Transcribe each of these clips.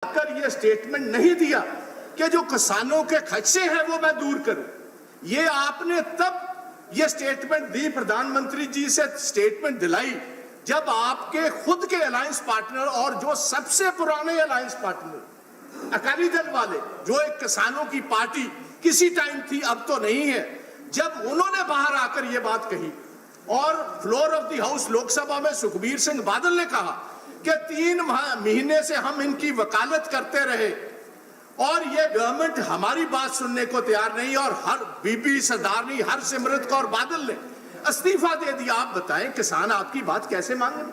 आकर ये स्टेटमेंट नहीं दिया कि जो किसानों के खदशे हैं वो मैं दूर करूं। ये आपने तब ये स्टेटमेंट दी, प्रधानमंत्री जी से स्टेटमेंट दिलाई, जब आपके खुद के अलायंस पार्टनर और जो सबसे पुराने अलायंस पार्टनर अकाली दल वाले, जो एक किसानों की पार्टी किसी टाइम थी अब तो नहीं है, जब उन्होंने बाहर आकर ये बात कही और floor of the house Lok Sabha में सुखबीर सिंह बादल ने कहा कि 3 महीने से हम इनकी वकालत करते रहे और ये गवर्नमेंट हमारी बात सुनने को तैयार नहीं, और हर बीबी सरदारनी हरसिमरत कौर बादल ने इस्तीफा दे दिया। आप बताएं किसान आपकी बात कैसे मांगे?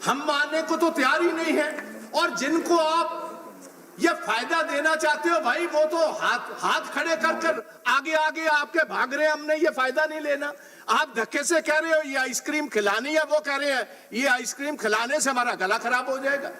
हम मानने को तो तैयार ही नहीं है। और जिनको आप ये फायदा देना चाहते हो भाई, वो तो हाथ खड़े कर कर आगे आगे आपके भाग रहे हैं, हमने ये फायदा नहीं लेना। आप धक्के से कह रहे हो ये आइसक्रीम खिलानी है, वो कह रहे हैं ये आइसक्रीम खिलाने से हमारा गला खराब हो जाएगा।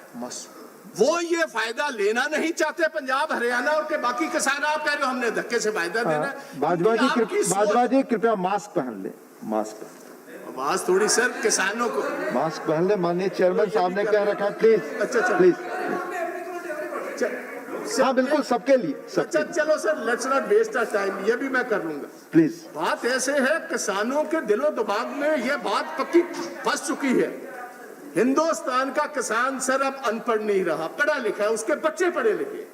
वो ये फायदा लेना नहीं चाहते पंजाब हरियाणा और के बाकी किसान, आप कह रहे हो हमने धक्के से फायदा देना। बाजवा जी कृपया मास्क पहन ले, मास्क थोड़ी सर किसानों को मास्क पहन ले। माननीय चेयरमैन साहब ने कह रखा है, प्लीज। अच्छा प्लीज। हाँ बिल्कुल, सबके लिए। अच्छा चलो sir, let's not waste our time, ये भी मैं कर लूंगा। प्लीज। बात ऐसे है, किसानों के दिलो दिमाग में ये बात पक्की फंस चुकी है। हिंदुस्तान का किसान सर अब अनपढ़ नहीं रहा, पढ़ा लिखा है, उसके बच्चे पढ़े लिखे।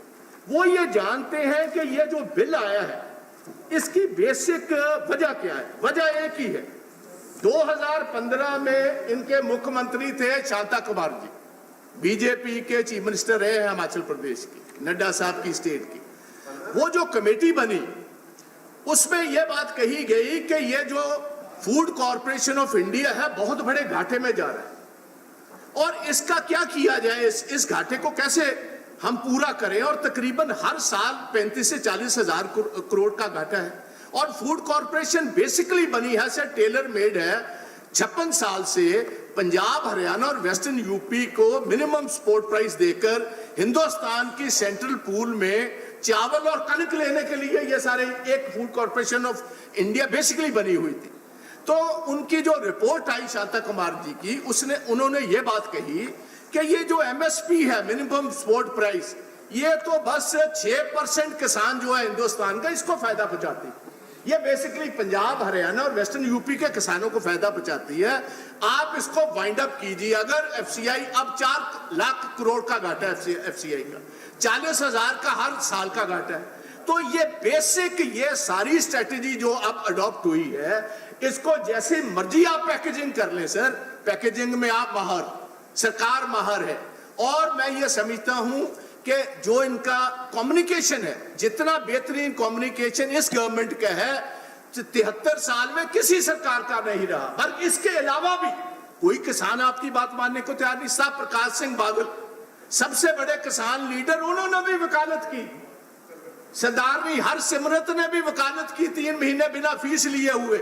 वो ये जानते हैं कि ये जो बिल आया है इसकी बेसिक वजह क्या है। वजह एक ही है, 2015 में इनके मुख्यमंत्री थे शांता कुमार जी, बीजेपी के चीफ मिनिस्टर रहे हैं हिमाचल प्रदेश की, नड्डा साहब की स्टेट की। वो जो कमेटी बनी उसमें यह बात कही गई कि ये जो फूड कॉरपोरेशन ऑफ इंडिया है बहुत बड़े घाटे में जा रहा है और इसका क्या किया जाए, इस घाटे को कैसे हम पूरा करें। और तकरीबन हर साल 35 से 40 हजार करोड़ का घाटा है। और फूड कॉरपोरेशन बेसिकली बनी है सर, टेलर मेड है। 56 साल से पंजाब हरियाणा और वेस्टर्न यूपी को मिनिमम सपोर्ट प्राइस देकर हिंदुस्तान की सेंट्रल पूल में चावल और कनक लेने के लिए ये सारे एक food corporation of India basically बनी हुई थी। तो उनकी जो रिपोर्ट आई शांता कुमार जी की, उन्होंने ये बात कही कि ये जो एमएसपी है, मिनिमम सपोर्ट प्राइस, ये तो बस 6% किसान जो है हिंदुस्तान का इसको फायदा पहुंचाती है। ये बेसिकली पंजाब हरियाणा और वेस्टर्न यूपी के किसानों को फायदा पहुंचाती है। आप इसको वाइंड अप कीजिए। अगर एफसीआई अब 4 लाख करोड़ का घाटा है, एफसीआई का 40,000 का हर साल का घाटा है, तो ये बेसिक ये सारी स्ट्रेटेजी जो अब अडॉप्ट हुई है, इसको जैसे मर्जी आप पैकेजिंग कर लें सर, पैकेजिंग में आप माहर, सरकार माहर है। और मैं ये समझता हूं कि जो इनका कम्युनिकेशन है, जितना बेहतरीन कम्युनिकेशन इस गवर्नमेंट का है 73 साल में किसी सरकार का नहीं रहा। पर इसके अलावा भी कोई किसान आपकी बात मानने को तैयार नहीं। साहब प्रकाश सिंह बादल सबसे बड़े किसान लीडर, उन्होंने भी वकालत की। सरदारनी हरसिमरत ने भी वकालत की 3 महीने बिना फीस लिए हुए।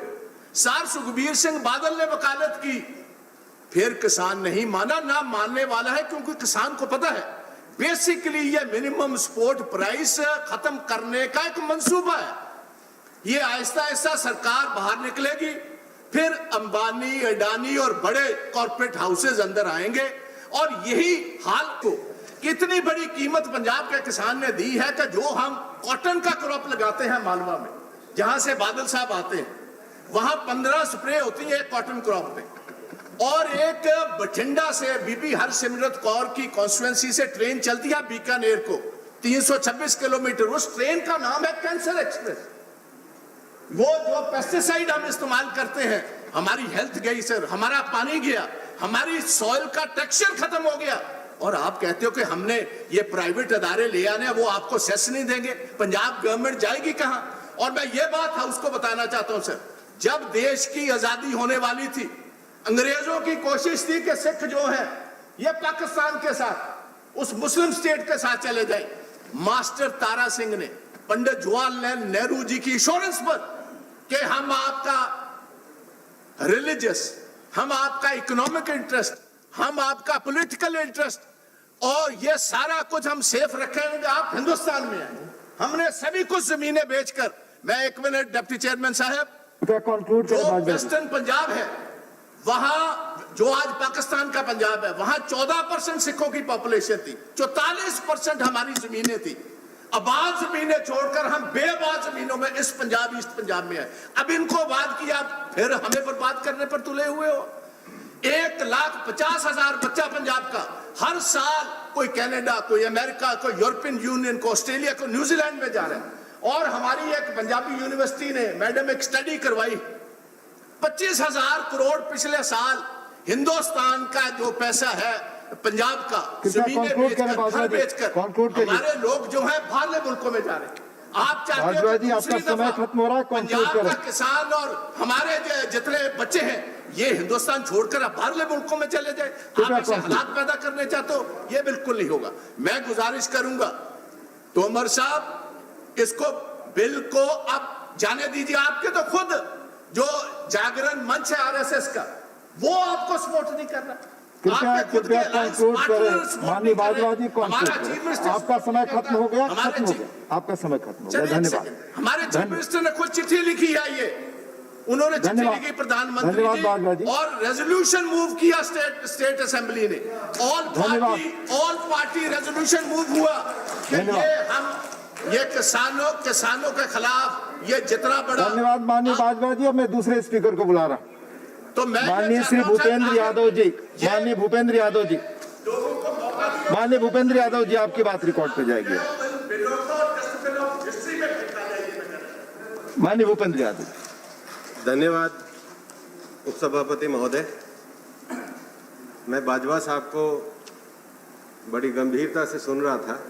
सर सुखबीर सिंह बादल ने वकालत की, फिर किसान नहीं माना, ना मानने वाला है, क्योंकि किसान को पता है बेसिकली ये मिनिमम सपोर्ट प्राइस खत्म करने का एक मंसूबा है। ये आहिस्ता आहिस्ता सरकार बाहर निकलेगी, फिर अंबानी, अडानी और बड़े कॉर्पोरेट हाउसेज अंदर आएंगे। और यही हाल को कितनी बड़ी कीमत पंजाब के किसान ने दी है कि जो हम कॉटन का क्रॉप लगाते हैं मालवा में, जहां से बादल साहब आते हैं, वहां 15 स्प्रे होती है कॉटन क्रॉप पे। और एक बठिंडा से बीबी हरसिमरत कौर की कॉन्स्टिट्यूएंसी से ट्रेन चलती है बीकानेर को 326 किलोमीटर। उस ट्रेन का नाम है कैंसर एक्सप्रेस। वो जो पेस्टिसाइड हम इस्तेमाल करते हैं, हमारी हेल्थ गई सर, हमारा पानी गया, हमारी सॉइल का टेक्सचर खत्म हो गया। और आप कहते हो कि हमने ये प्राइवेट अदारे ले आने, वो आपको सेस नहीं देंगे। पंजाब गवर्नमेंट जाएगी कहां? और मैं ये बात हाउस को बताना चाहता हूं सर, जब देश की आजादी होने वाली थी, अंग्रेजों की कोशिश थी कि सिख जो है ये पाकिस्तान के साथ उस मुस्लिम स्टेट के साथ चले जाए। मास्टर तारा सिंह ने पंडित जवाहरलाल नेहरू जी की इंश्योरेंस पर कि हम आपका रिलीजियस, हम आपका इकोनॉमिक इंटरेस्ट, हम आपका पॉलिटिकल इंटरेस्ट और ये सारा कुछ हम सेफ रखेंगे, आप हिंदुस्तान में आए। हमने सभी कुछ जमीनें बेचकर, मैं 1 मिनट डिप्टी चेयरमैन साहब, जो वेस्टर्न पंजाब है वहां जो आज पाकिस्तान का पंजाब है, वहां 14% सिखों की पॉपुलेशन थी, 44% हमारी जमीनें थी। आबाद जमीनें छोड़कर हम बेआबाद जमीनों में इस पंजाब, ईस्ट पंजाब में है। अब इनको बात किया, फिर हमें बर्बाद करने पर तुले हुए हो। 1,50,000 बच्चा पंजाब का हर साल कोई कनाडा, कोई अमेरिका, कोई यूरोपियन यूनियन, को ऑस्ट्रेलिया, को न्यूजीलैंड में जा रहे हैं। और हमारी एक पंजाबी यूनिवर्सिटी ने मैडम एक स्टडी करवाई, 25,000 करोड़ पिछले साल हिंदुस्तान का जो पैसा है पंजाब का, जमीनें बेचकर, घर बेचकर हमारे लोग जो है बाहरले मुल्कों में जा रहे हैं। आप चाहते हैं कि दूसरी दफा पंजाब का किसान और हमारे जितने बच्चे हैं ये हिंदुस्तान छोड़कर अब बाहरले मुल्कों में चले जाए? आप ऐसे हालात पैदा करने चाहते हो? ये बिल्कुल नहीं होगा। मैं गुजारिश करूंगा तोमर साहब, इसको बिल को अब जाने दीजिए। आपके तो खुद जो जागरण मंच है आरएसएस का, वो आपको सपोर्ट नहीं कर रहा। कृपया कंक्लूड करें माननीय बाजवा जी, आपका समय खत्म हो गया, आपका समय खत्म हो गया। धन्यवाद। हमारे चीफ मिनिस्टर ने खुद चिट्ठी लिखी है, ये उन्होंने चिट्ठी लिखी प्रधानमंत्री जी और रेजोल्यूशन मूव किया स्टेट असेंबली ने। ऑल पार्टी रेजोल्यूशन मूव हुआ कि ये किसानों के खिलाफ ये जितना बड़ा। धन्यवाद माननीय बाजवा जी। अब मैं दूसरे स्पीकर को बुला रहा हूं। तो माननीय श्री भूपेंद्र यादव जी, माननीय भूपेंद्र यादव जी, माननीय भूपेंद्र यादव जी, आपकी बात रिकॉर्ड पे जाएगी। माननीय भूपेंद्र यादव। धन्यवाद उपसभापति महोदय। मैं बाजवा साहब को बड़ी गंभीरता से सुन रहा था।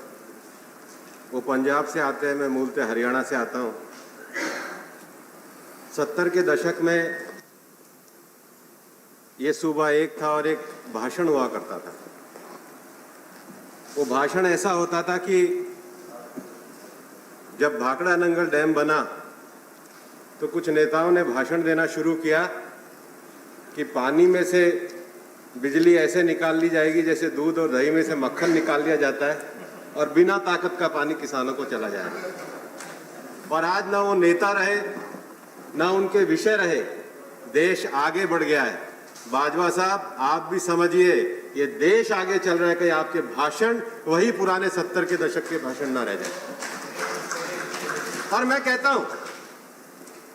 वो पंजाब से आते हैं, मैं मूलतः हरियाणा से आता हूँ। 70 के दशक में ये सूबा एक था और एक भाषण हुआ करता था। वो भाषण ऐसा होता था कि जब भाखड़ा नंगल डैम बना तो कुछ नेताओं ने भाषण देना शुरू किया कि पानी में से बिजली ऐसे निकाल ली जाएगी जैसे दूध और दही में से मक्खन निकाल लिया जाता है, और बिना ताकत का पानी किसानों को चला जाएगा। और आज ना वो नेता रहे ना उनके विषय रहे, देश आगे बढ़ गया है। बाजवा साहब, आप भी समझिए ये देश आगे चल रहा है कि आपके भाषण वही पुराने 70 के दशक के भाषण ना रह जाए। और मैं कहता हूं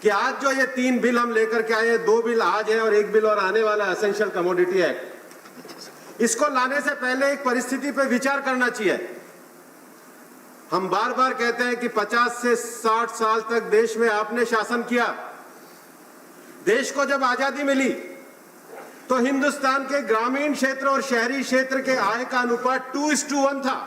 कि आज जो ये 3 बिल हम लेकर के आए, 2 बिल आज है और 1 बिल और आने वाला एसेंशियल कमोडिटी एक्ट, इसको लाने से पहले एक परिस्थिति पर विचार करना चाहिए। हम बार बार कहते हैं कि 50 से 60 साल तक देश में आपने शासन किया। देश को जब आजादी मिली तो हिंदुस्तान के ग्रामीण क्षेत्र और शहरी क्षेत्र के आय का अनुपात 2:1 था।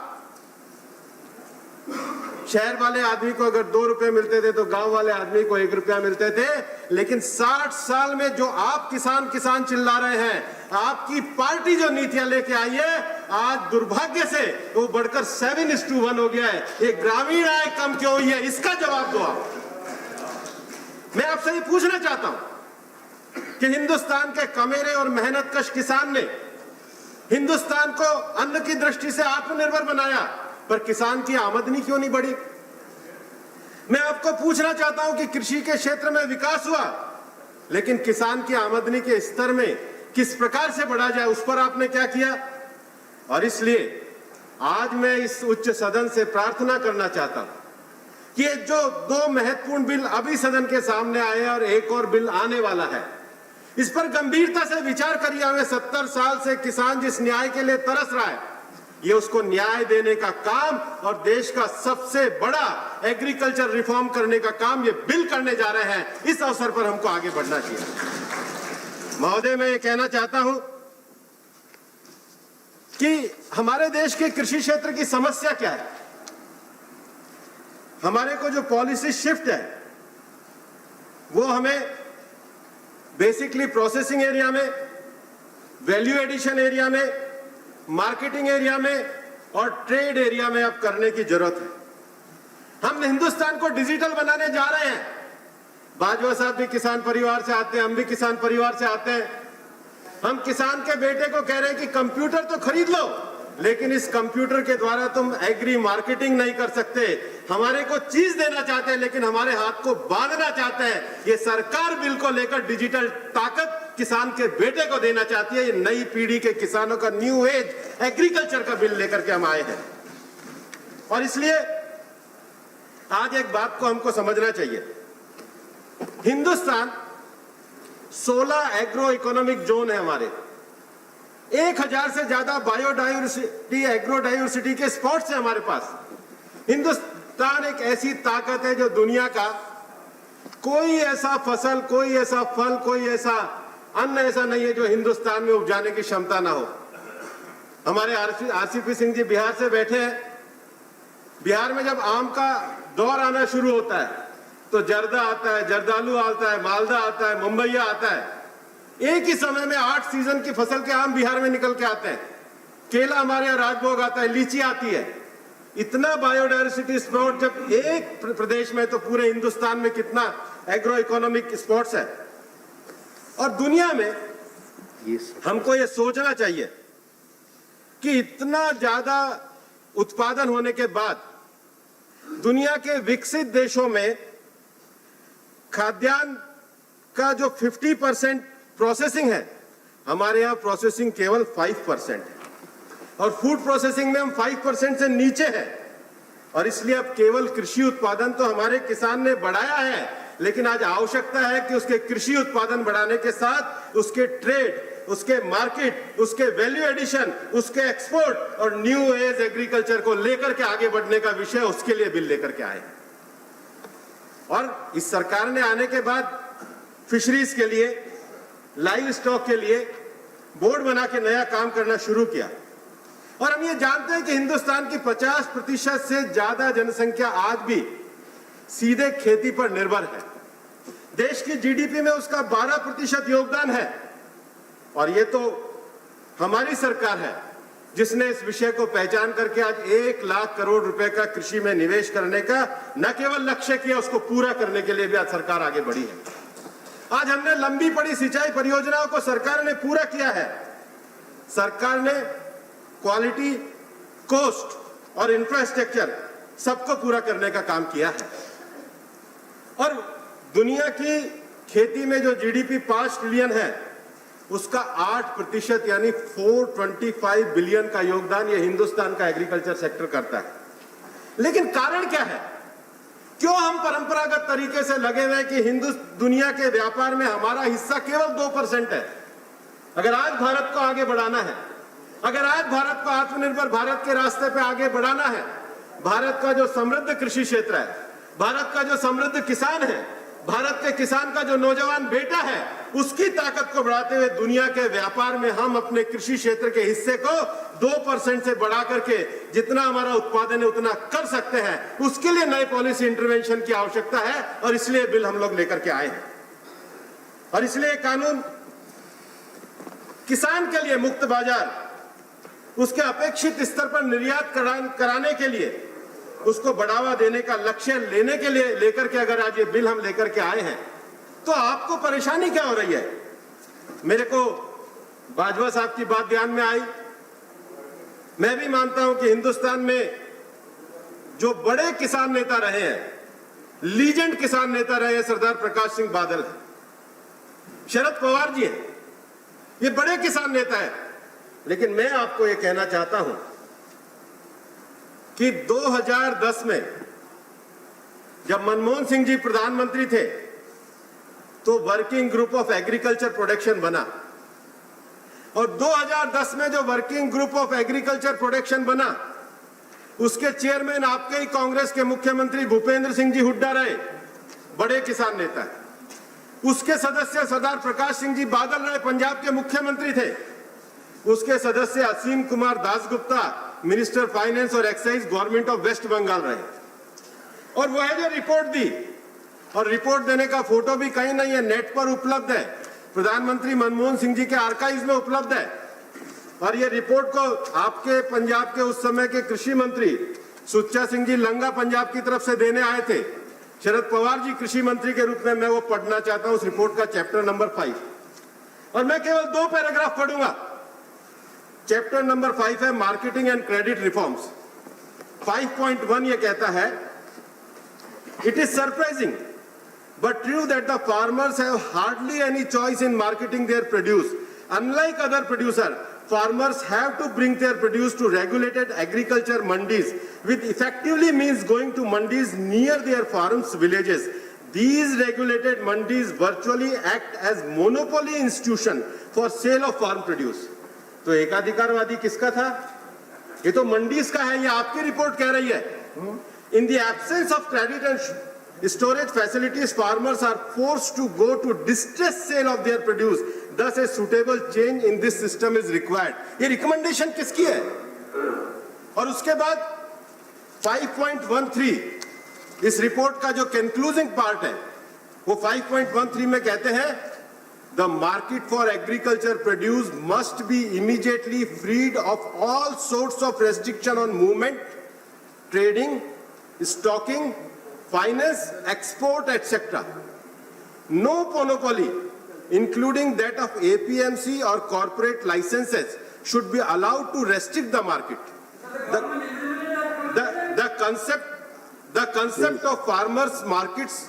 शहर वाले आदमी को अगर 2 रुपए मिलते थे तो गांव वाले आदमी को 1 रुपया मिलते थे। लेकिन 60 साल में जो आप किसान चिल्ला रहे हैं, आपकी पार्टी जो नीतियां लेके आई है, आज दुर्भाग्य से वो बढ़कर 7:1 हो गया है। ये ग्रामीण आय कम क्यों हुई है, इसका जवाब दो आप। मैं आपसे ये पूछना चाहता हूं कि हिंदुस्तान के कमेरे और मेहनतकश किसान ने हिंदुस्तान को अन्न की दृष्टि से आत्मनिर्भर बनाया, पर किसान की आमदनी क्यों नहीं बढ़ी? मैं आपको पूछना चाहता हूं कि कृषि के क्षेत्र में विकास हुआ, लेकिन किसान की आमदनी के स्तर में किस प्रकार से बढ़ा जाए, उस पर आपने क्या किया? और इसलिए आज मैं इस उच्च सदन से प्रार्थना करना चाहता हूं कि ये जो 2 महत्वपूर्ण बिल अभी सदन के सामने आए और एक और बिल आने वाला है, इस पर गंभीरता से विचार करिए। हमें 70 साल से किसान जिस न्याय के लिए तरस रहा है, ये उसको न्याय देने का काम और देश का सबसे बड़ा एग्रीकल्चर रिफॉर्म करने का काम ये बिल करने जा रहे हैं। इस अवसर पर हमको आगे बढ़ना चाहिए। महोदय, मैं ये कहना चाहता हूं कि हमारे देश के कृषि क्षेत्र की समस्या क्या है। हमारे को जो पॉलिसी शिफ्ट है वो हमें बेसिकली प्रोसेसिंग एरिया में, वैल्यू एडिशन एरिया में, मार्केटिंग एरिया में और ट्रेड एरिया में अब करने की जरूरत है। हम हिंदुस्तान को डिजिटल बनाने जा रहे हैं। बाजवा साहब भी किसान परिवार से आते हैं, हम भी किसान परिवार से आते हैं। हम किसान के बेटे को कह रहे हैं कि कंप्यूटर तो खरीद लो, लेकिन इस कंप्यूटर के द्वारा तुम एग्री मार्केटिंग नहीं कर सकते। हमारे को चीज देना चाहते हैं लेकिन हमारे हाथ को बांधना चाहते हैं। ये सरकार बिल को लेकर डिजिटल ताकत किसान के बेटे को देना चाहती है। ये नई पीढ़ी के किसानों का न्यू एज एग्रीकल्चर का बिल लेकर के हम आए हैं। और इसलिए आज एक बात को हमको समझना चाहिए, हिंदुस्तान 16 एग्रो इकोनॉमिक जोन है हमारे, 1000 से ज्यादा बायोडाइवर्सिटी एग्रो डाइवर्सिटी के स्पॉट्स है हमारे पास। हिंदुस्तान एक ऐसी ताकत है जो दुनिया का कोई ऐसा फसल, कोई ऐसा फल, कोई ऐसा अन्न ऐसा नहीं है जो हिंदुस्तान में उपजाने की क्षमता ना हो। हमारे आरसीपी सिंह जी बिहार से बैठे हैं। बिहार में जब आम का दौर आना शुरू होता है तो जर्दा आता है, जर्दालू आता है, मालदा आता है, मुंबईया आता है। एक ही समय में 8 सीजन की फसल के आम बिहार में निकल के आते हैं। केला हमारे यहाँ राजभोग आता है, लीची आती है। इतना बायोडाइवर्सिटी स्पॉट जब एक प्रदेश में, तो पूरे हिंदुस्तान में कितना एग्रो इकोनॉमिक स्पॉट्स है। और दुनिया में हमको ये सोचना चाहिए कि इतना ज्यादा उत्पादन होने के बाद दुनिया के विकसित देशों में खाद्यान्न का जो 50% प्रोसेसिंग है, हमारे यहाँ प्रोसेसिंग केवल 5% है। और फूड प्रोसेसिंग में हम 5% से नीचे हैं। और इसलिए अब केवल कृषि उत्पादन तो हमारे किसान ने बढ़ाया है, लेकिन आज आवश्यकता है कि उसके कृषि उत्पादन बढ़ाने के साथ उसके ट्रेड, उसके मार्केट, उसके वैल्यू एडिशन, उसके एक्सपोर्ट और न्यू एज एग्रीकल्चर को लेकर के आगे बढ़ने का विषय, उसके लिए बिल लेकर के आए। और इस सरकार ने आने के बाद फिशरीज के लिए, लाइव स्टॉक के लिए बोर्ड बना के नया काम करना शुरू किया। और हम ये जानते हैं कि हिंदुस्तान की 50% से ज्यादा जनसंख्या आज भी सीधे खेती पर निर्भर है। देश की जीडीपी में उसका 12% योगदान है। और ये तो हमारी सरकार है जिसने इस विषय को पहचान करके आज 1 लाख करोड़ रुपए का कृषि में निवेश करने का न केवल लक्ष्य किया, उसको पूरा करने के लिए भी आज सरकार आगे बढ़ी है। आज हमने लंबी पड़ी सिंचाई परियोजनाओं को सरकार ने पूरा किया है। सरकार ने क्वालिटी, कॉस्ट और इंफ्रास्ट्रक्चर सबको पूरा करने का काम किया है। और दुनिया की खेती में जो जीडीपी 5 ट्रिलियन है, उसका 8% यानी 425 बिलियन का योगदान ये हिंदुस्तान का एग्रीकल्चर सेक्टर करता है। लेकिन कारण क्या है? क्यों हम परंपरागत तरीके से लगे हुए कि दुनिया के व्यापार में हमारा हिस्सा केवल 2% है? अगर आज भारत को आगे बढ़ाना है, अगर आज भारत को आत्मनिर्भर भारत के रास्ते पे आगे बढ़ाना है, भारत का जो समृद्ध कृषि क्षेत्र है, भारत का जो समृद्ध किसान है, भारत के किसान का जो नौजवान बेटा है, उसकी ताकत को बढ़ाते हुए दुनिया के व्यापार में हम अपने कृषि क्षेत्र के हिस्से को 2% से बढ़ा करके जितना हमारा उत्पादन है उतना कर सकते हैं, उसके लिए नए पॉलिसी इंटरवेंशन की आवश्यकता है। और इसलिए बिल हम लोग लेकर के आए हैं। और इसलिए कानून किसान के लिए मुक्त बाजार, उसके अपेक्षित स्तर पर निर्यात कराने के लिए, उसको बढ़ावा देने का लक्ष्य लेने के लिए लेकर के अगर आज ये बिल हम लेकर के आए हैं, तो आपको परेशानी क्या हो रही है? मेरे को बाजवा साहब की बात ध्यान में आई। मैं भी मानता हूं कि हिंदुस्तान में जो बड़े किसान नेता रहे हैं, लीजेंड किसान नेता रहे हैं, सरदार प्रकाश सिंह बादल है, शरद पवार जी हैं, ये बड़े किसान नेता हैं। लेकिन मैं आपको ये कहना चाहता हूं कि 2010 में जब मनमोहन सिंह जी प्रधानमंत्री थे तो working group of agriculture production बना। और 2010 में जो working group of agriculture production बना, उसके चेयरमैन आपके ही कांग्रेस के मुख्यमंत्री भूपेंद्र सिंह जी हुड्डा रहे, बड़े किसान नेता है। उसके सदस्य सरदार प्रकाश सिंह जी बादल रहे, पंजाब के मुख्यमंत्री थे। उसके सदस्य असीम कुमार दासगुप्ता, मिनिस्टर फाइनेंस और excise, government of West Bengal रहे। और वह जो रिपोर्ट दी, और रिपोर्ट देने का फोटो भी कहीं नहीं है, नेट पर उपलब्ध है, प्रधानमंत्री मनमोहन सिंह जी के आर्काइव्स में उपलब्ध है। और ये रिपोर्ट को आपके पंजाब के उस समय के कृषि मंत्री सुच्चा सिंह जी लंगा पंजाब की तरफ से देने आए थे, शरद पवार जी कृषि मंत्री के रूप में। मैं वो पढ़ना चाहता हूं, उस रिपोर्ट का चैप्टर नंबर 5, और मैं केवल 2 पैराग्राफ पढ़ूंगा। चैप्टर नंबर 5 है मार्केटिंग एंड क्रेडिट रिफॉर्म्स। 5.1 ये कहता है, it is surprising but true that the farmers have hardly any choice in marketing their produce. Unlike other producers, farmers have to bring their produce to regulated agriculture mandis, which effectively means going to mandis near their farms, villages. These regulated mandis virtually act as monopoly institution for sale of farm produce. तो एकाधिकारवादी किसका था? ये तो मंडीज का है, ये आपकी report कह रही है. In the absence of credit and storage facilities, farmers are forced to go to distress sale of their produce. Thus, a suitable change in this system is required. ये रिकमेंडेशन किसकी है? और उसके बाद 5.13 इस रिपोर्ट का जो कंक्लूजिंग पार्ट है, वो 5.13 में कहते हैं, the market for agriculture produce must be immediately freed of all sorts of restriction on movement, trading, stocking, finance, export, etc. No monopoly, including that of APMC or corporate licenses, should be allowed to restrict the market. The concept of farmers' markets,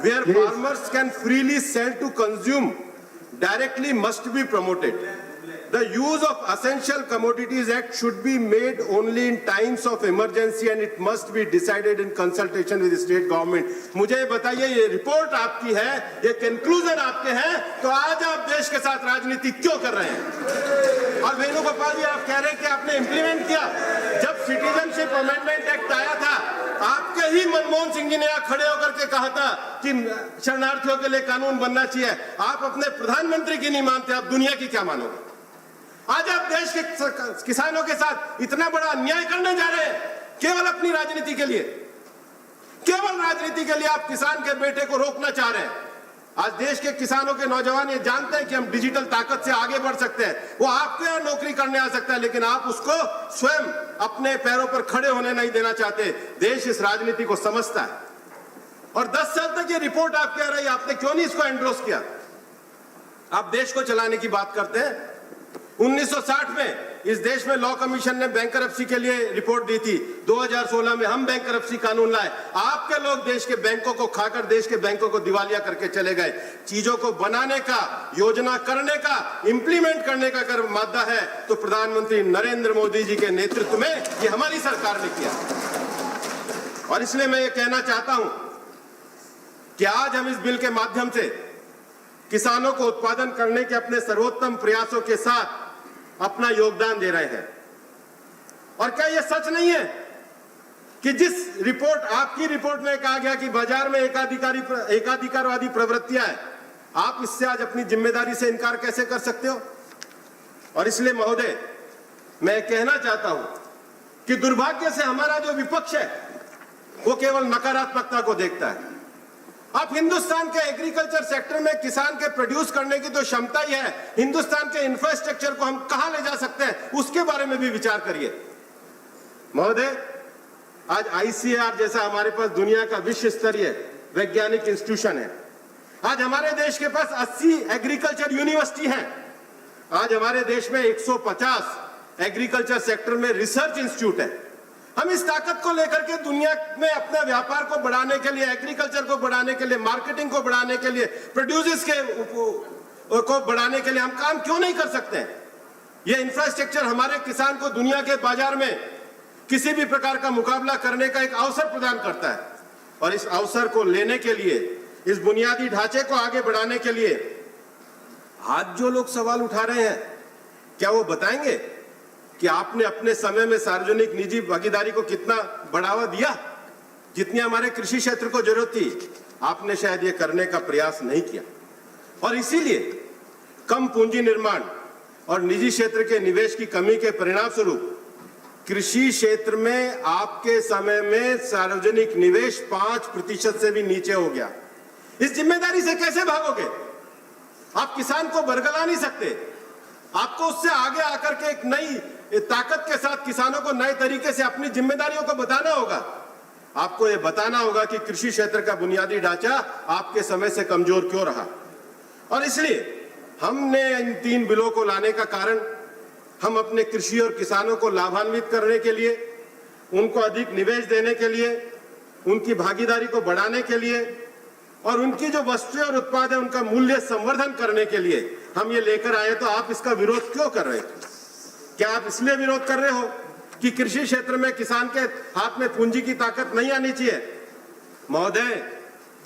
where farmers can freely sell to consume directly, must be promoted. The use of Essential Commodities Act should be made only in times of emergency and it must be decided in consultation with the state government. मुझे बताइए, ये report आपकी है, ये conclusion आपके हैं, तो आज आप देश के साथ राजनीति क्यों कर रहे हैं? और वेणुगोपाल जी, आप कह रहे हैं कि आपने इंप्लीमेंट किया. जब सिटीजनशिप अमेंडमेंट एक्ट आया था, आपके ही मनमोहन सिंह जी ने यहाँ खड़े होकर के कहा था कि शरणार्थियों के लिए कानून बनना चाहिए. आप अपने प्रधानमंत्री की नहीं मानते, आप दुनिया की क्या मानोगे? आज आप देश के किसानों के साथ इतना बड़ा अन्याय करने जा रहे हैं, केवल अपनी राजनीति के लिए. केवल राजनीति के लिए आप किसान के बेटे को रोकना चाह रहे हैं. आज देश के किसानों के नौजवान ये जानते हैं कि हम डिजिटल ताकत से आगे बढ़ सकते हैं. वो आपके यहाँ नौकरी करने आ सकता है, लेकिन आप उसको स्वयं अपने पैरों पर खड़े होने नहीं देना चाहते. देश इस राजनीति को समझता है. और 10 साल तक ये रिपोर्ट आप कह रही है, आपने क्यों नहीं इसको एंडोर्स किया? आप देश को चलाने की बात करते हैं. 1960 में इस देश में लॉ कमीशन ने बैंकरप्सी के लिए रिपोर्ट दी थी. 2016 में हम बैंकरप्सी कानून लाए. आपके लोग देश के बैंकों को खाकर देश के बैंकों को दिवालिया करके चले गए. चीजों को बनाने का, योजना करने का, इंप्लीमेंट करने का अगर मादा है तो प्रधानमंत्री नरेंद्र मोदी जी के नेतृत्व में ये हमारी सरकार ने किया. और इसलिए मैं ये कहना चाहता हूं कि आज हम इस बिल के माध्यम से किसानों को उत्पादन करने के अपने सर्वोत्तम प्रयासों के साथ अपना योगदान दे रहे हैं. और क्या यह सच नहीं है कि जिस रिपोर्ट, आपकी रिपोर्ट में कहा गया कि बाजार में एकाधिकारवादी प्रवृत्तियां हैं, आप इससे आज अपनी जिम्मेदारी से इनकार कैसे कर सकते हो? और इसलिए महोदय, मैं कहना चाहता हूं कि दुर्भाग्य से हमारा जो विपक्ष है वो केवल नकारात्मकता को देखता है. आप हिंदुस्तान के एग्रीकल्चर सेक्टर में किसान के प्रोड्यूस करने की तो क्षमता ही है, हिंदुस्तान के इंफ्रास्ट्रक्चर को हम कहां ले जा सकते हैं, उसके बारे में भी विचार करिए. महोदय, आज ICAR जैसा हमारे पास दुनिया का विश्व स्तरीय वैज्ञानिक इंस्टीट्यूशन है. आज हमारे देश के पास 80 एग्रीकल्चर यूनिवर्सिटी हैं. आज हमारे देश में 150 एग्रीकल्चर सेक्टर में रिसर्च इंस्टीट्यूट है. हम इस ताकत को लेकर के दुनिया में अपने व्यापार को बढ़ाने के लिए, एग्रीकल्चर को बढ़ाने के लिए, मार्केटिंग को बढ़ाने के लिए, प्रोड्यूसर्स को बढ़ाने के लिए हम काम क्यों नहीं कर सकते हैं? यह इंफ्रास्ट्रक्चर हमारे किसान को दुनिया के बाजार में किसी भी प्रकार का मुकाबला करने का एक अवसर प्रदान करता है. और इस अवसर को लेने के लिए, इस बुनियादी ढांचे को आगे बढ़ाने के लिए आज जो लोग सवाल उठा रहे हैं, क्या वो बताएंगे कि आपने अपने समय में सार्वजनिक निजी भागीदारी को कितना बढ़ावा दिया? जितनी हमारे कृषि क्षेत्र को जरूरत थी, आपने शायद ये करने का प्रयास नहीं किया. और इसीलिए कम पूंजी निर्माण और निजी क्षेत्र के निवेश की कमी के परिणाम स्वरूप कृषि क्षेत्र में आपके समय में सार्वजनिक निवेश 5% से भी नीचे हो गया. इस जिम्मेदारी से कैसे भागोगे? आप किसान को बरगला नहीं सकते. आपको उससे आगे आकर के एक नई ताकत के साथ किसानों को नए तरीके से अपनी जिम्मेदारियों को बताना होगा. आपको यह बताना होगा कि कृषि क्षेत्र का बुनियादी ढांचा आपके समय से कमजोर क्यों रहा. और इसलिए हमने इन 3 बिलों को लाने का कारण, हम अपने कृषि और किसानों को लाभान्वित करने के लिए, उनको अधिक निवेश देने के लिए, उनकी भागीदारी को बढ़ाने के लिए, और उनकी जो वस्तुएं और उत्पाद है उनका मूल्य संवर्धन करने के लिए हम ये लेकर आए, तो आप इसका विरोध क्यों कर रहे थे? क्या आप इसलिए विरोध कर रहे हो कि कृषि क्षेत्र में किसान के हाथ में पूंजी की ताकत नहीं आनी चाहिए? महोदय,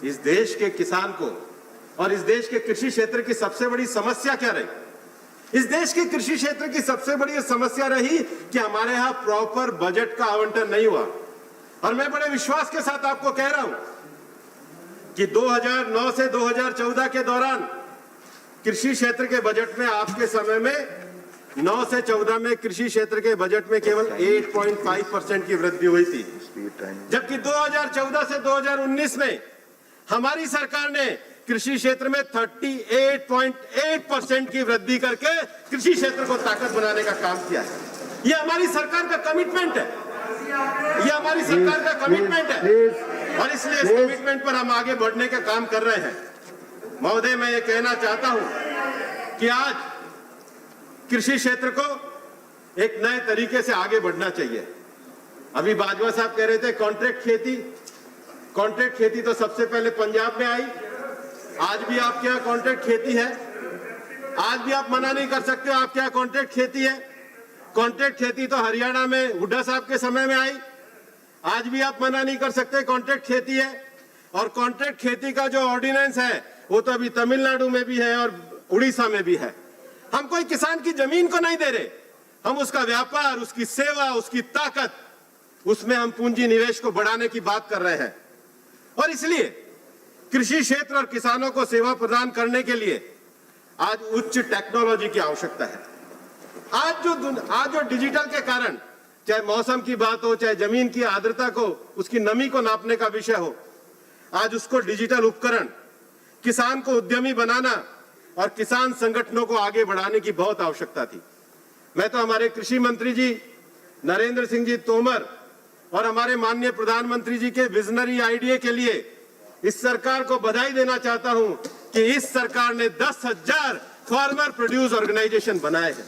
इस देश के किसान को और इस देश के कृषि क्षेत्र की सबसे बड़ी समस्या क्या रही? इस देश के कृषि क्षेत्र की सबसे बड़ी समस्या रही कि हमारे यहां प्रॉपर बजट का आवंटन नहीं हुआ। और मैं बड़े विश्वास के साथ आपको कह रहा हूं कि 2009 से 2014 के दौरान कृषि क्षेत्र के बजट में आपके समय में 9 से 14 में कृषि क्षेत्र के बजट में केवल 8.5% की वृद्धि हुई थी, जबकि 2014 से 2019 में हमारी सरकार ने कृषि क्षेत्र में 38.8% की वृद्धि करके कृषि क्षेत्र को ताकत बनाने का काम किया है। यह हमारी सरकार का कमिटमेंट है, यह हमारी सरकार का कमिटमेंट है, और इसलिए इस कमिटमेंट पर हम आगे बढ़ने का काम कर रहे हैं। महोदय, मैं ये कहना चाहता हूं कि आज कृषि क्षेत्र को एक नए तरीके से आगे बढ़ना चाहिए। अभी बाजवा साहब कह रहे थे कॉन्ट्रैक्ट खेती तो सबसे पहले पंजाब में आई। आज भी आपके यहाँ कॉन्ट्रैक्ट खेती है, आज भी आप मना नहीं कर सकते हो आपके यहाँ कॉन्ट्रैक्ट खेती है। कॉन्ट्रैक्ट खेती तो हरियाणा में हुड्डा साहब के समय में आई, आज भी आप मना नहीं कर सकते कॉन्ट्रैक्ट खेती है। और कॉन्ट्रैक्ट खेती का जो ऑर्डिनेंस है वो तो अभी तमिलनाडु में भी है और उड़ीसा में भी है। हम कोई किसान की जमीन को नहीं दे रहे, हम उसका व्यापार, उसकी सेवा, उसकी ताकत, उसमें हम पूंजी निवेश को बढ़ाने की बात कर रहे हैं। और इसलिए कृषि क्षेत्र और किसानों को सेवा प्रदान करने के लिए आज उच्च टेक्नोलॉजी की आवश्यकता है। आज जो डिजिटल के कारण, चाहे मौसम की बात हो, चाहे जमीन की आर्द्रता को, उसकी नमी को नापने का विषय हो, आज उसको डिजिटल उपकरण, किसान को उद्यमी बनाना और किसान संगठनों को आगे बढ़ाने की बहुत आवश्यकता थी। मैं तो हमारे कृषि मंत्री जी नरेंद्र सिंह जी तोमर और हमारे माननीय प्रधानमंत्री जी के विजनरी आइडिया के लिए इस सरकार को बधाई देना चाहता हूं कि इस सरकार ने 10,000 फार्मर प्रोड्यूस ऑर्गेनाइजेशन बनाए हैं।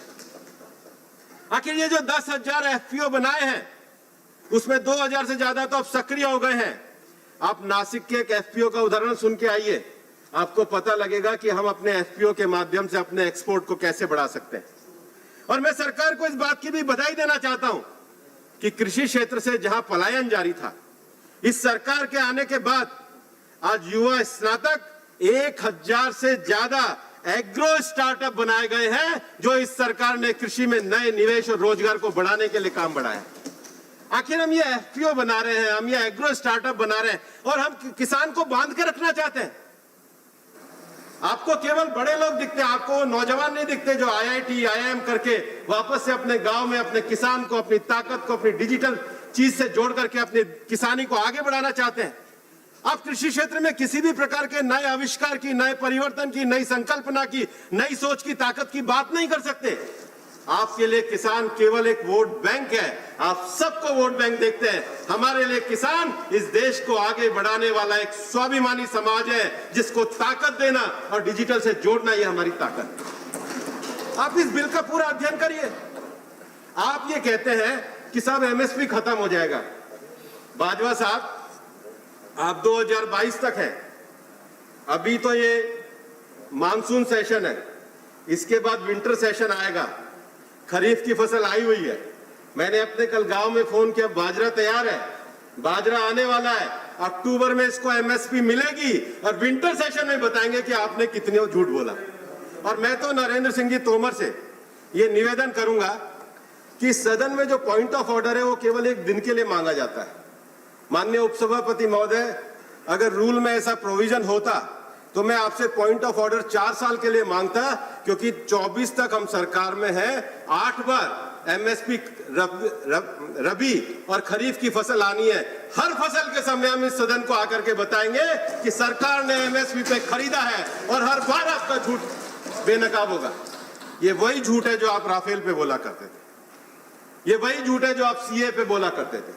आखिर ये जो 10,000 एफपीओ बनाए हैं उसमें 2,000 से ज्यादा तो अब सक्रिय हो गए हैं। आप नासिक के एक एफपीओ का उदाहरण सुन के आइए, आपको पता लगेगा कि हम अपने एफपीओ के माध्यम से अपने एक्सपोर्ट को कैसे बढ़ा सकते हैं। और मैं सरकार को इस बात की भी बधाई देना चाहता हूं कि कृषि क्षेत्र से जहां पलायन जारी था, इस सरकार के आने के बाद आज युवा स्नातक 1,000 से ज्यादा एग्रो स्टार्टअप बनाए गए हैं, जो इस सरकार ने कृषि में नए निवेश और रोजगार को बढ़ाने के लिए काम बढ़ाया। आखिर हम ये एफपीओ बना रहे हैं, हम ये एग्रो स्टार्टअप बना रहे हैं और हम किसान को बांध के रखना चाहते हैं। आपको केवल बड़े लोग दिखते हैं, आपको नौजवान नहीं दिखते जो आईआईटी, आईआईएम करके वापस से अपने गांव में अपने किसान को, अपनी ताकत को, अपनी डिजिटल चीज से जोड़ करके अपनी किसानी को आगे बढ़ाना चाहते हैं। आप कृषि क्षेत्र में किसी भी प्रकार के नए आविष्कार की, नए परिवर्तन की, नई संकल्पना की, नई सोच की, ताकत की बात नहीं कर सकते। आपके लिए किसान केवल एक वोट बैंक है, आप सबको वोट बैंक देखते हैं। हमारे लिए किसान इस देश को आगे बढ़ाने वाला एक स्वाभिमानी समाज है, जिसको ताकत देना और डिजिटल से जोड़ना ये हमारी ताकत। आप इस बिल का पूरा अध्ययन करिए। आप ये कहते हैं कि साहब एमएसपी खत्म हो जाएगा। बाजवा साहब, आप 2022 तक है, अभी तो ये मानसून सेशन है, इसके बाद विंटर सेशन आएगा, खरीफ की फसल आई हुई है। मैंने अपने कल गांव में फोन किया, बाजरा तैयार है, बाजरा आने वाला है, अक्टूबर में इसको एमएसपी मिलेगी और विंटर सेशन में बताएंगे कि आपने कितने झूठ बोला। और मैं तो नरेंद्र सिंह जी तोमर से ये निवेदन करूंगा कि सदन में जो पॉइंट ऑफ ऑर्डर है वो केवल एक दिन के लिए मांगा जाता है। माननीय उपसभापति महोदय, अगर रूल में ऐसा प्रोविजन होता तो मैं आपसे पॉइंट ऑफ ऑर्डर 4 साल के लिए मांगता, क्योंकि 24 तक हम सरकार में हैं, 8 बार एमएसपी रबी और खरीफ की फसल आनी है। हर फसल के समय हम इस सदन को आकर के बताएंगे कि सरकार ने एमएसपी पे खरीदा है, और हर बार आपका झूठ बेनकाब होगा। ये वही झूठ है जो आप राफेल पे बोला करते थे, ये वही झूठ है जो आप सीए पे बोला करते थे,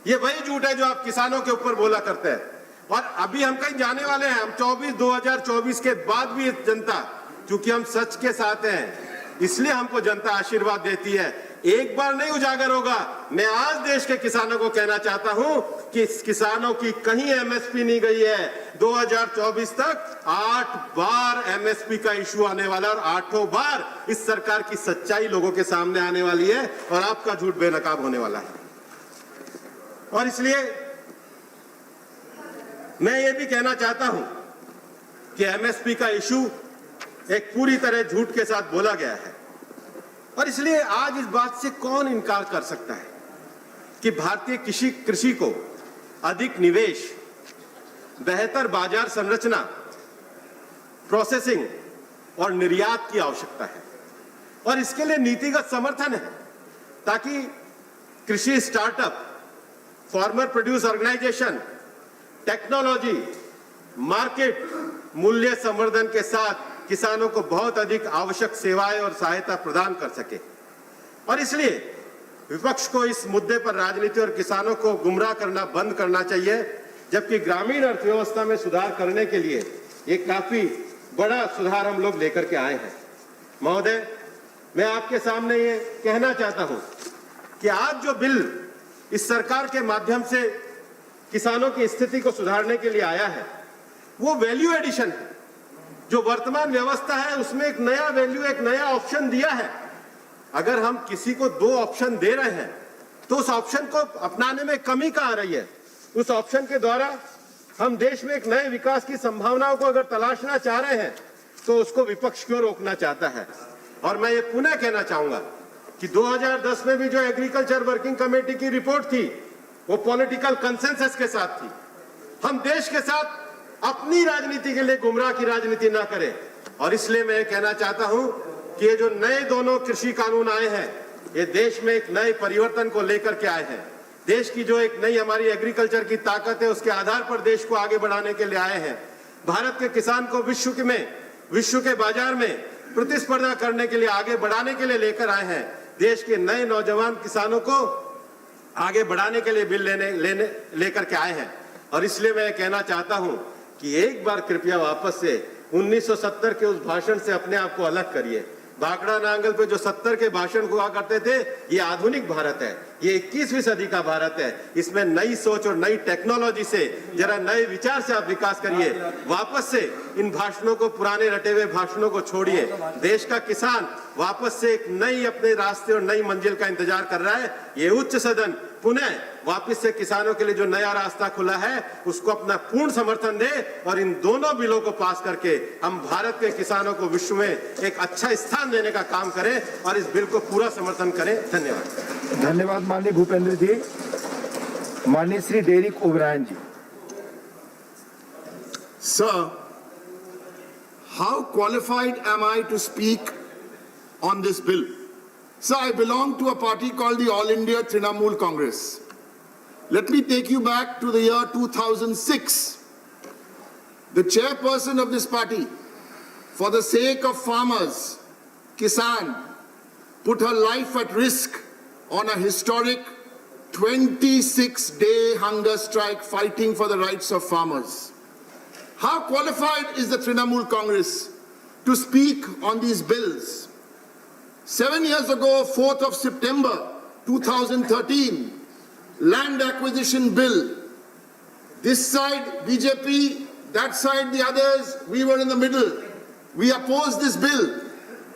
ये वही झूठ है जो आप किसानों के ऊपर बोला करते हैं। और अभी हम कहीं जाने वाले हैं, हम 2024 के बाद भी जनता, क्योंकि हम सच के साथ हैं, इसलिए हमको जनता आशीर्वाद देती है एक बार नहीं उजागर होगा। मैं आज देश के किसानों को कहना चाहता हूं कि किसानों की कहीं एमएसपी नहीं गई है। 2024 तक 8 बार एमएसपी का इशू आने वाला है और 8 बार इस सरकार की सच्चाई लोगों के सामने आने वाली है और आपका झूठ बेनकाब होने वाला है। और इसलिए मैं ये भी कहना चाहता हूं कि एमएसपी का इशू एक पूरी तरह झूठ के साथ बोला गया है और इसलिए आज इस बात से कौन इनकार कर सकता है कि भारतीय कृषि को अधिक निवेश, बेहतर बाजार संरचना, प्रोसेसिंग और निर्यात की आवश्यकता है और इसके लिए नीतिगत समर्थन है ताकि कृषि startup, farmer produce organisation, technology, market, मूल्य संवर्धन के साथ किसानों को बहुत अधिक आवश्यक सेवाएं और सहायता प्रदान कर सके। और इसलिए विपक्ष को इस मुद्दे पर राजनीति और किसानों को गुमराह करना बंद करना चाहिए, जबकि ग्रामीण अर्थव्यवस्था में सुधार करने के लिए एक काफी बड़ा सुधार हम लोग लेकर के आए हैं। महोदय, मैं आपके सामने ये कहना चाहता हूं कि आज जो बिल इस सरकार के माध्यम से किसानों की स्थिति को सुधारने के लिए आया है वो वैल्यू एडिशन है। जो वर्तमान व्यवस्था है उसमें एक नया वैल्यू, एक नया ऑप्शन दिया है। अगर हम किसी को 2 ऑप्शन दे रहे हैं तो उस ऑप्शन को अपनाने में कमी कहां आ रही है? उस ऑप्शन के द्वारा हम देश में एक नए विकास की संभावनाओं को अगर तलाशना चाह रहे हैं तो उसको विपक्ष क्यों रोकना चाहता है? और मैं ये पुनः कहना चाहूंगा कि 2010 में भी जो एग्रीकल्चर वर्किंग कमेटी की रिपोर्ट थी वो पॉलिटिकल कंसेंसस के साथ थी। हम देश के साथ अपनी राजनीति के लिए गुमराह की राजनीति ना करें और इसलिए मैं कहना चाहता हूं कि ये जो नए दोनों कृषि कानून आए हैं ये देश में एक नए परिवर्तन को लेकर के आए हैं। देश की जो एक नई हमारी एग्रीकल्चर की ताकत है उसके आधार पर देश को आगे बढ़ाने के लिए आए हैं। भारत के किसान को विश्व के बाजार में प्रतिस्पर्धा करने के लिए, आगे बढ़ाने के लिए लेकर आए हैं। देश के नए नौजवान किसानों को आगे बढ़ाने के लिए बिल लेकर के आए हैं और इसलिए मैं कहना चाहता हूं कि एक बार कृपया वापस से 1970 के उस भाषण से अपने आप को अलग करिए। भाखड़ा नांगल पे जो 70 के भाषण हुआ करते थे, ये आधुनिक भारत है, ये 21वीं सदी का भारत है। इसमें नई सोच और नई टेक्नोलॉजी से, जरा नए विचार से आप विकास करिए। वापस से इन भाषणों को, पुराने रटे हुए भाषणों को छोड़िए। देश का किसान वापस से एक नई अपने रास्ते और नई मंजिल का इंतजार कर रहा है। ये उच्च सदन पुनः वापस से किसानों के लिए जो नया रास्ता खुला है उसको अपना पूर्ण समर्थन दे और इन दोनों बिलों को पास करके हम भारत के किसानों को विश्व में एक अच्छा स्थान देने का काम करें और इस बिल को पूरा समर्थन करें। धन्यवाद। धन्यवाद माननीय भूपेंद्र जी। माननीय Shri Derek O'Brien ji. Sir, how qualified am I to speak on this bill? Sir, I belong to a party called the All India Trinamool Congress. Let me take you back to the year 2006. The chairperson of this party, for the sake of farmers, Kisan, put her life at risk on a historic 26-day hunger strike fighting for the rights of farmers. How qualified is the Trinamool Congress to speak on these bills? 7 years ago, 4th of September 2013, land acquisition bill. This side BJP, that side the others, we were in the middle. We opposed this bill.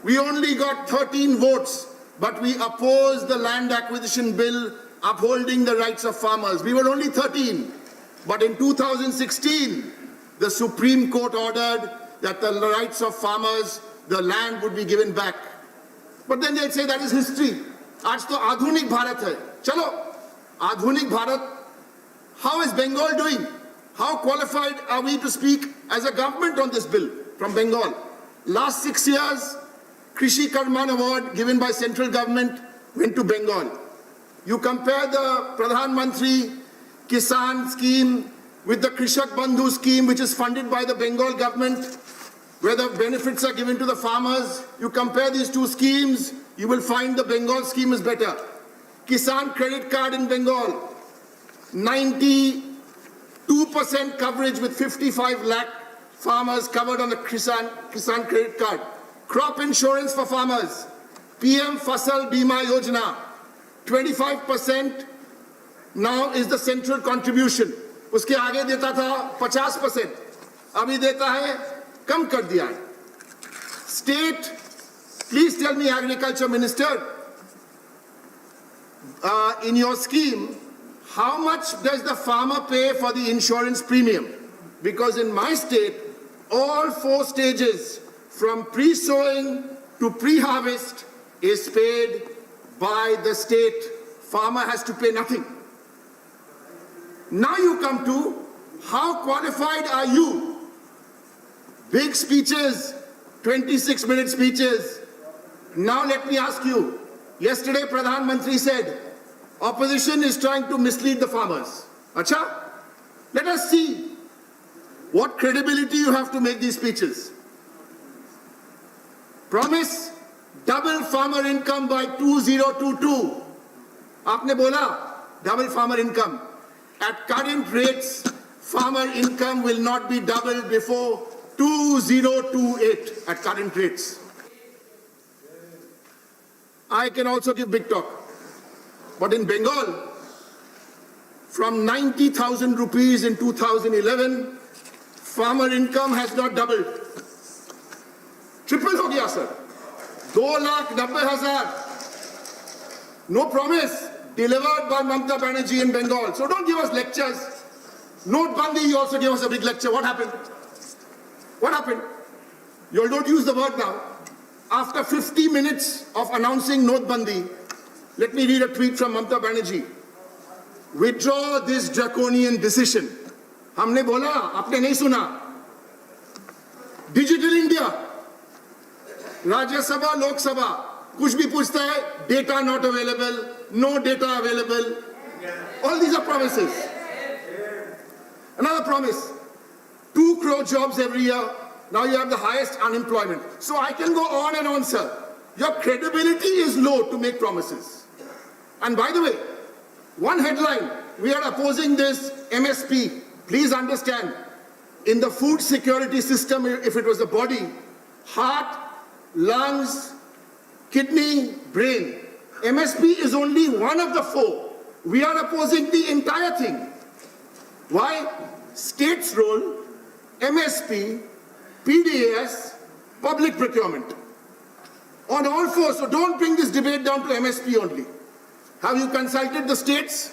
We only got 13 votes, but we opposed the land acquisition bill upholding the rights of farmers. We were only 13. But in 2016, the Supreme Court ordered that the rights of farmers, the land would be given back. But then they'll say that is history. आज तो आधुनिक भारत है। चलो, आधुनिक Bharat. How is Bengal doing? How qualified are we to speak as a government on this bill from Bengal? Last 6 years, Krishi Karman Award given by central government went to Bengal. You compare the Pradhan Mantri Kisan scheme with the Krishak Bandhu scheme, which is funded by the Bengal government, where the benefits are given to the farmers. You compare these two schemes, you will find the Bengal scheme is better. Kisan credit card in Bengal, 92% coverage with 55 lakh farmers covered on the Kisan credit card. Crop insurance for farmers, PM Fasal Bima Yojana, 25% now is the central contribution. उसके आगे देता था 50%, अभी देता है कम कर दिया है. State, please tell me, Agriculture Minister, in your scheme, how much does the farmer pay for the insurance premium? Because in my state, all 4 stages, from pre-sowing to pre-harvest, is paid by the state. Farmer has to pay nothing. Now you come to, how qualified are you? Big speeches, 26-minute speeches. Now let me ask you, yesterday Pradhan Mantri said, opposition is trying to mislead the farmers. Acha? Let us see what credibility you have to make these speeches. Promise double farmer income by 2022. Aapne bola double farmer income. At current rates, farmer income will not be doubled before 2028 at current rates. I can also give big talk. But in Bengal, from 90,000 rupees in 2011, farmer income has not doubled. Triple ho gaya, sir. 2,90,000. No promise delivered by Mamata Banerjee in Bengal. So don't give us lectures. Notebandi, you also gave us a big lecture. What happened? What happened? You all don't use the word now. After 50 minutes of announcing Notebandi, let me read a tweet from Mamata Banerjee. Withdraw this draconian decision. हमने बोला, आपने नहीं सुना. Digital India. Rajya Sabha, Lok Sabha. कुछ भी पूछता है, data not available, no data available. All these are promises. Another promise, 2 crore jobs every year. Now you have the highest unemployment. So I can go on and on, sir. Your credibility is low to make promises. And by the way, one headline, we are opposing this MSP. Please understand, in the food security system, if it was a body, heart, lungs, kidney, brain. MSP is only one of the 4. We are opposing the entire thing. Why? State's role, MSP, PDAS, public procurement. On all 4, so don't bring this debate down to MSP only. Have you consulted the states?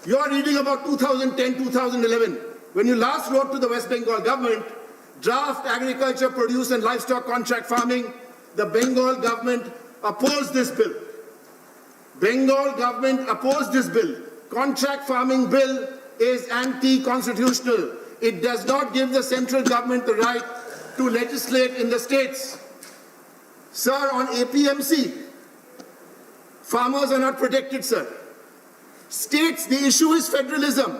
You are reading about 2010, 2011. When you last wrote to the West Bengal government, draft agriculture, produce and livestock contract farming, the Bengal government opposed this bill. Bengal government opposed this bill. Contract farming bill is anti-constitutional. It does not give the central government the right to legislate in the states. Sir, on APMC, farmers are not protected, sir. States, the issue is federalism.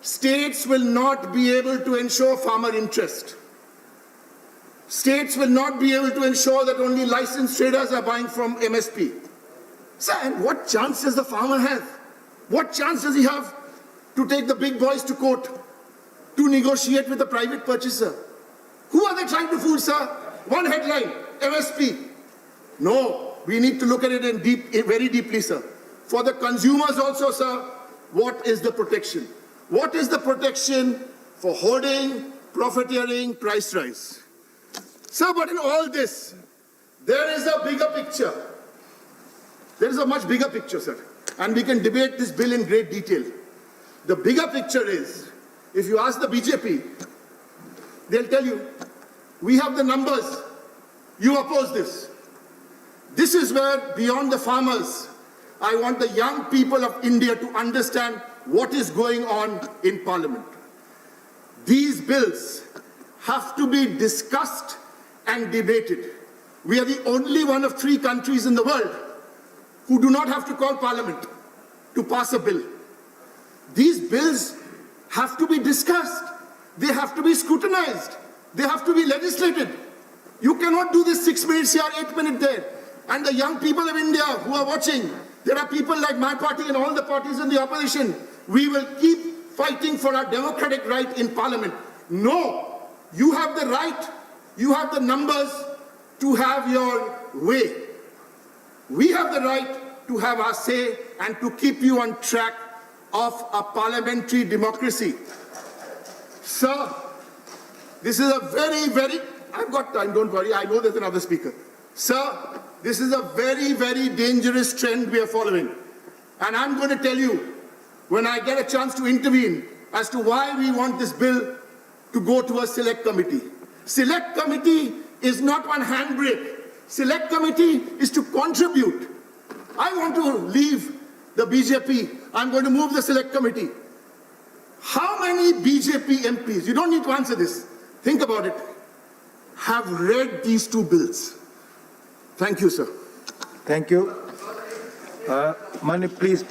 States will not be able to ensure farmer interest. States will not be able to ensure that only licensed traders are buying from MSP. Sir, and what chance does the farmer have? What chance does he have to take the big boys to court, to negotiate with the private purchaser? Who are they trying to fool, sir? One headline, MSP. No, we need to look at it very deeply, sir. For the consumers also, sir, what is the protection? What is the protection for hoarding, profiteering, price rise? Sir, but in all this, there is a bigger picture. There is a much bigger picture, sir. And we can debate this bill in great detail. The bigger picture is, if you ask the BJP, they'll tell you, we have the numbers, you oppose this. This is where, beyond the farmers, I want the young people of India to understand what is going on in Parliament. These bills have to be discussed and debated. We are the only one of 3 countries in the world who do not have to call Parliament to pass a bill. These bills have to be discussed. They have to be scrutinized. They have to be legislated. You cannot do this 6 minutes here, 8 minutes there. And the young people of India who are watching, there are people like my party and all the parties in the opposition. We will keep fighting for our democratic right in Parliament. No, you have the right, you have the numbers to have your way. We have the right to have our say and to keep you on track of a parliamentary democracy. Sir, this is a I've got time, don't worry, I know there's another speaker. Sir, this is a very dangerous trend we are following. And I'm going to tell you, when I get a chance to intervene, as to why we want this bill to go to a select committee. Select committee is not one handbrake. Select committee is to contribute. I want to leave the BJP. I'm going to move the select committee. How many BJP MPs, you don't need to answer this, think about it, have read these two bills? Thank you, sir. Thank you. माननीय please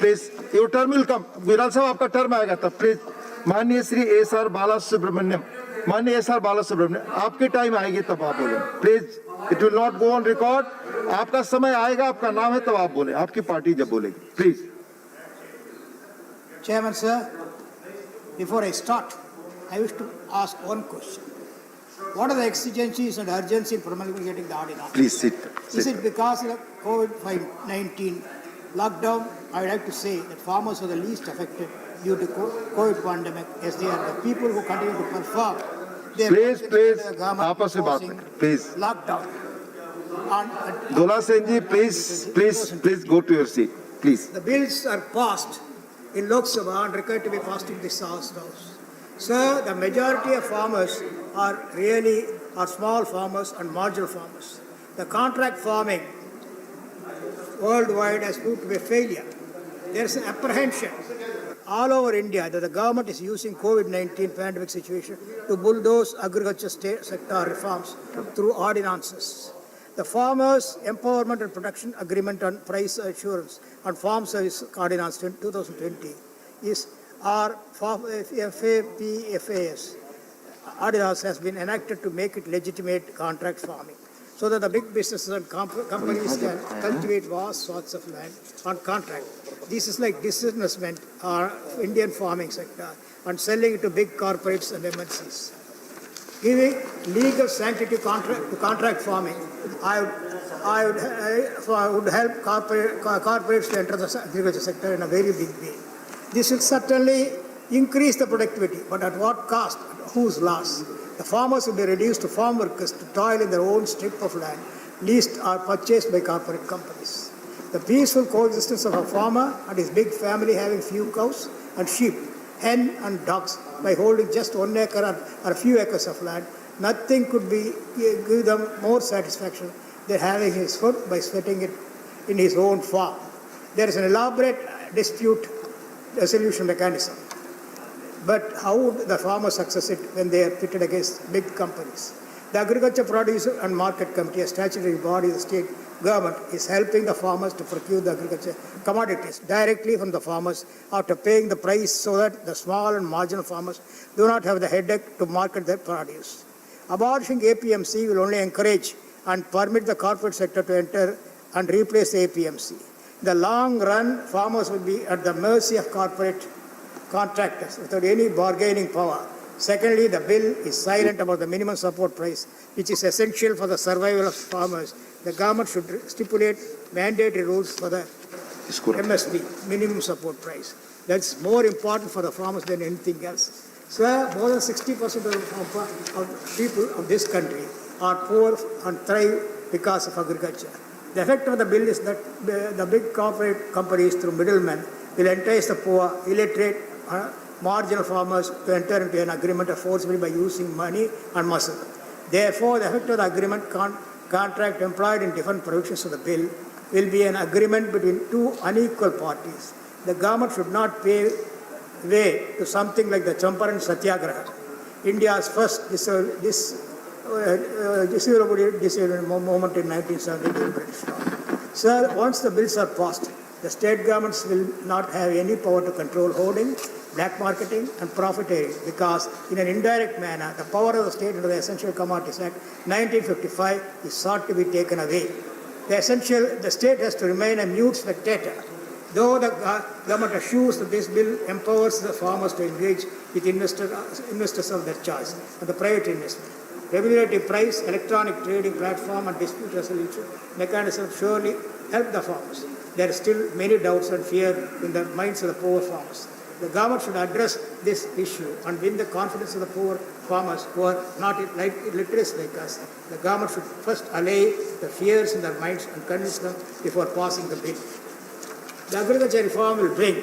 your term will come. Viral साहब आपका term आएगा तब please. माननीय Shri SR. Balasubrahmanyam, माननीय SR. Balasubrahmanyam, आपकी time आएगी तब आप बोले please. It will not go on record. आपका समय आएगा, आपका नाम है तब आप बोले, आपकी पार्टी जब बोलेगी please. Chairman, sir, before I start, I wish to ask one question. What are the exigencies and urgency in promulgating the ordinance? Please sit. Is it because of the COVID-19 lockdown? I would like to say that farmers are the least affected due to COVID pandemic, as they are the people who continue to perform. Please, आपस में बात करें, please. Lockdown. Dola Sen ji, please go to your seat, please. The bills are passed in Lok Sabha and required to be passed in this House. Sir, the majority of farmers are small farmers and marginal farmers. The contract farming worldwide has proved to be a failure. There is an apprehension all over India that the government is using COVID-19 pandemic situation to bulldoze agriculture sector reforms through ordinances. The Farmers Empowerment and Protection Agreement on Price Assurance and Farm Service Ordinance 2020 is our FAPFAS ordinance has been enacted to make it legitimate contract farming, so that the big businesses and companies can cultivate vast swaths of land on contract. This is like disinvestment of Indian farming sector and selling it to big corporates and MNCs. Giving legal sanctity to contract farming, I would help corporates to enter the agriculture sector in a very big way. This will certainly increase the productivity, but at what cost? At whose loss? The farmers will be reduced to farm workers to toil in their own strip of land, leased or purchased by corporate companies. The peaceful coexistence of a farmer and his big family having few cows and sheep, hen and dogs, by holding just 1 acre or a few acres of land, nothing could give them more satisfaction than having his food by sweating it in his own farm. There is an elaborate dispute resolution mechanism. But how would the farmers success it when they are pitted against big companies? The Agriculture Producer and Market Committee, a statutory body of the state government, is helping the farmers to procure the agriculture commodities directly from the farmers after paying the price, so that the small and marginal farmers do not have the headache to market their produce. Abolishing APMC will only encourage and permit the corporate sector to enter and replace the APMC. In the long run, farmers will be at the mercy of corporate contractors without any bargaining power. Secondly, the bill is silent about the minimum support price, which is essential for the survival of farmers. The government should stipulate mandatory rules for the MSP, minimum support price. That's more important for the farmers than anything else. Sir, more than 60% of people of this country are poor and thrive because of agriculture. The effect of the bill is that the big corporate companies, through middlemen, will entice the poor, illiterate, marginal farmers to enter into an agreement forcibly by using money and muscle. Therefore, the effect of the agreement contract employed in different provisions of the bill will be an agreement between two unequal parties. The government should not pave way to something like the Champaran Satyagraha, India's first disabled moment in 1970 British law. Sir, once the bills are passed, the state governments will not have any power to control hoarding, black marketing and profiteering, because in an indirect manner, the power of the state under the Essential Commodities Act 1955 is sought to be taken away. The state has to remain a mute spectator. Though the government assures that this bill empowers the farmers to engage with investors of their choice and the private investment. Regulative price, electronic trading platform and dispute resolution mechanism surely help the farmers. There are still many doubts and fear in the minds of the poor farmers. The government should address this issue and win the confidence of the poor farmers who are not illiterate like us. The government should first allay the fears in their minds and convince them before passing the bill. The agriculture reform will bring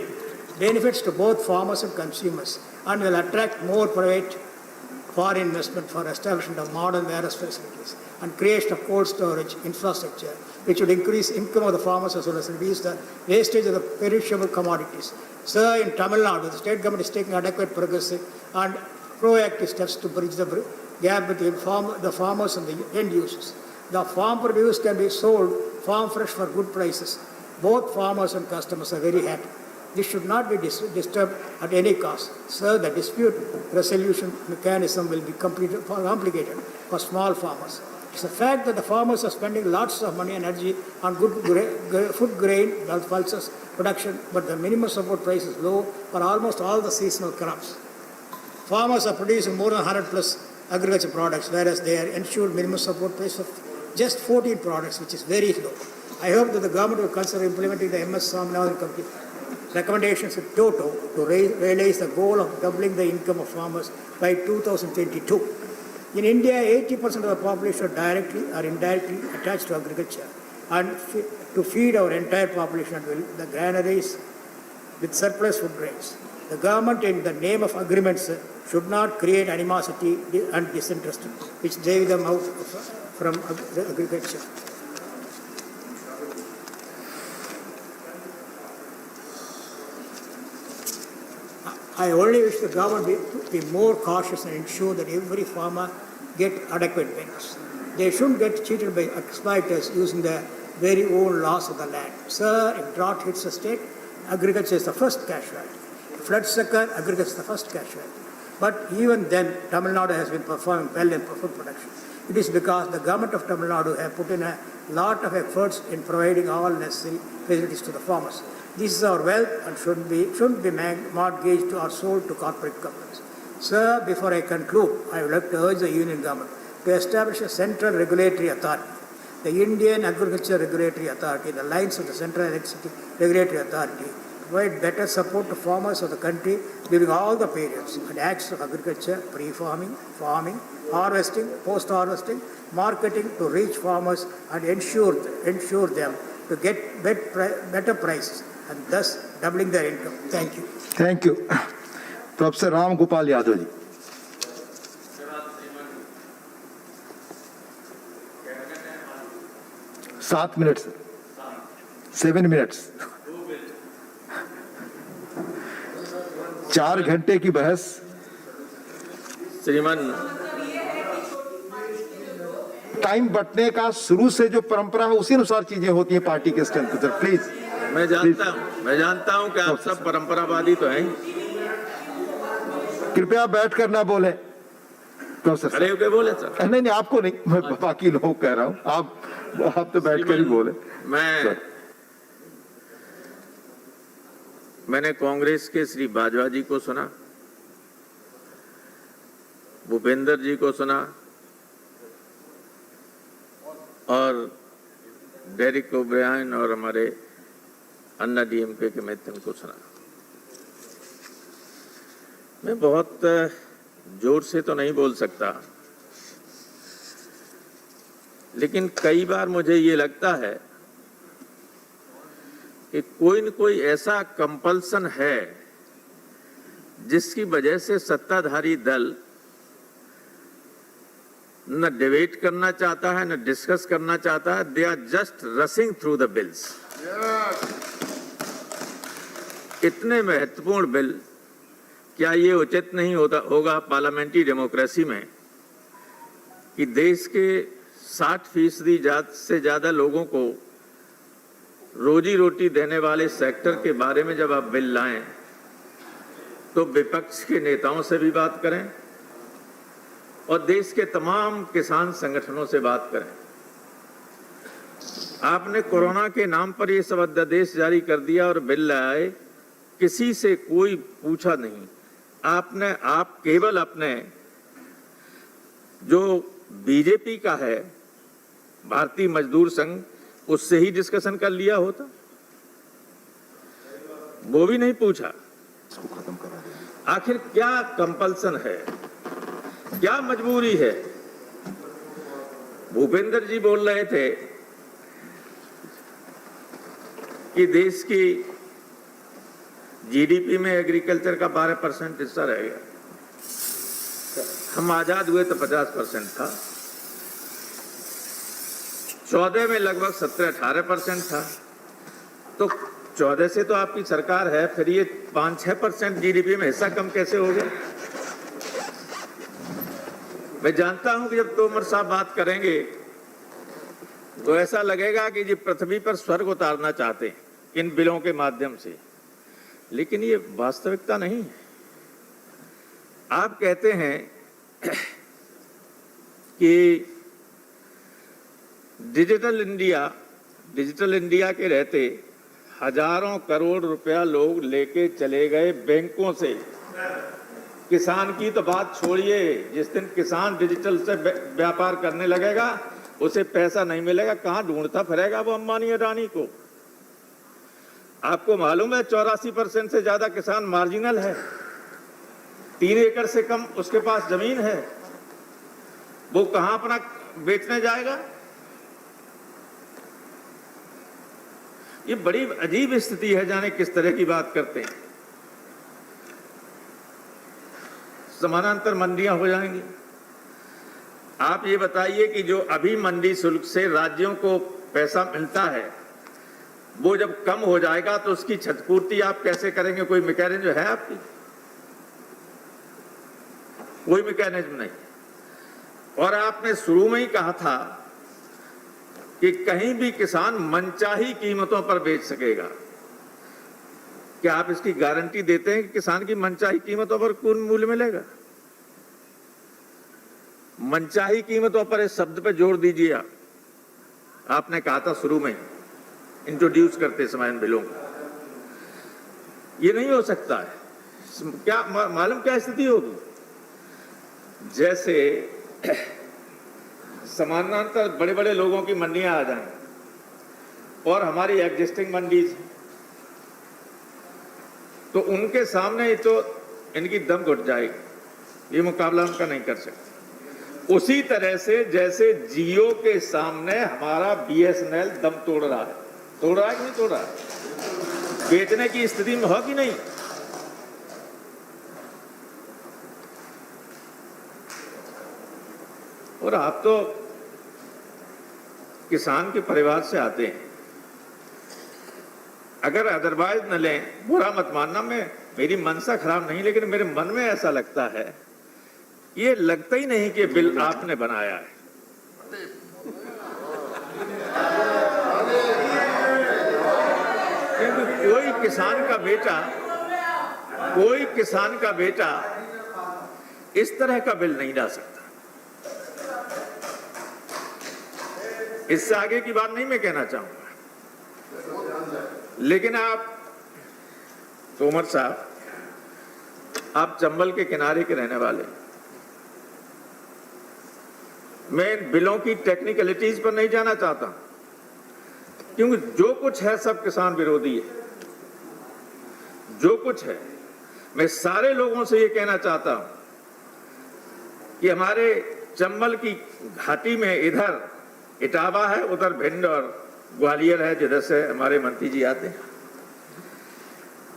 benefits to both farmers and consumers and will attract more private foreign investment for establishment of modern warehouse facilities and creation of cold storage infrastructure, which would increase income of the farmers as well as reduce the wastage of the perishable commodities. Sir, in Tamil Nadu, the state government is taking adequate, progressive and proactive steps to bridge the gap between the farmers and the end users. The farm produce can be sold farm fresh for good prices. Both farmers and customers are very happy. This should not be disturbed at any cost. Sir, the dispute resolution mechanism will be complicated for small farmers. It's a fact that the farmers are spending lots of money and energy on good food grain, pulses production, but the minimum support price is low for almost all the seasonal crops. Farmers are producing more than 100 plus agriculture products, whereas they are ensured minimum support price of just 14 products, which is very low. I hope that the government will consider implementing the MS Swaminathan Committee recommendations with Toto to realize the goal of doubling the income of farmers by 2022. In India, 80% of the population are directly or indirectly attached to agriculture, and to feed our entire population the granaries with surplus food grains. The government, in the name of agreements, should not create animosity and disinterest, which drive them out from agriculture. I only wish the government be more cautious and ensure that every farmer get adequate benefits. They shouldn't get cheated by exploiters using the very own laws of the land. Sir, if drought hits a state, agriculture is the first casualty. Floods occur, agriculture is the first casualty. But even then, Tamil Nadu has been performing well in food production. It is because the government of Tamil Nadu have put in a lot of efforts in providing all necessary facilities to the farmers. This is our wealth and shouldn't be mortgaged or sold to corporate companies. Sir, before I conclude, I would like to urge the Union government to establish a central regulatory authority. The Indian Agriculture Regulatory Authority, the lines of the Central Electricity Regulatory Authority, provide better support to farmers of the country during all the periods and acts of agriculture, pre-farming, farming, harvesting, post-harvesting, marketing to reach farmers and ensure them to get better prices and thus doubling their income. Thank you. Thank you. Professor Ram Gopal Yadav ji. सात minute sir 7 minutes 4 घंटे की बहस श्रीमान time बंटने का शुरू से जो परंपरा है उसी अनुसार चीजें होती हैं पार्टी के स्ट्रेंथ पर। सर प्लीज मैं जानता हूं कि आप सब परंपरावादी तो हैं। कृपया बैठ कर ना बोले प्रोफेसर। खड़े होके बोले सर। नहीं आपको नहीं, मैं बाकी लोगों को कह रहा हूं। आप तो बैठ कर ही बोले। मैंने कांग्रेस के श्री बाजवा जी को सुना, भूपेंद्र जी को सुना और डेरिक ओब्रायन और हमारे अन्ना डीएमके के मित्र को सुना। मैं बहुत जोर से तो नहीं बोल सकता, लेकिन कई बार मुझे ये लगता है कि कोई न कोई ऐसा कंपल्सन है जिसकी वजह से सत्ताधारी दल न डिबेट करना चाहता है न डिस्कस करना चाहता है। They are just rushing through the bills. इतने महत्वपूर्ण बिल, क्या ये उचित नहीं होगा पार्लियामेंट्री डेमोक्रेसी में कि देश के 60% से ज्यादा लोगों को रोजी रोटी देने वाले सेक्टर के बारे में जब आप बिल लाएं तो विपक्ष के नेताओं से भी बात करें और देश के तमाम किसान संगठनों से बात करें। आपने कोरोना के नाम पर ये सब अध्यादेश जारी कर दिया और बिल लाए, किसी से कोई पूछा नहीं। आप केवल अपने जो बीजेपी का है, भारतीय मजदूर संघ, उससे ही डिस्कशन कर लिया होता, वो भी नहीं पूछा। आखिर क्या कंपल्सन है, क्या मजबूरी है? भूपेंद्र जी बोल रहे थे कि देश की जीडीपी में एग्रीकल्चर का 12% हिस्सा रह गया। हम आजाद हुए तो 50% था, 14 में लगभग 17-18% था। तो 14 से तो आपकी सरकार है, फिर ये 5-6% जीडीपी में हिस्सा कम कैसे हो गया? मैं जानता हूं कि जब तोमर साहब बात करेंगे तो ऐसा लगेगा कि जी पृथ्वी पर स्वर्ग उतारना चाहते हैं इन बिलों के माध्यम से, लेकिन ये वास्तविकता नहीं है। आप कहते हैं कि डिजिटल इंडिया के रहते हजारों करोड़ रुपया लोग लेके चले गए बैंकों से। किसान की तो बात छोड़िए, जिस दिन किसान डिजिटल से व्यापार करने लगेगा उसे पैसा नहीं मिलेगा, कहां ढूंढता फिरेगा वो अंबानी अडानी को। आपको मालूम है 84% से ज्यादा किसान मार्जिनल है, 3 एकड़ से कम उसके पास जमीन है, वो कहां अपना बेचने जाएगा? ये बड़ी अजीब स्थिति है, जाने किस तरह की बात करते हैं। समानांतर मंडियां हो जाएंगी। आप ये बताइए कि जो अभी मंडी शुल्क से राज्यों को पैसा मिलता है, वो जब कम हो जाएगा तो उसकी क्षतिपूर्ति आप कैसे करेंगे? कोई मैकेनिज्म है आपकी? कोई मैकेनिज्म नहीं। और आपने शुरू में ही कहा था कि कहीं भी किसान मनचाही कीमतों पर बेच सकेगा। क्या आप इसकी गारंटी देते हैं कि किसान की मनचाही कीमतों पर कौन मूल्य मिलेगा? मनचाही कीमतों पर इस शब्द पे जोर दीजिए आप। आपने कहा था शुरू में इंट्रोड्यूस करते समय इन बिलों को, ये नहीं हो सकता है। क्या मालूम क्या स्थिति होगी? जैसे समानांतर बड़े बड़े लोगों की मंडियां आ जाएं और हमारी एग्जिस्टिंग मंडीज, तो उनके सामने तो इनकी दम घुट जाएगी, ये मुकाबला उनका नहीं कर सकते। उसी तरह से जैसे जियो के सामने हमारा बीएसएनएल दम तोड़ रहा है कि नहीं तोड़ रहा है? बेचने की स्थिति में हो कि नहीं? और आप तो किसान के परिवार से आते हैं, अगर अदरवाइज न लें, बुरा मत मानना, मेरी मनसा खराब नहीं, लेकिन मेरे मन में ऐसा लगता है, ये लगता ही नहीं कि बिल आपने बनाया है। क्योंकि कोई किसान का बेटा इस तरह का बिल नहीं ला सकता। इससे आगे की बात नहीं मैं कहना चाहूंगा, लेकिन आप तोमर साहब, आप चंबल के किनारे के रहने वाले, मैं इन बिलों की टेक्निकलिटीज पर नहीं जाना चाहता, क्योंकि जो कुछ है सब किसान विरोधी है। जो कुछ है, मैं सारे लोगों से ये कहना चाहता हूं कि हमारे चंबल की घाटी में इधर इटावा है, उधर भिंड और ग्वालियर है, जिधर से हमारे मंत्री जी आते हैं।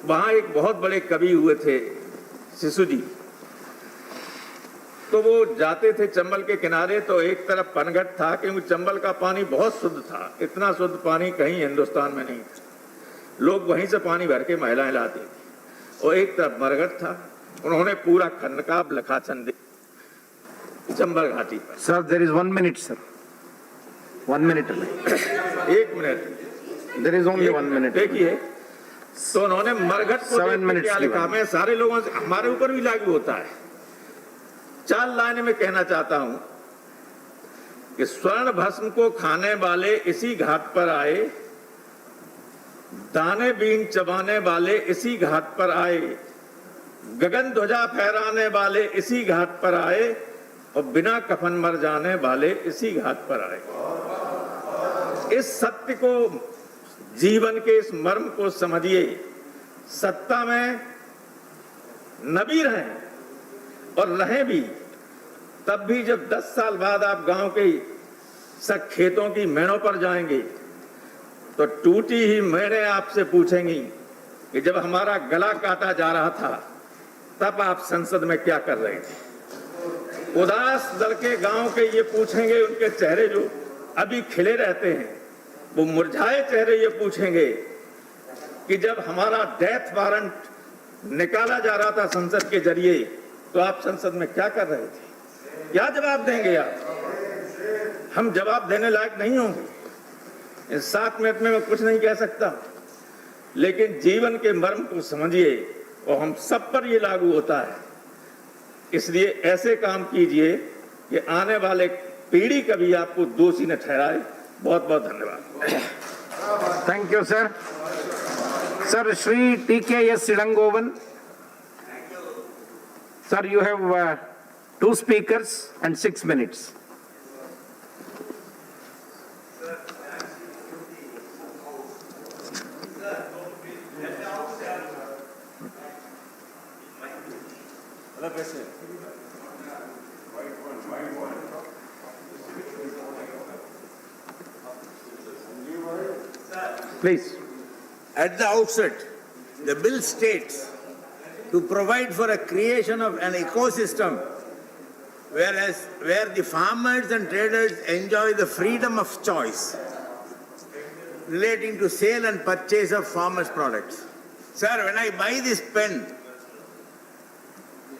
वहां एक बहुत बड़े कवि हुए थे शिशु जी, तो वो जाते थे चंबल के किनारे, तो एक तरफ पनघट था, क्योंकि चंबल का पानी बहुत शुद्ध था, इतना शुद्ध पानी कहीं हिंदुस्तान में नहीं था। लोग वहीं से पानी भर के महिलाएं लाती थी, और एक तरफ मरघट था। उन्होंने पूरा खंडकाब लखाछन चंबल घाटी पर। Sir, there is 1 minute sir, 1 minute. 1 minute, there is only 1 minute. देखिए, तो उन्होंने मरघट को 7 मिनट क्या लिखा, मैं सारे लोगों से, हमारे ऊपर भी लागू होता है। 4 लाइनें में कहना चाहता हूं कि स्वर्ण भस्म को खाने वाले इसी घाट पर आए, दाने बीन चबाने वाले इसी घाट पर आए, गगन ध्वजा फहराने वाले इसी घाट पर आए, और बिना कफन मर जाने वाले इसी घाट पर आए। इस सत्य को, जीवन के इस मर्म को समझिए। सत्ता में न भी रहें और रहें भी, तब भी जब 10 साल बाद आप गांव के सब खेतों की मेड़ों पर जाएंगे तो टूटी ही मेड़ें आपसे पूछेंगी कि जब हमारा गला काटा जा रहा था तब आप संसद में क्या कर रहे थे। उदास लड़के गांव के ये पूछेंगे, उनके चेहरे जो अभी खिले रहते हैं वो मुरझाए चेहरे ये पूछेंगे कि जब हमारा डेथ वारंट निकाला जा रहा था संसद के जरिए तो आप संसद में क्या कर रहे थे। क्या जवाब देंगे आप? हम जवाब देने लायक नहीं होंगे। इस 7 मिनट में मैं कुछ नहीं कह सकता, लेकिन जीवन के मर्म को समझिए और हम सब पर ये लागू होता है। इसलिए ऐसे काम कीजिए कि आने वाले पीढ़ी कभी आपको दोषी न ठहराए। बहुत बहुत धन्यवाद। Thank you, sir. Sir, Shri TKS Silangovan. Sir, you have 2 speakers and 6 minutes. Please. At the outset, the bill states to provide for a creation of an ecosystem where the farmers and traders enjoy the freedom of choice relating to sale and purchase of farmers' products. Sir, when I buy this pen,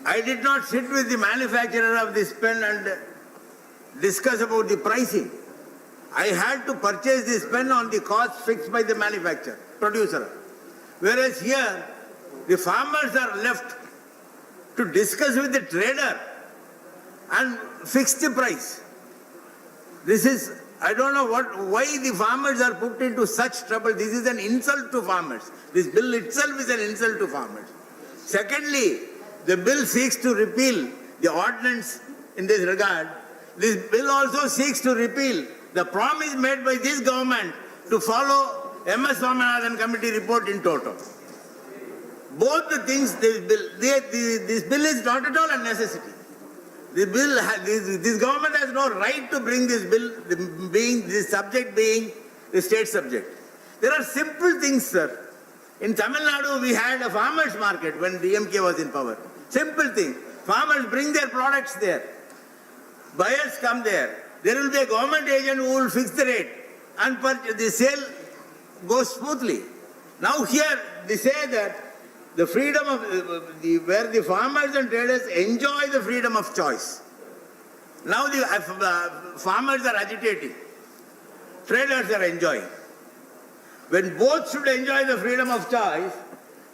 I did not sit with the manufacturer of this pen and discuss about the pricing. I had to purchase this pen on the cost fixed by the manufacturer, producer. Whereas here, the farmers are left to discuss with the trader and fix the price. This is, I don't know why the farmers are put into such trouble. This is an insult to farmers. This bill itself is an insult to farmers. Secondly, the bill seeks to repeal the ordinance in this regard. This bill also seeks to repeal the promise made by this government to follow MS Swaminathan committee report in toto. Both the things, this bill is not at all a necessity. This government has no right to bring this bill, this subject being the state subject. There are simple things, sir. In Tamil Nadu, we had a farmers market when DMK was in power. Simple thing. Farmers bring their products there. Buyers come there. There will be a government agent who will fix the rate and the sale goes smoothly. Now here they say that the freedom of where the farmers and traders enjoy the freedom of choice. Now the farmers are agitating, traders are enjoying. When both should enjoy the freedom of choice,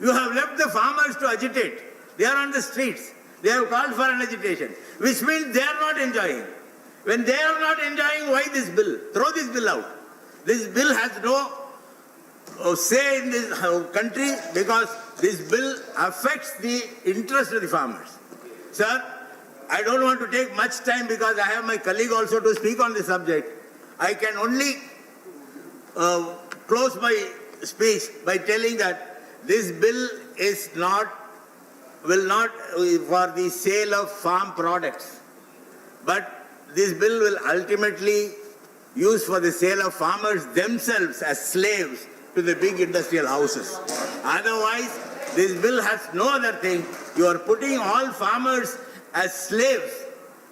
you have left the farmers to agitate. They are on the streets. They have called for an agitation, which means they are not enjoying. When they are not enjoying, why this bill? Throw this bill out. This bill has no say in this country because this bill affects the interest of the farmers. Sir, I don't want to take much time because I have my colleague also to speak on this subject. I can only close my speech by telling that this bill will not for the sale of farm products, but this bill will ultimately use for the sale of farmers themselves as slaves to the big industrial houses. Otherwise, this bill has no other thing. You are putting all farmers as slaves,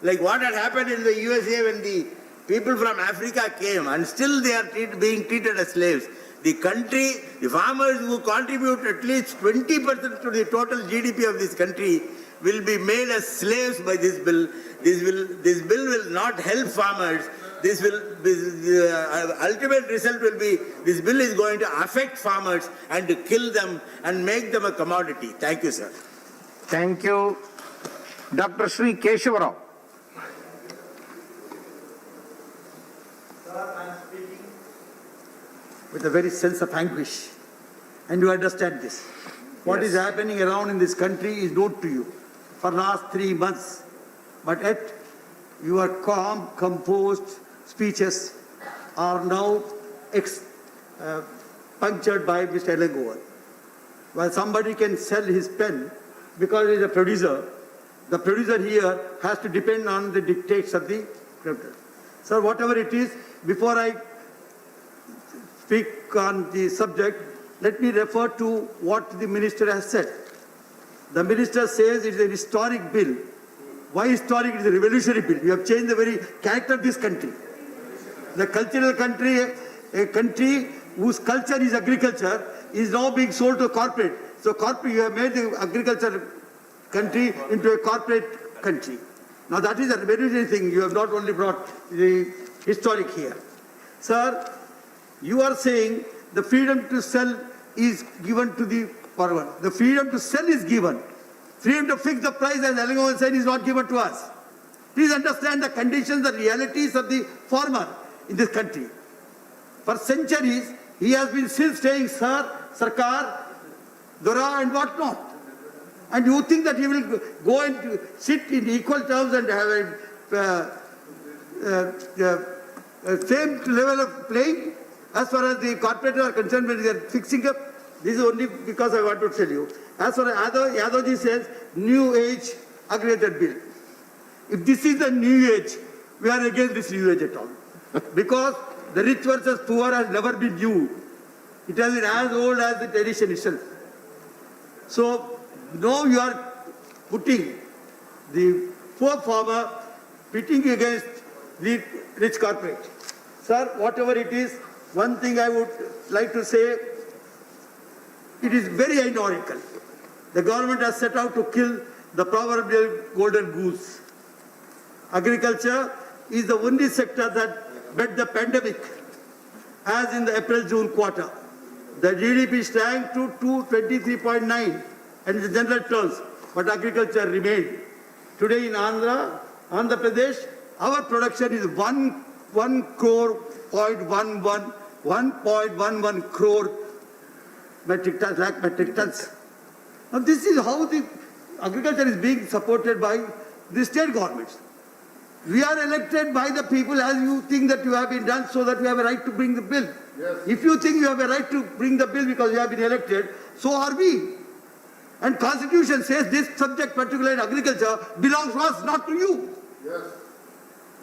like what had happened in the USA when the people from Africa came and still they are being treated as slaves. The country, the farmers who contribute at least 20% to the total GDP of this country will be made as slaves by this bill. This bill will not help farmers. The ultimate result will be this bill is going to affect farmers and to kill them and make them a commodity. Thank you, sir. Thank you. Dr. Shri Keshav Rao. With a very sense of anguish. And you understand this. What is happening around in this country is known to you for last 3 months. But yet, your calm, composed speeches are now punctured by Mr. Elangovan. While somebody can sell his pen because he is a producer, the producer here has to depend on the dictates of the creditor. Sir, whatever it is, before I speak on the subject, let me refer to what the minister has said. The minister says it is a historic bill. Why historic? It is a revolutionary bill. We have changed the very character of this country. The cultural country, a country whose culture is agriculture, is now being sold to a corporate. So corporate, you have made the agriculture country into a corporate country. Now that is a revolutionary thing. You have not only brought the historic here. Sir, you are saying the freedom to sell is given to the farmer. The freedom to sell is given. Freedom to fix the price, as Elangovan said, is not given to us. Please understand the conditions, the realities of the farmer in this country. For centuries, he has been still saying, Sir, Sarkar, Dora and what not. And you think that he will go and sit in equal terms and have a same level of playing as far as the corporates are concerned when they are fixing up? This is only because I want to tell you. As far as Yadavji says, new age aggregated bill. If this is the new age, we are against this new age at all. Because the rich versus poor has never been new. It has been as old as the tradition itself. So now you are putting the poor farmer pitting against the rich corporate. Sir, whatever it is, one thing I would like to say, it is very ironical. The government has set out to kill the proverbial golden goose. Agriculture is the only sector that met the pandemic, as in the April-June quarter. The GDP shrank to 223.9 in the general terms, but agriculture remained. Today in Andhra Pradesh, our production is 1 crore 1.11 crore metric tons, lakh metric tons. Now this is how the agriculture is being supported by the state governments. We are elected by the people as you think that you have been done, so that we have a right to bring the bill. Yes. If you think you have a right to bring the bill because you have been elected, so are we. And Constitution says this subject, particularly in agriculture, belongs to us, not to you. Yes.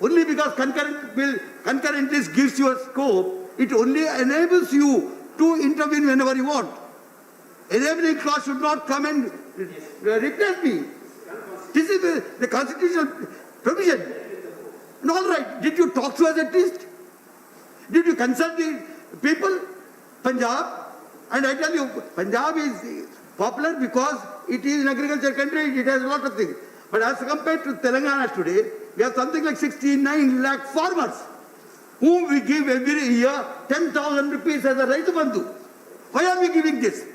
Only because concurrent list gives you a scope, it only enables you to intervene whenever you want. Enabling clause should not come and replace me. This is the constitutional provision. And all right, did you talk to us at least? Did you consult the people? Punjab, and I tell you, Punjab is popular because it is an agriculture country, it has a lot of things. But as compared to Telangana today, we have something like 69 lakh farmers, whom we give every year 10,000 rupees as a Raitu Bandhu. Why are we giving this?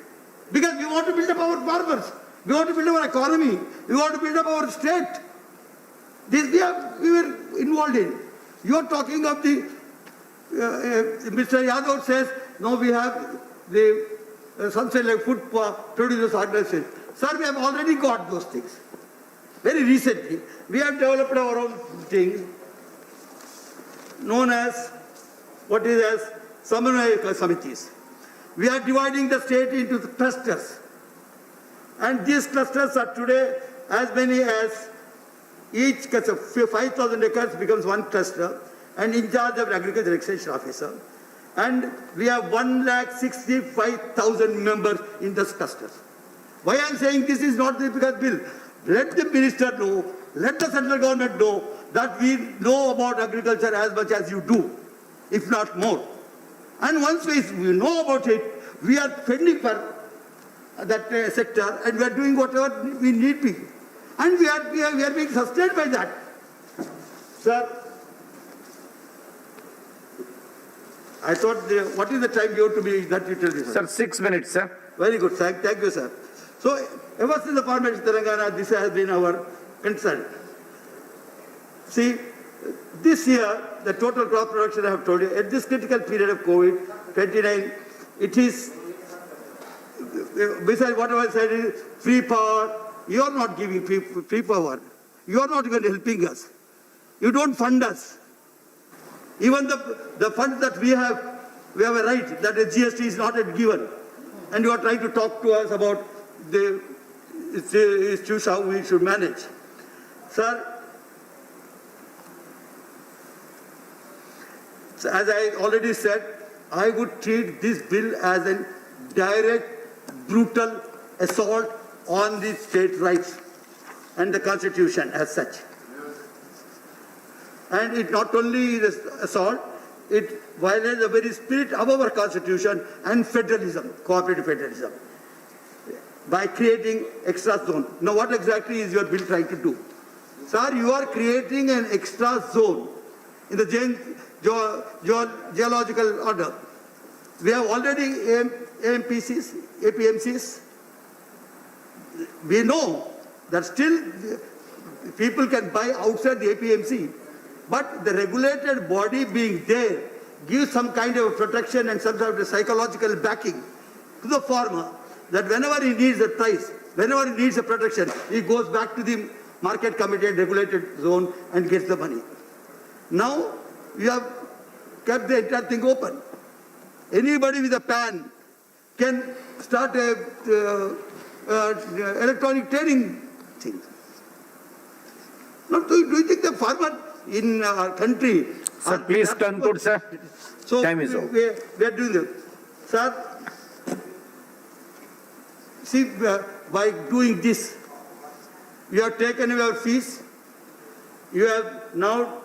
Because we want to build up our farmers, we want to build up our economy, we want to build up our state. This we were involved in. You are talking of the, Mr. Yadav says, no, we have the something like food producers organization. Sir, we have already got those things. Very recently, we have developed our own things known as what is as Samanvaya Samitis. We are dividing the state into the clusters. And these clusters are today as many as each 5,000 acres becomes one cluster, and in charge of agriculture extension officer. And we have 1,65,000 members in this clusters. Why I am saying this is not the because bill. Let the minister know, let the central government know that we know about agriculture as much as you do, if not more. And once we know about it, we are fending for that sector, and we are doing whatever we need to. And we are being sustained by that. Sir, I thought, what is the time given to me that you tell me? Sir, 6 minutes, sir. Very good, thank you, sir. So, ever since the formation of Telangana, this has been our concern. See, this year, the total crop production, I have told you, at this critical period of COVID-29, it is, besides whatever I said, is free power. You are not giving free power. You are not even helping us. You don't fund us. Even the funds that we have we have a right that the GST is not yet given. And you are trying to talk to us about the issues how we should manage. Sir, as I already said, I would treat this bill as a direct, brutal assault on the state rights and the Constitution as such. And it not only is assault, it violates the very spirit of our Constitution and federalism, cooperative federalism, by creating extra zone. Now what exactly is your bill trying to do? Sir, you are creating an extra zone in the geological order. We have already APMCs. We know that still people can buy outside the APMC, but the regulated body being there gives some kind of protection and some sort of psychological backing to the farmer that whenever he needs a price, whenever he needs a protection, he goes back to the market committed regulated zone and gets the money. Now you have kept the entire thing open. Anybody with a PAN can start a electronic trading thing. Now, do you think the farmer in our country... Sir, please conclude, sir. So, Time is over. we are doing this. Sir, see, by doing this, you have taken away our fees. You have now,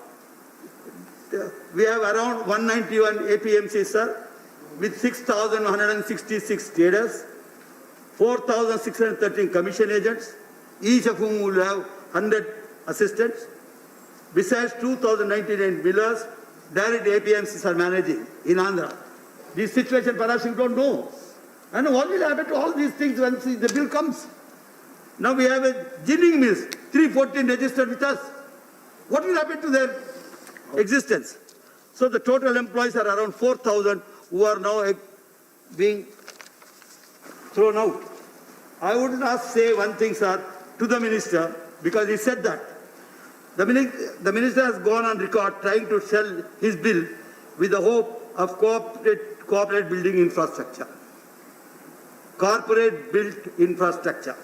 we have around 191 APMCs, sir, with 6,166 traders, 4,613 commission agents, each of whom will have 100 assistants. Besides 2,099 millers, direct APMCs are managing in Andhra. This situation perhaps you don't know. And what will happen to all these things once the bill comes? Now we have a ginning mills, 314 registered with us. What will happen to their existence? So the total employees are around 4,000 who are now being thrown out. I would not say one thing, sir, to the minister, because he said that. The minister has gone on record trying to sell his bill with the hope of corporate building infrastructure. Corporate built infrastructure.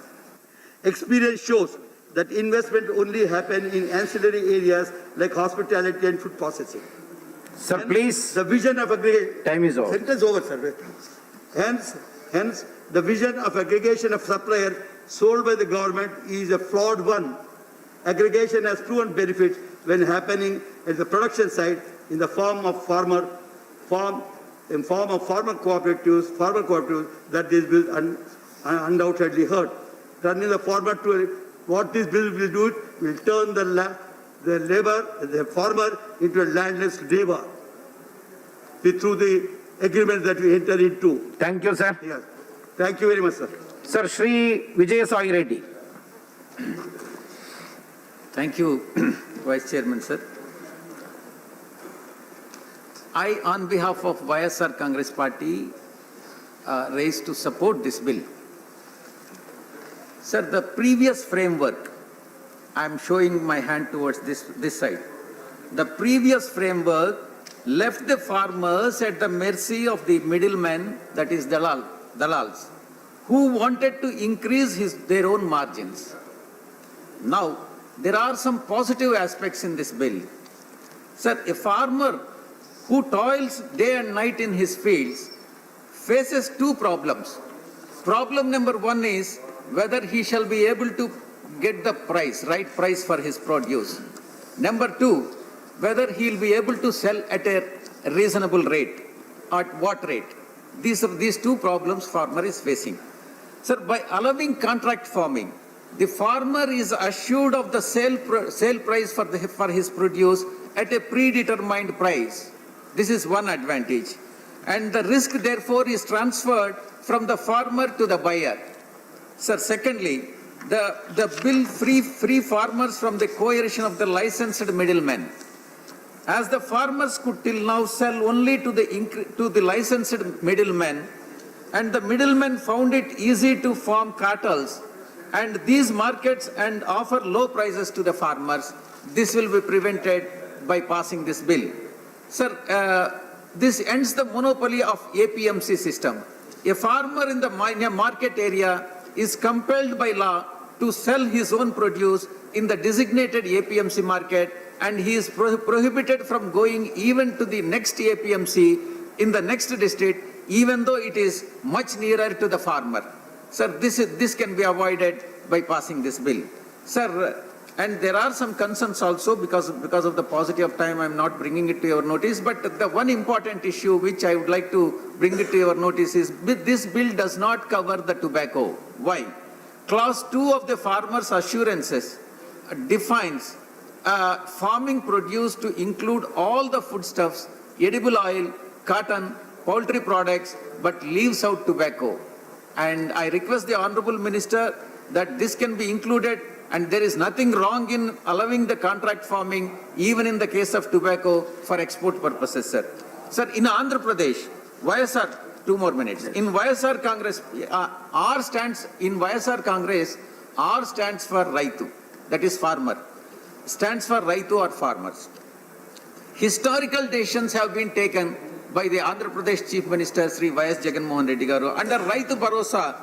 Experience shows that investment only happen in ancillary areas like hospitality and food processing. Sir, please. The vision of aggregation. Time is over. Sentence over, sir. Hence, the vision of aggregation of suppliers sold by the government is a flawed one. Aggregation has proven benefits when happening at the production side in the form of farmer cooperatives that this bill undoubtedly hurt. Turning the farmer to what this bill will do, will turn the farmer into a landless labor through the agreement that we enter into. Thank you, sir. Yes. Thank you very much, sir. Sir, Shri Vijay Sai Reddy. Thank you, Vice Chairman, sir. I, on behalf of YSR Congress Party, raised to support this bill. Sir, the previous framework, I am showing my hand towards this side. The previous framework left the farmers at the mercy of the middlemen, that is dalals, who wanted to increase their own margins. Now, there are some positive aspects in this bill. Sir, a farmer who toils day and night in his fields faces two problems. Problem number one is whether he shall be able to get the right price for his produce. Number two, whether he will be able to sell at a reasonable rate. At what rate? These two problems farmer is facing. Sir, by allowing contract farming, the farmer is assured of the sale price for his produce at a predetermined price. This is one advantage. And the risk, therefore, is transferred from the farmer to the buyer. Sir, secondly, the bill free farmers from the coercion of the licensed middlemen. As the farmers could till now sell only to the licensed middlemen, and the middlemen found it easy to form cartels and these markets and offer low prices to the farmers, this will be prevented by passing this bill. Sir, this ends the monopoly of APMC system. A farmer in the market area is compelled by law to sell his own produce in the designated APMC market, and he is prohibited from going even to the next APMC in the next district, even though it is much nearer to the farmer. Sir, this can be avoided by passing this bill. Sir, and there are some concerns also because of the paucity of time. I'm not bringing it to your notice, but the one important issue which I would like to bring it to your notice is this bill does not cover the tobacco. Why? Clause 2 of the farmer's assurances defines farming produce to include all the foodstuffs, edible oil, cotton, poultry products, but leaves out tobacco. And I request the Honorable Minister that this can be included, and there is nothing wrong in allowing the contract farming even in the case of tobacco for export purposes, sir. Sir, in Andhra Pradesh, YSR, 2 more minutes. In YSR Congress, R stands for Raitu, that is farmer. Stands for Raitu or farmers. Historical decisions have been taken by the Andhra Pradesh Chief Minister Sri Y.S. Jagan Mohan Reddy Garu under Raitu Bharosa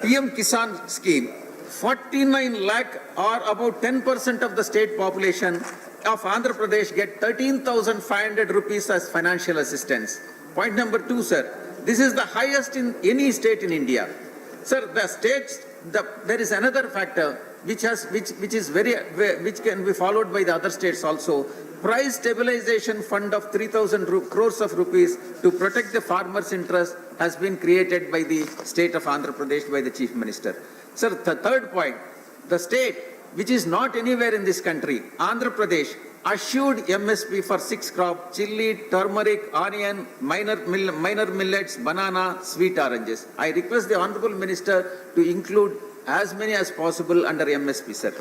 PM Kisan scheme. 49 lakh or about 10% of the state population of Andhra Pradesh get 13,500 rupees as financial assistance. Point number 2, sir. This is the highest in any state in India. Sir, the states, there is another factor which can be followed by the other states also. Price stabilization fund of 3,000 crores of rupees to protect the farmers' interest has been created by the state of Andhra Pradesh by the Chief Minister. Sir, the third point, the state which is not anywhere in this country, Andhra Pradesh, assured MSP for 6 crops: chili, turmeric, onion, minor millets, banana, sweet oranges. I request the Honorable Minister to include as many as possible under MSP, sir.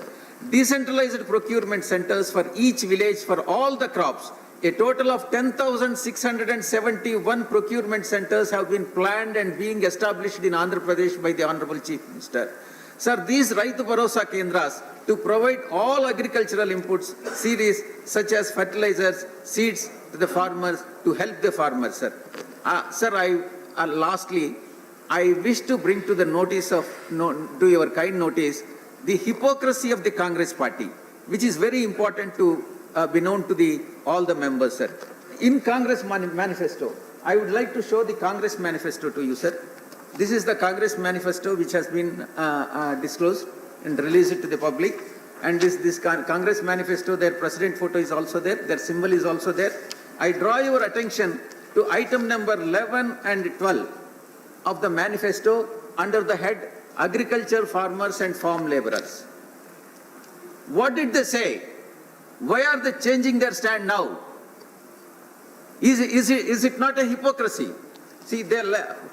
Decentralized procurement centers for each village for all the crops. A total of 10,671 procurement centers have been planned and being established in Andhra Pradesh by the Honorable Chief Minister. Sir, these Raitu Bharosa Kendras to provide all agricultural inputs, series such as fertilizers, seeds to the farmers to help the farmers, sir. Sir, lastly, I wish to bring to the notice of, to your kind notice, the hypocrisy of the Congress party, which is very important to be known to all the members, sir. In Congress manifesto, I would like to show the Congress manifesto to you, sir. This is the Congress manifesto which has been disclosed and released to the public. And this Congress manifesto, their president photo is also there, their symbol is also there. I draw your attention to item number 11 and 12 of the manifesto under the head Agriculture, Farmers and Farm Laborers. What did they say? Why are they changing their stand now? Is it not a hypocrisy? See,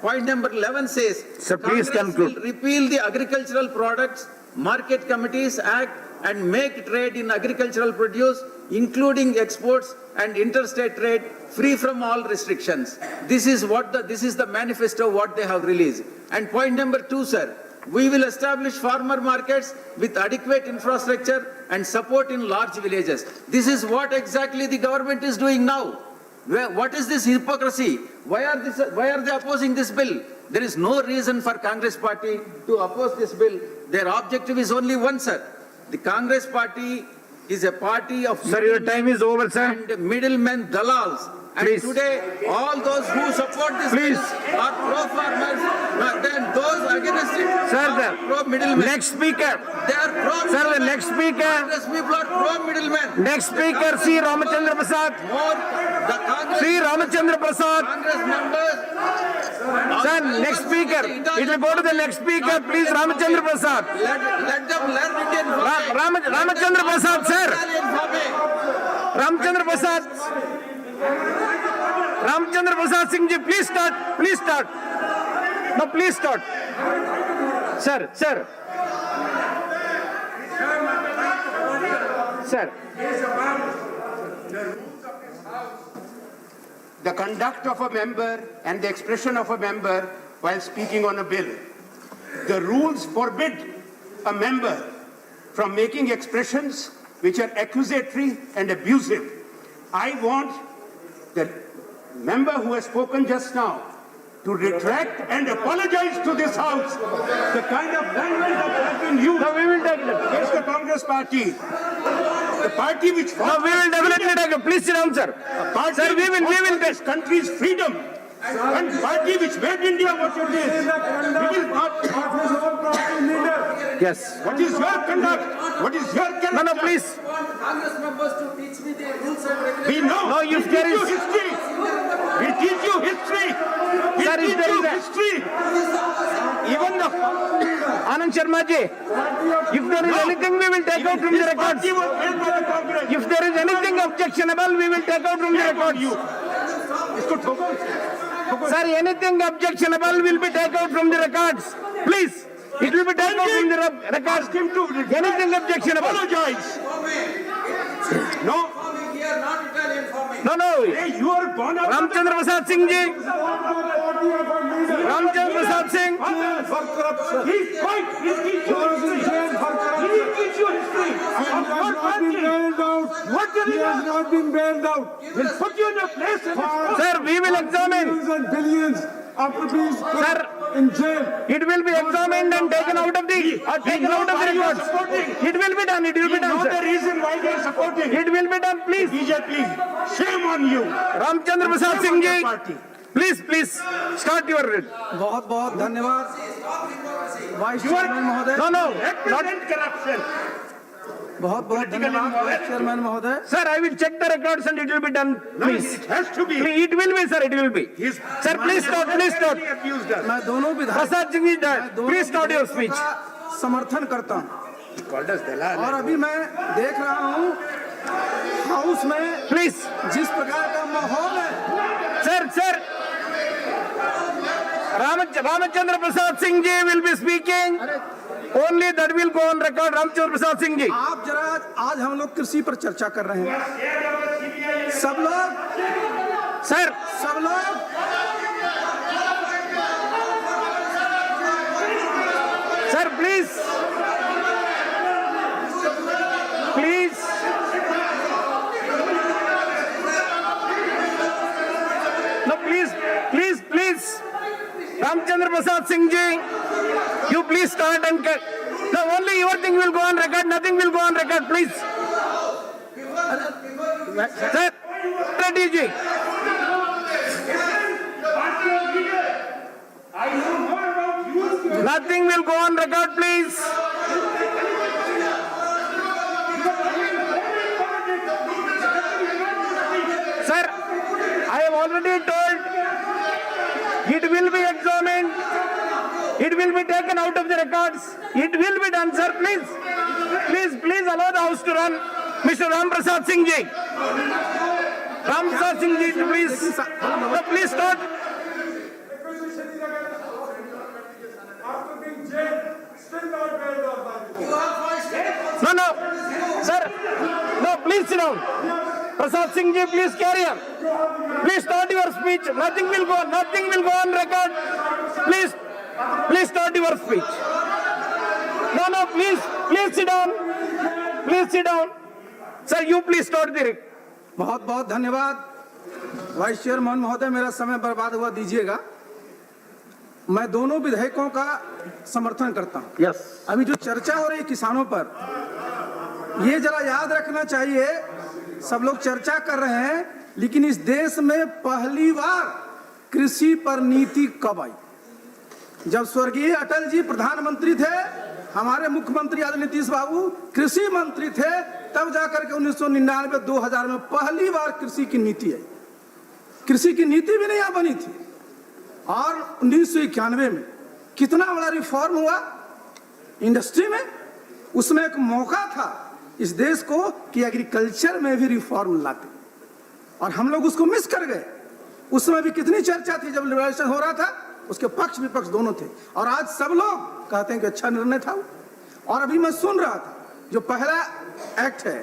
point number 11 says, Sir, please conclude. Will repeal the Agricultural Products Market Committees Act and make trade in agricultural produce, including exports and interstate trade, free from all restrictions. This is the manifesto what they have released. And point number 2, sir, we will establish farmer markets with adequate infrastructure and support in large villages. This is what exactly the government is doing now. What is this hypocrisy? Why are they opposing this bill? There is no reason for Congress party to oppose this bill. Their objective is only one, sir. The Congress party is a party of... Sir, your time is over, sir. ...and middlemen, dalals. And Please. Today, all those who support this bill are pro-farmers, then those against it are pro-middlemen. Next speaker. They are pro-middlemen. Sir, the next speaker. Congress people are pro-middlemen. Next speaker, C. Ramachandra Prasad. The Congress... C. Ramachandra Prasad. Congress members... Sir, next speaker. It will go to the next speaker. Please, Ramachandra Prasad. Let them learn Indian farming. Ramachandra Prasad, sir. Italian farming. Ramachandra Prasad. Ramachandra Prasad Singh ji, please start. Please start. No, please start. Sir. Sir. The conduct of a member and the expression of a member while speaking on a bill. The rules forbid a member from making expressions which are accusatory and abusive. I want the member who has spoken just now to retract and apologize to this House the kind of language that has been used we will take it. against the Congress party. The party which No, we will definitely take it. Please sit down, sir. Sir, we will take take. this country's freedom. And party which made India what it is. We will not. Yes. What is your conduct? What is your character? No, please. Congress members to teach me the rules and regulations. We know. No, we if teach there you is- history. We teach you history. We Sir, if teach there you is a- history. Even the Anand Sharma ji, if there is anything, we will take out from the This records. party was made by the Congress. If there is anything objectionable, we will take out from the Shame on records. you. इसको ठोको. Sir, anything objectionable will be taken out from the records. Please, it will be taken out from the records. Ask him to Anything objectionable. apologize. No. Here, not Italian farming. No. Hey, you are born out of the Ramchandra Prasad Singh ji. Ramchandra Prasad Singh. He's quite. He teach you history. He teach you history. What did he has not been bailed out. We'll put you in a place. Sir, we will examine. Billions and billions of rupees Sir, in jail. it will be examined and taken out of the records. It will be done. It will be You done, know the sir. reason why they are supporting It will be done, please. BJP. Shame on you. Ramchandra Prasad Singh ji, Party. please, start your read. बहुत बहुत धन्यवाद vice You are chairman महोदय No, not. represent corruption. बहुत बहुत धन्यवाद vice chairman महोदय Sir, I will check the records and it will be done, No, please. it has to be. It will be, sir, it will be. He's- Sir, please start. He abused us. मैं दोनों विधायक Prasad Singh ji, please start your speech. का समर्थन करता हूं Called us Dalal. और अभी मैं देख रहा हूं हाउस में Please. जिस प्रकार का माहौल है Sir. Ramchandra Prasad Singh ji will be speaking. Only that will go on record. Ramchandra Prasad Singh ji. आप जरा आज हम लोग कृषि पर चर्चा कर रहे हैं सब लोग Sir, sir, please. No, please. Ramchandra Prasad Singh ji, you please start and no, only your thing will go on record, nothing will go on record, please. Sir, Reddy ji. Nothing will go on record, please. Sir, I have already told it will be examined. It will be taken out of the records. It will be done, sir. Please allow the House to run. Mr. Ram Prasad Singh ji. Ram Prasad Singh ji, please. No, please start. No. Sir, no, please sit down. Prasad Singh ji, please carry on. Please start your speech. Nothing will go on record. Please start your speech. No, please sit down. Sir, you please start the. बहुत बहुत धन्यवाद vice chairman महोदय मेरा समय बर्बाद हुआ दीजिएगा मैं दोनों विधेयकों का समर्थन करता हूं Yes. अभी जो चर्चा हो रही है किसानों पर ये जरा याद रखना चाहिए सब लोग चर्चा कर रहे हैं लेकिन इस देश में पहली बार कृषि पर नीति कब आई जब स्वर्गीय अटल जी प्रधानमंत्री थे हमारे मुख्यमंत्री आदरणीय नीतीश बाबू कृषि मंत्री थे तब जाकर के 1999-2000 में पहली बार कृषि की नीति आई कृषि की नीति भी नहीं यहाँ बनी थी और 1991 में कितना बड़ा रिफॉर्म हुआ इंडस्ट्री में उसमें एक मौका था इस देश को कि एग्रीकल्चर में भी रिफॉर्म लाते और हम लोग उसको मिस कर गए उस समय भी कितनी चर्चा थी जब लिबरेशन हो रहा था उसके पक्ष विपक्ष दोनों थे और आज सब लोग कहते हैं कि अच्छा निर्णय था और अभी मैं सुन रहा था जो पहला एक्ट है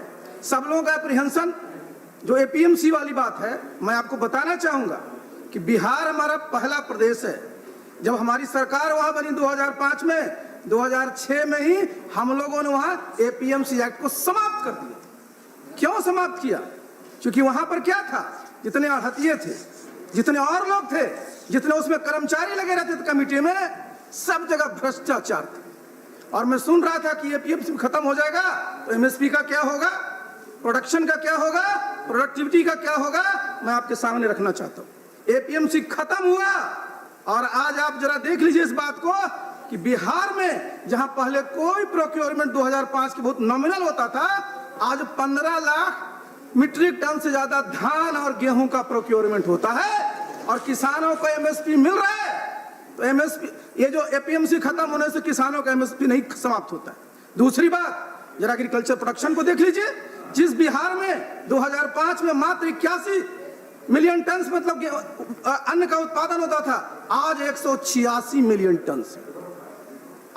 सब लोगों का एप्रीहेंशन जो एपीएमसी वाली बात है मैं आपको बताना चाहूंगा कि बिहार हमारा पहला प्रदेश है जब हमारी सरकार वहां बनी 2005 में 2006 में ही हम लोगों ने वहां एपीएमसी एक्ट को समाप्त कर दिया क्यों समाप्त किया क्योंकि वहां पर क्या था जितने आढ़तिये थे जितने और लोग थे, जितने उसमें कर्मचारी लगे रहते थे कमेटी में, सब जगह भ्रष्टाचार था। और मैं सुन रहा था कि एपीएमसी खत्म हो जाएगा तो एमएसपी का क्या होगा, प्रोडक्शन का क्या होगा, प्रोडक्टिविटी का क्या होगा, मैं आपके सामने रखना चाहता हूं। एपीएमसी खत्म हुआ और आज आप जरा देख लीजिए इस बात को कि बिहार में जहां पहले कोई प्रोक्योरमेंट 2005 के बहुत नॉमिनल होता था, आज 15 लाख मीट्रिक टन से ज्यादा धान और गेहूं का प्रोक्योरमेंट होता है और किसानों को एमएसपी मिल रहा है। तो एमएसपी, ये जो एपीएमसी खत्म होने से किसानों का एमएसपी नहीं समाप्त होता है। दूसरी बात, जरा एग्रीकल्चर प्रोडक्शन को देख लीजिए। जिस बिहार में 2005 में मात्र 81 मिलियन टन मतलब अन्न का उत्पादन होता था, आज 186 मिलियन टन।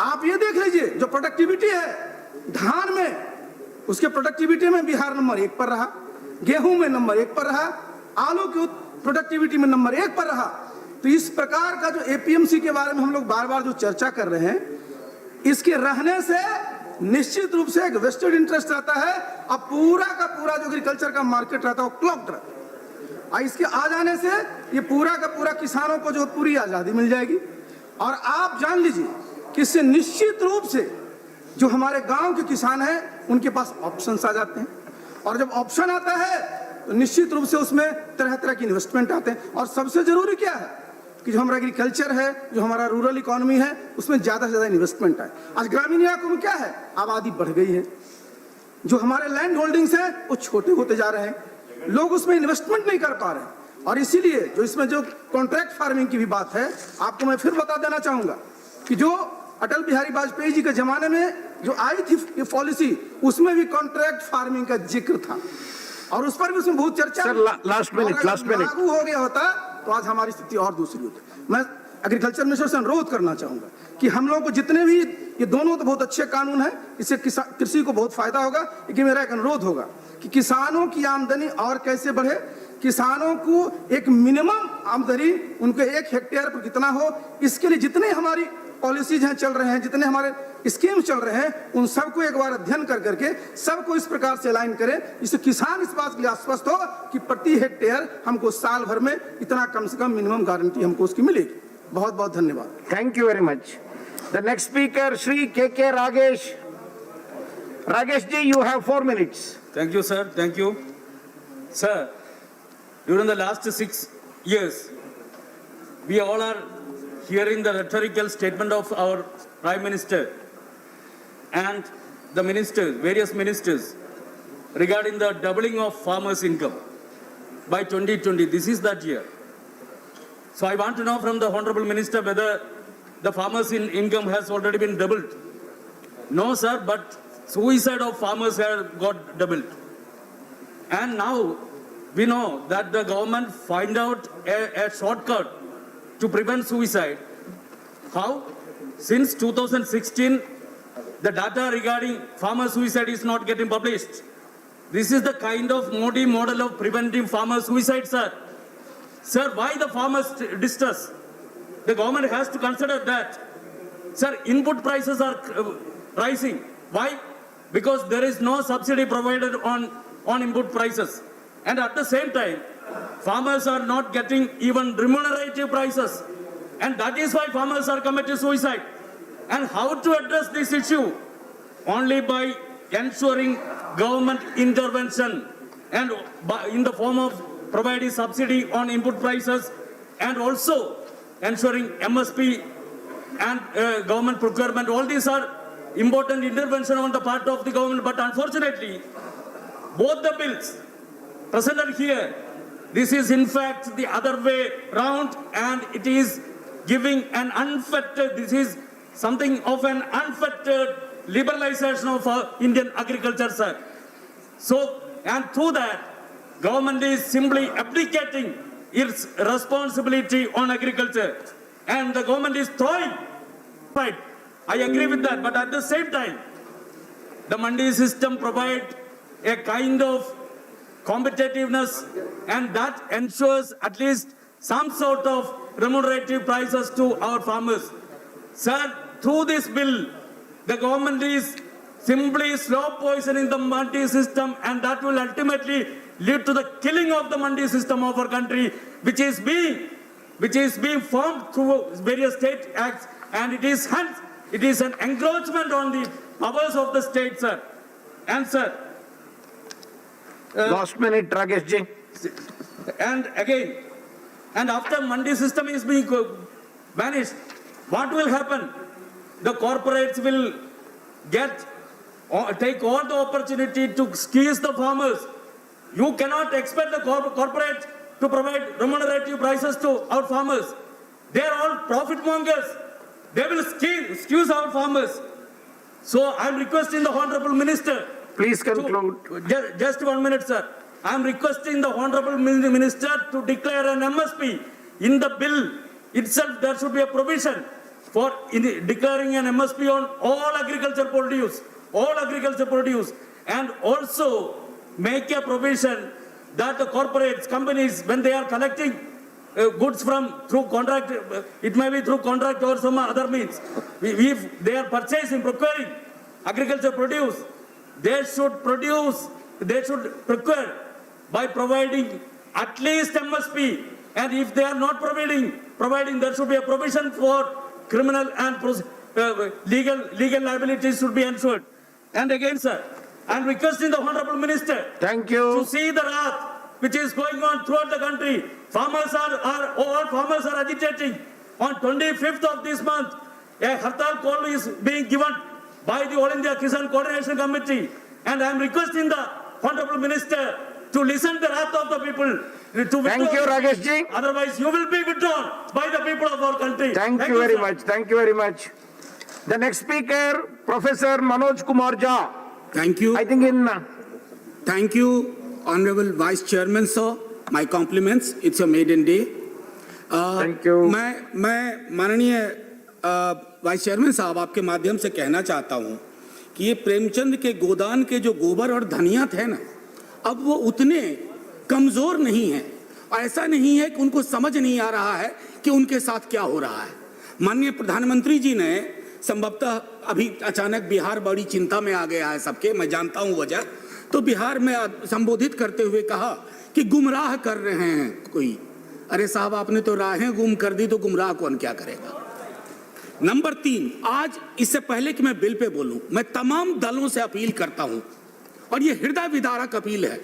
आप ये देख लीजिए जो प्रोडक्टिविटी है धान में, उसके प्रोडक्टिविटी में बिहार नंबर 1 पर रहा, गेहूं में नंबर 1 पर रहा, आलू की प्रोडक्टिविटी में नंबर 1 पर रहा। तो इस प्रकार का जो एपीएमसी के बारे में हम लोग बार बार जो चर्चा कर रहे हैं, इसके रहने से निश्चित रूप से एक वेस्टेड इंटरेस्ट रहता है। अब पूरा का पूरा जो एग्रीकल्चर का मार्केट रहता है वो क्लॉक्ड रहता है और इसके आ जाने से ये पूरा का पूरा किसानों को जो पूरी आजादी मिल जाएगी। और आप जान लीजिए कि इससे निश्चित रूप से जो हमारे गांव के किसान हैं उनके पास ऑप्शंस आ जाते हैं और जब ऑप्शन आता है तो निश्चित रूप से उसमें तरह तरह की इन्वेस्टमेंट आते हैं। और सबसे जरूरी क्या है कि जो हमारा एग्रीकल्चर है, जो हमारा रूरल इकोनॉमी है, उसमें ज्यादा से ज्यादा इन्वेस्टमेंट आए। आज ग्रामीण इलाकों में क्या है, आबादी बढ़ गई है, जो हमारे लैंड होल्डिंग्स है वो छोटे होते जा रहे हैं, लोग उसमें इन्वेस्टमेंट नहीं कर पा रहे हैं। और इसीलिए जो इसमें जो कॉन्ट्रैक्ट फार्मिंग की भी बात है, आपको मैं फिर बता देना चाहूंगा कि जो अटल बिहारी वाजपेयी जी के जमाने में जो आई थी ये पॉलिसी, उसमें भी कॉन्ट्रैक्ट फार्मिंग का जिक्र था और उस पर भी उसमें बहुत चर्चा। लास्ट मिनट लागू हो गया होता तो आज हमारी स्थिति और दूसरी होती। मैं एग्रीकल्चर मिनिस्टर से अनुरोध करना चाहूंगा कि हम लोगों को जितने भी, ये दोनों तो बहुत अच्छे कानून हैं, इससे कृषि को बहुत फायदा होगा, लेकिन मेरा एक अनुरोध होगा कि किसानों की आमदनी और कैसे बढ़े, किसानों को एक मिनिमम आमदनी उनके 1 हेक्टेयर पर कितना हो, इसके लिए जितने हमारी पॉलिसीज हैं चल रहे हैं, जितने हमारे स्कीम चल रहे हैं, उन सबको एक बार अध्ययन कर करके सबको इस प्रकार से अलाइन करें, जिससे किसान इस बात के लिए आश्वस्त हो कि प्रति हेक्टेयर हमको साल भर में इतना कम से कम मिनिमम गारंटी हमको उसकी मिलेगी। बहुत बहुत धन्यवाद। Thank you very much. The next speaker, Shri K.K. Ragesh. Ragesh ji, you have 4 minutes. Thank you, sir. Thank you. Sir, during the last 6 years, we all are hearing the rhetorical statement of our Prime Minister and the ministers, various ministers, regarding the doubling of farmers' income by 2020. This is that year. So I want to know from the Honorable Minister whether the farmers' income has already been doubled. No, sir, but suicide of farmers have got doubled. And now we know that the government find out a shortcut to prevent suicide. How? Since 2016, the data regarding farmer suicide is not getting published. This is the kind of Modi model of preventing farmer suicide, sir. Sir, why the farmers distress? The government has to consider that. Sir, input prices are rising. Why? Because there is no subsidy provided on input prices. And at the same time, farmers are not getting even remunerative prices. And that is why farmers are committing suicide. And how to address this issue? Only by ensuring government intervention and in the form of providing subsidy on input prices and also ensuring MSP and government procurement. All these are important intervention on the part of the government. But unfortunately, both the bills presented here, this is in fact the other way round, and it is giving an unfettered, this is something of an unfettered liberalization of Indian agriculture, sir. So, and through that, government is simply abdicating its responsibility on agriculture, and the government is throwing. Right, I agree with that, but at the same time, the mandi system provides a kind of competitiveness, and that ensures at least some sort of remunerative prices to our farmers. Sir, through this bill, the government is simply slow poisoning the mandi system, and that will ultimately lead to the killing of the mandi system of our country, which is being formed through various state acts, and it is an encroachment on the powers of the state, sir. And sir, Last minute, Rakesh ji. and again, and after mandi system is being vanished, what will happen? The corporates will take all the opportunity to squeeze the farmers. You cannot expect the corporate to provide remunerative prices to our farmers. They are all profit mongers. They will squeeze our farmers. So I am requesting the Honorable Minister. Please conclude. Just 1 minute, sir. I am requesting the Honorable Minister to declare an MSP. In the bill itself, there should be a provision for declaring an MSP on all agriculture produce, and also make a provision that the corporates, companies, when they are collecting goods through contract, it may be through contract or some other means, if they are procuring agriculture produce, they should procure by providing at least MSP, and if they are not providing, there should be a provision for criminal and legal liabilities should be ensured. And again, sir, I am requesting the Honorable Minister Thank you. to see the wrath which is going on throughout the country. All farmers are agitating. On 25th of this month, a Hartal call is being given by the All India Kisan Coordination Committee, and I am requesting the Honorable Minister to listen to the wrath of the people. Thank you, Rakesh ji. Otherwise, you will be withdrawn by the people of our country. Thank you very sir. much. Thank you very much. The next speaker, Professor Manoj Kumar Jha. Thank you. I think Thank you, Honorable Vice Chairman, sir. My compliments. It's a maiden day. Thank you. मैं माननीय vice chairman साहब आपके माध्यम से कहना चाहता हूँ कि ये प्रेमचंद के गोदान के जो गोबर और धनिया थे ना, अब वो उतने कमजोर नहीं हैं। ऐसा नहीं है कि उनको समझ नहीं आ रहा है कि उनके साथ क्या हो रहा है। माननीय प्रधानमंत्री जी ने संभवतः अभी अचानक बिहार बड़ी चिंता में आ गया है सबके, मैं जानता हूँ वजह, तो बिहार में संबोधित करते हुए कहा कि गुमराह कर रहे हैं कोई। अरे साहब, आपने तो राहें गुम कर दी, तो गुमराह कौन क्या करेगा। नंबर 3, आज इससे पहले कि मैं बिल पे बोलूं, मैं तमाम दलों से अपील करता हूं, और ये हृदय विदारक अपील है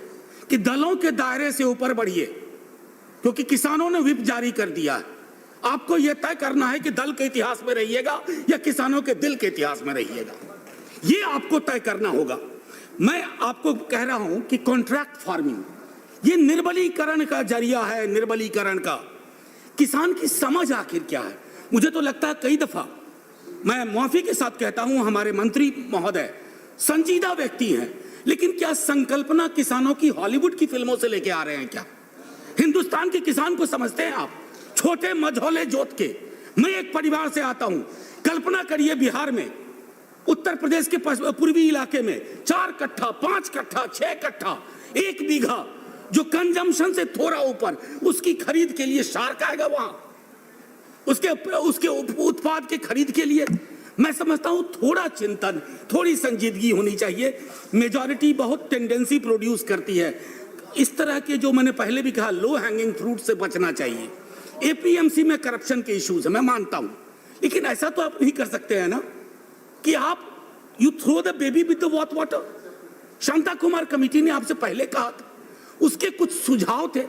कि दलों के दायरे से ऊपर बढ़िए, क्योंकि किसानों ने व्हिप जारी कर दिया है। आपको यह तय करना है कि दल के इतिहास में रहिएगा या किसानों के दिल के इतिहास में रहिएगा, ये आपको तय करना होगा। मैं आपको कह रहा हूं कि कॉन्ट्रैक्ट फार्मिंग ये निर्बलीकरण का जरिया है, निर्बलीकरण का। किसान की समझ आखिर क्या है? मुझे तो लगता है कई दफा, मैं माफी के साथ कहता हूं, हमारे मंत्री महोदय संजीदा व्यक्ति हैं, लेकिन क्या संकल्पना किसानों की हॉलीवुड की फिल्मों से लेके आ रहे हैं क्या? हिंदुस्तान के किसान को समझते हैं आप? छोटे मझोले जोत के। मैं एक परिवार से आता हूं, कल्पना करिए बिहार में, उत्तर प्रदेश के पूर्वी इलाके में 4 कट्ठा, 5 कट्ठा, 6 कट्ठा, 1 बीघा, जो कंजम्पशन से थोड़ा ऊपर, उसकी खरीद के लिए शार्क आएगा वहां, उसके उत्पाद के खरीद के लिए। मैं समझता हूं थोड़ा चिंतन, थोड़ी संजीदगी होनी चाहिए। मेजॉरिटी बहुत टेंडेंसी प्रोड्यूस करती है। इस तरह के, जो मैंने पहले भी कहा, लो हैंगिंग फ्रूट से बचना चाहिए। एपीएमसी में करप्शन के इश्यूज है, मैं मानता हूं, लेकिन ऐसा तो आप नहीं कर सकते हैं ना कि आप you throw the baby with the bath water. Shanta Kumar committee ने आपसे पहले कहा था, उसके कुछ सुझाव थे।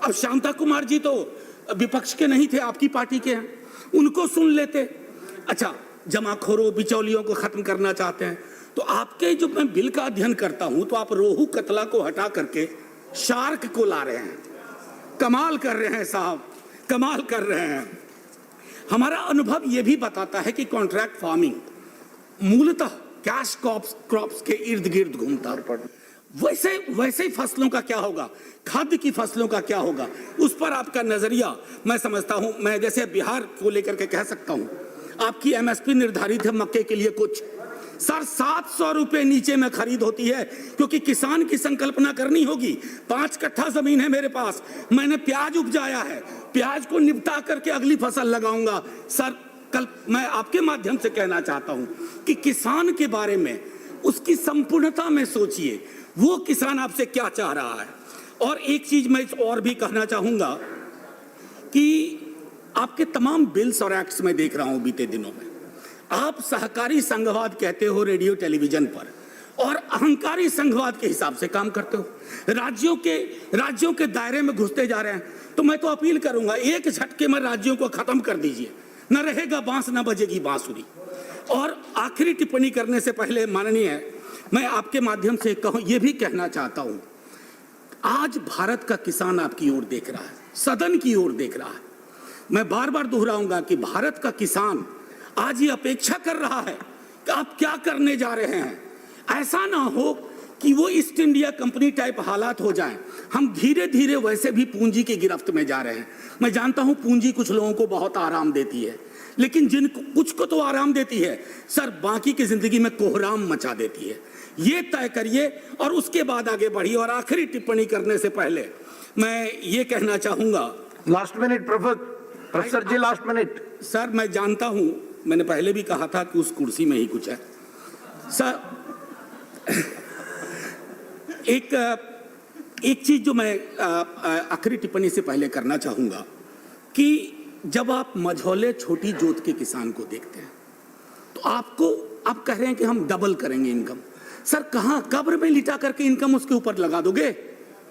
अब शांता कुमार जी तो विपक्ष के नहीं थे, आपकी पार्टी के हैं, उनको सुन लेते। अच्छा, जमाखोरों, बिचौलियों को खत्म करना चाहते हैं, तो आपके जो मैं बिल का अध्ययन करता हूं, तो आप रोहू कतला को हटा करके शार्क को ला रहे हैं। कमाल कर रहे हैं साहब, कमाल कर रहे हैं। हमारा अनुभव यह भी बताता है कि कॉन्ट्रैक्ट फार्मिंग मूलतः कैश क्रॉप्स के इर्द गिर्द घूमता है। वैसे ही फसलों का क्या होगा, खाद्य की फसलों का क्या होगा, उस पर आपका नजरिया मैं समझता हूं। मैं जैसे बिहार को लेकर के कह सकता हूं, आपकी एमएसपी निर्धारित है मक्के के लिए कुछ, सर 700 रुपए नीचे में खरीद होती है, क्योंकि किसान की संकल्पना करनी होगी। 5 कट्ठा जमीन है मेरे पास, मैंने प्याज उपजाया है, प्याज को निपटा करके अगली फसल लगाऊंगा। सर, कल मैं आपके माध्यम से कहना चाहता हूं कि किसान के बारे में उसकी संपूर्णता में सोचिए, वो किसान आपसे क्या चाह रहा है। और एक चीज मैं और भी कहना चाहूंगा कि आपके तमाम बिल्स और एक्ट्स में देख रहा हूं बीते दिनों में, आप सहकारी संघवाद कहते हो रेडियो टेलीविजन पर और अहंकारी संघवाद के हिसाब से काम करते हो, राज्यों के दायरे में घुसते जा रहे हैं। तो मैं तो अपील करूंगा, एक झटके में राज्यों को खत्म कर दीजिए, न रहेगा बांस न बजेगी बांसुरी। और आखिरी टिप्पणी करने से पहले माननीय, मैं आपके माध्यम से ये भी कहना चाहता हूं, आज भारत का किसान आपकी ओर देख रहा है, सदन की ओर देख रहा है। मैं बार बार दोहराऊंगा कि भारत का किसान आज ये अपेक्षा कर रहा है कि आप क्या करने जा रहे हैं। ऐसा ना हो कि वो ईस्ट इंडिया कंपनी टाइप हालात हो जाएं। हम धीरे धीरे वैसे भी पूंजी की गिरफ्त में जा रहे हैं। मैं जानता हूं पूंजी कुछ लोगों को बहुत आराम देती है, लेकिन कुछ को तो आराम देती है सर, बाकी की जिंदगी में कोहराम मचा देती है। ये तय करिए और उसके बाद आगे बढ़िए। और आखिरी टिप्पणी करने से पहले मैं ये कहना चाहूंगा, लास्ट मिनट प्रोफेसर जी, लास्ट मिनट। सर मैं जानता हूं, मैंने पहले भी कहा था कि उस कुर्सी में ही कुछ है सर। एक चीज जो मैं आखिरी टिप्पणी से पहले करना चाहूंगा कि जब आप मझौले छोटी जोत के किसान को देखते हैं तो आप कह रहे हैं कि हम डबल करेंगे इनकम। सर कहां, कब्र में लिटा करके इनकम उसके ऊपर लगा दोगे?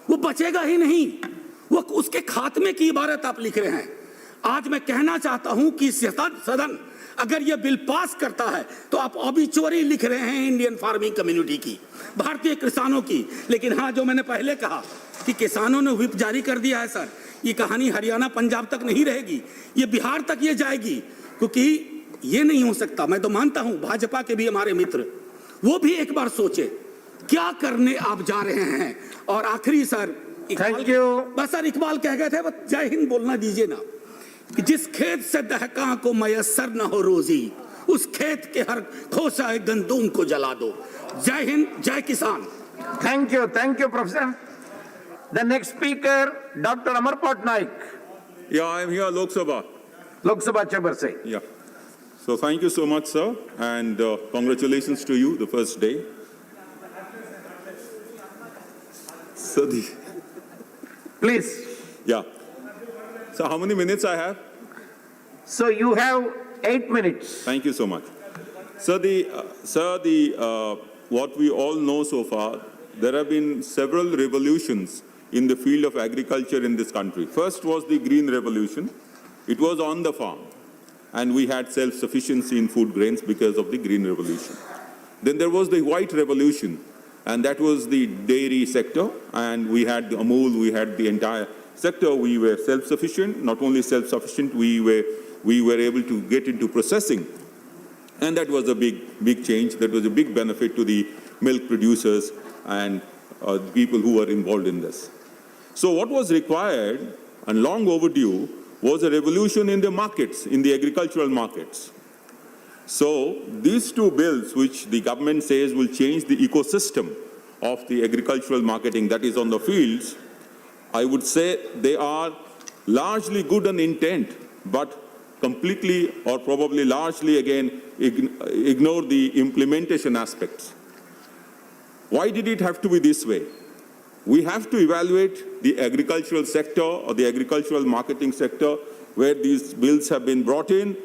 वो बचेगा ही नहीं, वो उसके खात्मे की इबारत आप लिख रहे हैं। आज मैं कहना चाहता हूं कि सदन अगर ये बिल पास करता है तो आप ऑबिचुअरी लिख रहे हैं इंडियन फार्मिंग कम्युनिटी की, भारतीय किसानों की। लेकिन हाँ, जो मैंने पहले कहा कि किसानों ने व्हिप जारी कर दिया है सर, ये कहानी हरियाणा पंजाब तक नहीं रहेगी, ये बिहार तक ये जाएगी, क्योंकि ये नहीं हो सकता। मैं तो मानता हूं भाजपा के भी हमारे मित्र, वो भी एक बार सोचे क्या करने आप जा रहे हैं। और आखिरी सर, थैंक यू। बस सर, इकबाल कह गए थे, बस जय हिंद बोलना दीजिए ना, कि जिस खेत से दहका को मयसर न हो रोजी, उस खेत के हर खोसा गंदूम को जला दो। जय हिंद, जय किसान। Thank you professor. The next speaker doctor Amar Patnaik, Yeah, I am here, Lok Sabha. Lok Sabha chamber से। Yeah. So thank you so much, sir, and congratulations to you, the first day. So please. yeah. So how many minutes I have? So you have 8 minutes. Thank you so much. So what we all know so far, there have been several revolutions in the field of agriculture in this country. First was the Green Revolution. It was on the farm, and we had self-sufficiency in food grains because of the Green Revolution. Then there was the White Revolution, and that was the dairy sector, and we had the Amul, we had the entire sector. We were self-sufficient. Not only self-sufficient, we were able to get into processing, and that was a big change. That was a big benefit to the milk producers and people who were involved in this. So what was required and long overdue was a revolution in the markets, in the agricultural markets. So these two bills, which the government says will change the ecosystem of the agricultural marketing, that is on the fields, I would say they are largely good in intent, but completely or probably largely again ignore the implementation aspects. Why did it have to be this way? We have to evaluate the agricultural sector or the agricultural marketing sector where these bills have been brought in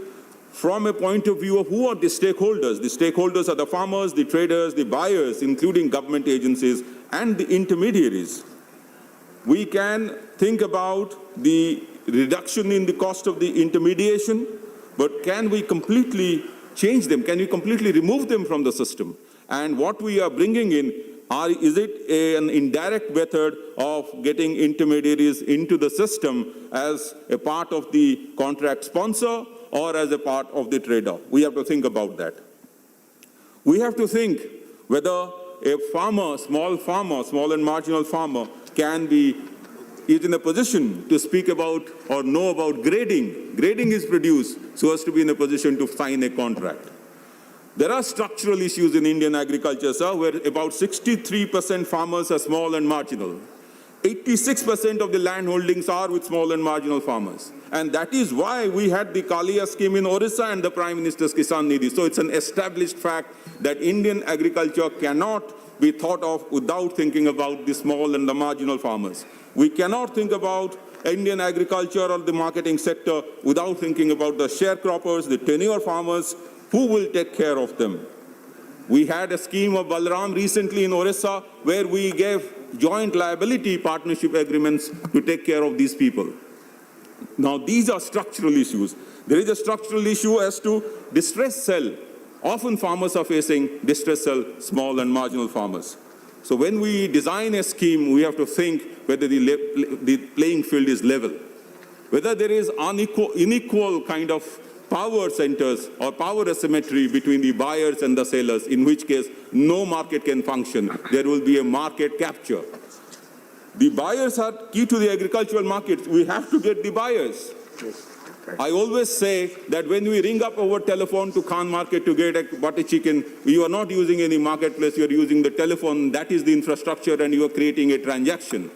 from a point of view of who are the stakeholders. The stakeholders are the farmers, the traders, the buyers, including government agencies and the intermediaries. We can think about the reduction in the cost of the intermediation, but can we completely change them? Can we completely remove them from the system? And what we are bringing in, is it an indirect method of getting intermediaries into the system as a part of the contract sponsor or as a part of the trader? We have to think about that. We have to think whether a farmer, small and marginal farmer, is in a position to speak about or know about grading. Grading is produced so as to be in a position to sign a contract. There are structural issues in Indian agriculture, sir, where about 63% farmers are small and marginal. 86% of the land holdings are with small and marginal farmers. And that is why we had the Kalia scheme in Orissa and the Prime Minister's Kisan Nidhi. So it's an established fact that Indian agriculture cannot be thought of without thinking about the small and the marginal farmers. We cannot think about Indian agriculture or the marketing sector without thinking about the sharecroppers, the tenure farmers, who will take care of them. We had a scheme of Balram recently in Orissa where we gave joint liability partnership agreements to take care of these people. Now, these are structural issues. There is a structural issue as to distress sell. Often farmers are facing distress sell, small and marginal farmers. So when we design a scheme, we have to think whether the playing field is level, whether there is unequal kind of power centers or power asymmetry between the buyers and the sellers, in which case no market can function. There will be a market capture. The buyers are key to the agricultural markets. We have to get the buyers. I always say that when we ring up over telephone to Khan Market to get a butter chicken, you are not using any marketplace, you are using the telephone. That is the infrastructure, and you are creating a transaction.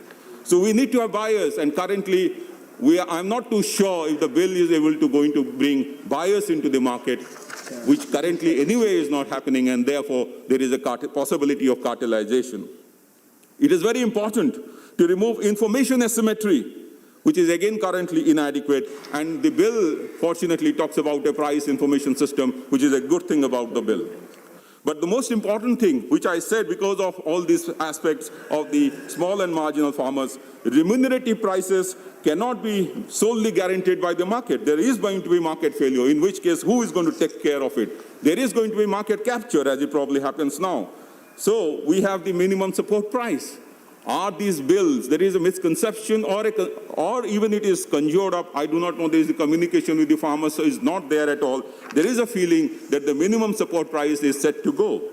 So we need to have buyers, and currently I'm not too sure if the bill is able to going to bring buyers into the market, which currently anyway is not happening, and therefore there is a possibility of cartelization. It is very important to remove information asymmetry, which is again currently inadequate, and the bill fortunately talks about a price information system, which is a good thing about the bill. But the most important thing, which I said because of all these aspects of the small and marginal farmers, remunerative prices cannot be solely guaranteed by the market. There is going to be market failure, in which case who is going to take care of it? There is going to be market capture, as it probably happens now. So we have the minimum support price. Are these bills, there is a misconception or even it is conjured up, I do not know, there is a communication with the farmers, so it's not there at all. There is a feeling that the minimum support price is set to go.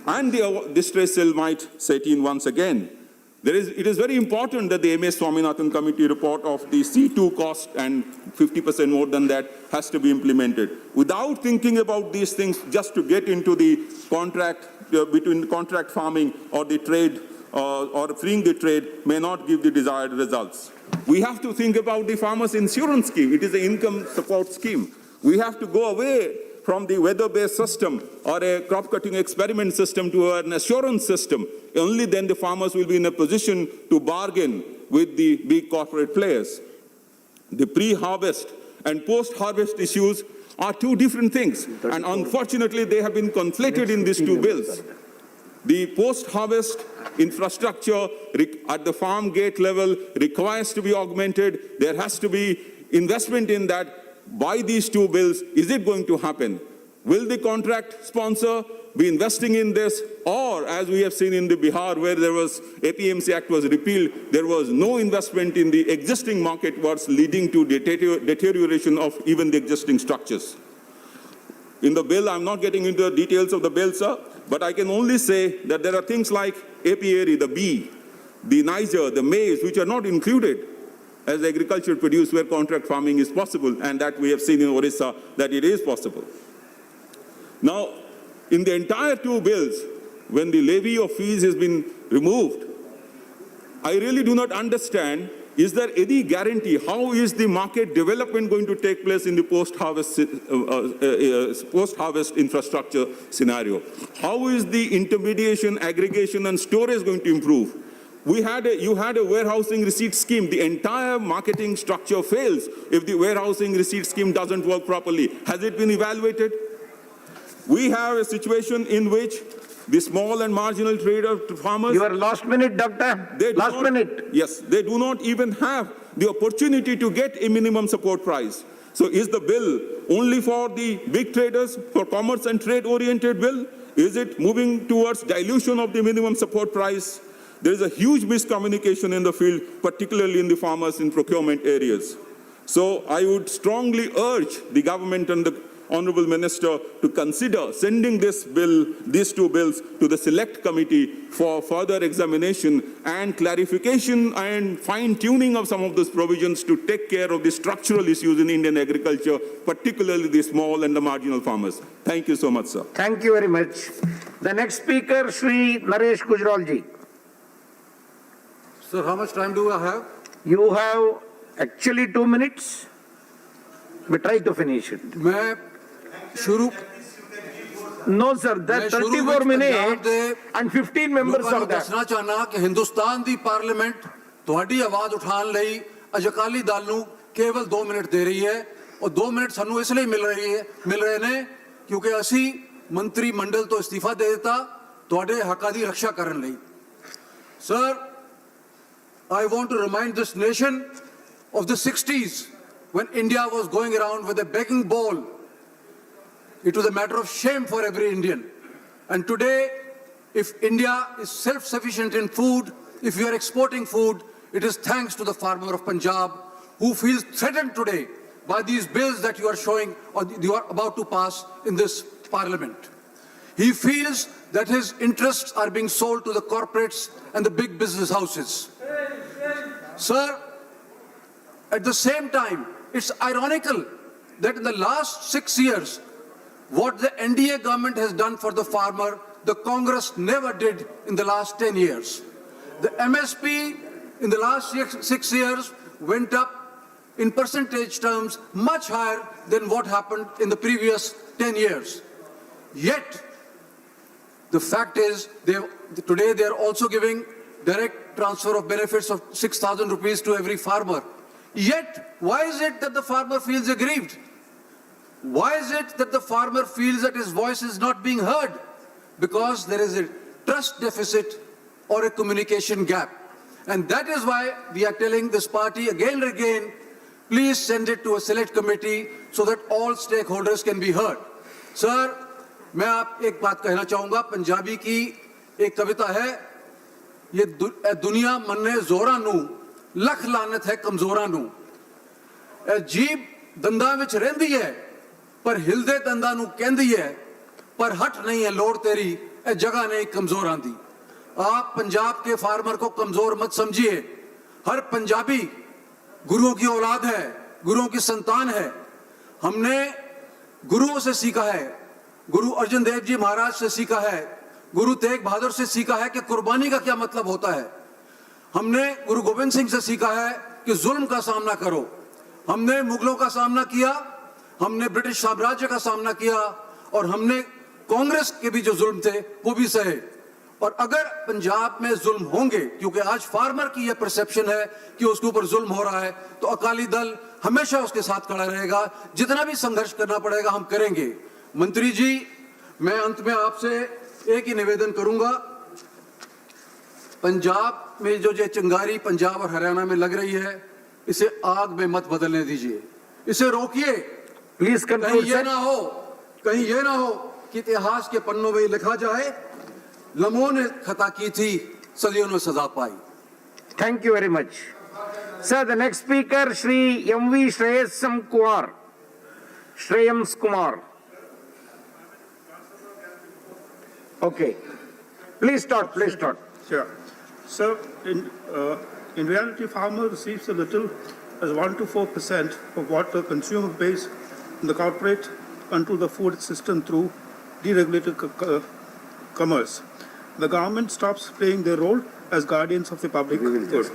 And the distress sale might set in once again. It is very important that the MS Swaminathan committee report of the C2 cost and 50% more than that has to be implemented. Without thinking about these things, just to get into the contract, between contract farming or the trade, or freeing the trade may not give the desired results. We have to think about the farmers' insurance scheme. It is an income support scheme. We have to go away from the weather-based system or a crop-cutting experiment system to an assurance system. Only then the farmers will be in a position to bargain with the big corporate players. The pre-harvest and post-harvest issues are two different things, and unfortunately they have been conflated in these two bills. The post-harvest infrastructure at the farm gate level requires to be augmented. There has to be investment in that. By these two bills, is it going to happen? Will the contract sponsor be investing in this? Or, as we have seen in the Bihar, where there was APMC Act was repealed, there was no investment in the existing market, what's leading to deterioration of even the existing structures. In the bill, I'm not getting into the details of the bill, sir, but I can only say that there are things like apiary, the bee, the Niger, the maize, which are not included as agricultural produce where contract farming is possible, and that we have seen in Orissa that it is possible. Now, in the entire two bills, when the levy of fees has been removed, I really do not understand, is there any guarantee? How is the market development going to take place in the post-harvest infrastructure scenario? How is the intermediation, aggregation, and storage going to improve? You had a warehousing receipt scheme. The entire marketing structure fails if the warehousing receipt scheme doesn't work properly. Has it been evaluated? We have a situation in which the small and marginal trader farmers... Your last minute, doctor. Last minute. Yes, they do not even have the opportunity to get a minimum support price. So is the bill only for the big traders, for commerce and trade-oriented bill? Is it moving towards dilution of the minimum support price? There is a huge miscommunication in the field, particularly in the farmers in procurement areas. So I would strongly urge the government and the Honorable Minister to consider sending this bill, these two bills, to the Select Committee for further examination and clarification and fine-tuning of some of those provisions to take care of the structural issues in Indian agriculture, particularly the small and the marginal farmers. Thank you so much, sir. Thank you very much. The next speaker, Shri Naresh Gujral ji. Sir, how much time do I have? You have actually 2 minutes. We try to finish it. मैं शुरू No, sir, that 34 minutes and 15 members ਲੋਕਾਂ are ਨੂੰ there. ਦੱਸਣਾ ਚਾਹਨਾ ਕਿ ਹਿੰਦੁਸਤਾਨ ਦੀ parliament ਤੁਹਾਡੀ ਆਵਾਜ਼ ਉਠਾਉਣ ਲਈ ਅਕਾਲੀ ਦਲ ਨੂੰ ਕੇਵਲ 2 ਮਿੰਟ ਦੇ ਰਹੀ ਹੈ ਔਰ 2 ਮਿੰਟ ਸਾਨੂੰ ਇਸ ਲਈ ਮਿਲ ਰਹੇ ਨੇ ਕਿਉਂਕਿ ਅਸੀਂ ਮੰਤਰੀ ਮੰਡਲ ਤੋਂ ਅਸਤੀਫਾ ਦੇ ਦਿੱਤਾ ਤੁਹਾਡੇ ਹੱਕਾਂ ਦੀ ਰੱਖਿਆ ਕਰਨ ਲਈ sir I want to remind this nation of the 60s when India was going around with a begging bowl. It was a matter of shame for every Indian. And today, if India is self-sufficient in food, if we are exporting food, it is thanks to the farmer of Punjab who feels threatened today by these bills that you are showing or you are about to pass in this parliament. He feels that his interests are being sold to the corporates and the big business houses. Sir, at the same time, it's ironical that in the last 6 years, what the NDA government has done for the farmer, the Congress never did in the last 10 years. The MSP in the last 6 years went up in percentage terms much higher than what happened in the previous 10 years. Yet, the fact is, today they are also giving direct transfer of benefits of 6,000 rupees to every farmer. Yet, why is it that the farmer feels aggrieved? Why is it that the farmer feels that his voice is not being heard? Because there is a trust deficit or a communication gap. And that is why we are telling this party again and again, please send it to a select committee so that all stakeholders can be heard. Sir, मैं आप एक बात कहना चाहूंगा पंजाबी की एक कविता है ये दुनिया मन्ने जोरा नू लख लानत है कमजोरा नू ए जीब दंदा विच रहंदी है पर हिलदे दंदा नू कहंदी है पर हट नहीं है लोड़ तेरी ए जगह नहीं कमजोरां दी आप पंजाब के फार्मर को कमजोर मत समझिए हर पंजाबी गुरुओं की औलाद है गुरुओं की संतान है हमने गुरुओं से सीखा है गुरु अर्जुन देव जी महाराज से सीखा है गुरु तेग बहादुर से सीखा है कि कुर्बानी का क्या मतलब होता है हमने गुरु गोविंद सिंह से सीखा है कि जुल्म का सामना करो हमने मुगलों का सामना किया हमने ब्रिटिश साम्राज्य का सामना किया और हमने कांग्रेस के भी जो जुल्म थे वो भी सहे और अगर पंजाब में जुल्म होंगे क्योंकि आज फार्मर की यह परसेप्शन है कि उसके ऊपर जुल्म हो रहा है तो अकाली दल हमेशा उसके साथ खड़ा रहेगा जितना भी संघर्ष करना पड़ेगा हम करेंगे मंत्री जी मैं अंत में आपसे एक ही निवेदन करूंगा पंजाब में जो चिंगारी पंजाब और हरियाणा में लग रही है इसे आग में मत बदलने दीजिए इसे रोकिए Please कहीं conclude, ये sir. ना हो कि इतिहास के पन्नों में लिखा जाए लम्हों ने खता की थी सदियों ने सजा पाई Thank you very much. Sir, the next speaker, Shri M.V. Shreyasam Kumar. Shreyams Kumar. Okay. Please start, please start. Sure. So, in reality, farmer receives a little as 1 to 4% of what the consumer pays in the corporate onto the food system through deregulated commerce. The government stops playing their role as guardians of the public good.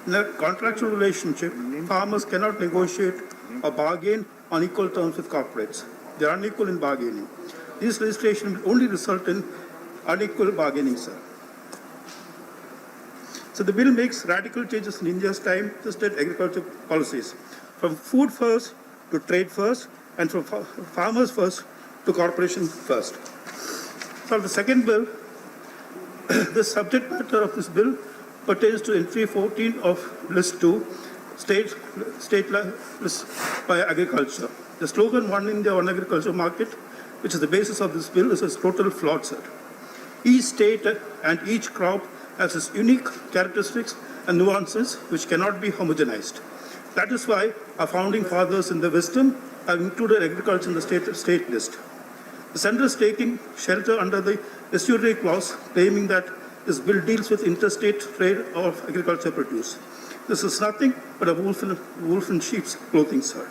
In a contractual relationship, farmers cannot negotiate or bargain on equal terms with corporates. They are unequal in bargaining. This legislation will only result in unequal bargaining, sir. So the bill makes radical changes in India's time-tested agriculture policies, from food first to trade first, and from farmers first to corporations first. So the second bill, the subject matter of this bill pertains to entry 14 of list 2, state list by agriculture. The slogan "One India, One Agriculture Market," which is the basis of this bill, is a total flawed, sir. Each state and each crop has its unique characteristics and nuances which cannot be homogenized. That is why our founding fathers in their wisdom have included agriculture in the state list. The centre is taking shelter under the estuary clause, claiming that this bill deals with interstate trade of agriculture produce. This is nothing but a wolf in sheep's clothing, sir.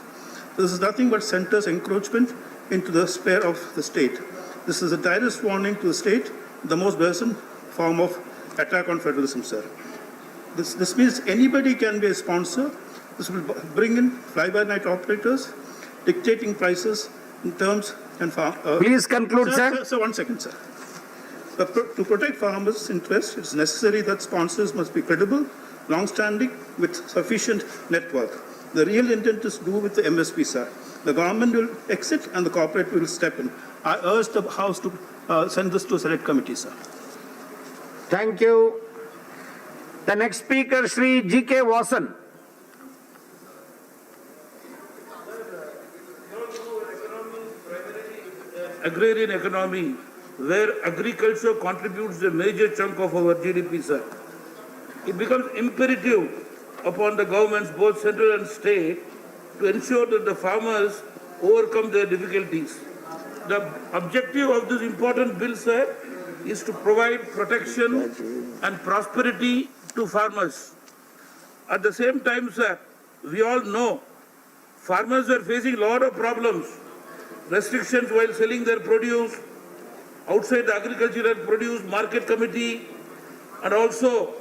This is nothing but centre's encroachment into the sphere of the state. This is a direct warning to the state, the most brazen form of attack on federalism, sir. This means anybody can be a sponsor. This will bring in fly-by-night operators, dictating prices in terms and farm. Please conclude, sir. Sir, 1 second, sir. To protect farmers' interests, it's necessary that sponsors must be credible, long-standing, with sufficient network. The real intent is to do with the MSP, sir. The government will exit and the corporate will step in. I urge the House to send this to Select Committee, sir. Thank you. The next speaker, Shri G.K. Vasan. Agrarian economy, where agriculture contributes a major chunk of our GDP, sir. It becomes imperative upon the governments, both central and state, to ensure that the farmers overcome their difficulties. The objective of this important bill, sir, is to provide protection and prosperity to farmers. At the same time, sir, we all know farmers are facing a lot of problems. Restrictions while selling their produce, outside the agricultural produce market committee, and also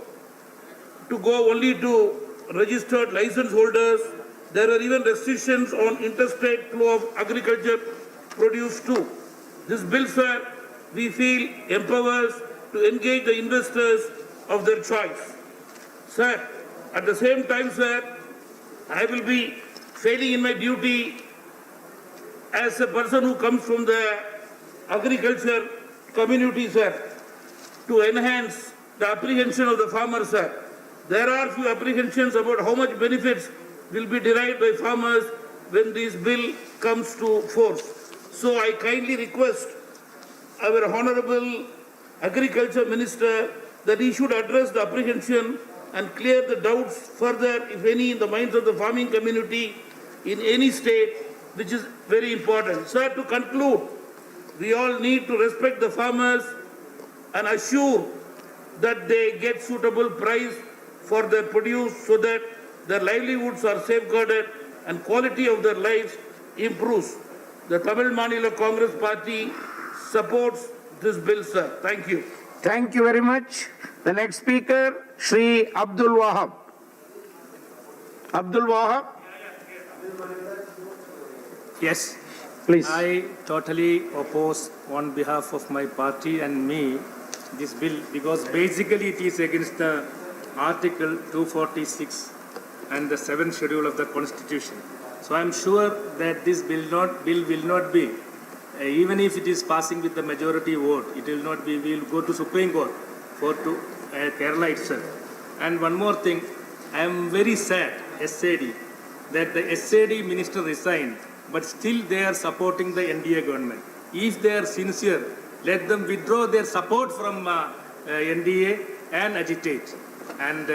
to go only to registered license holders. There are even restrictions on interstate flow of agriculture produce too. This bill, sir, we feel empowers to engage the investors of their choice. Sir, at the same time, sir, I will be failing in my duty as a person who comes from the agriculture community, sir, to enhance the apprehension of the farmer, sir. There are few apprehensions about how much benefits will be derived by farmers when this bill comes to force. So I kindly request our Honorable Agriculture Minister that he should address the apprehension and clear the doubts further, if any, in the minds of the farming community in any state, which is very important. Sir, to conclude, we all need to respect the farmers and assure that they get suitable price for their produce so that their livelihoods are safeguarded and quality of their lives improves. The Tamil Maanila Congress Party supports this bill, sir. Thank you. Thank you very much. The next speaker, Shri Abdul Wahab. Abdul Wahab. Yes, Please. I totally oppose on behalf of my party and me this bill because basically it is against the Article 246 and the 7th schedule of the Constitution. So I am sure that this bill will not be, even if it is passing with the majority vote, it will not be, we will go to Supreme Court for Kerala itself. And one more thing, I am very sad, SAD, that the SAD minister resigned, but still they are supporting the NDA government. If they are sincere, let them withdraw their support from NDA and agitate. And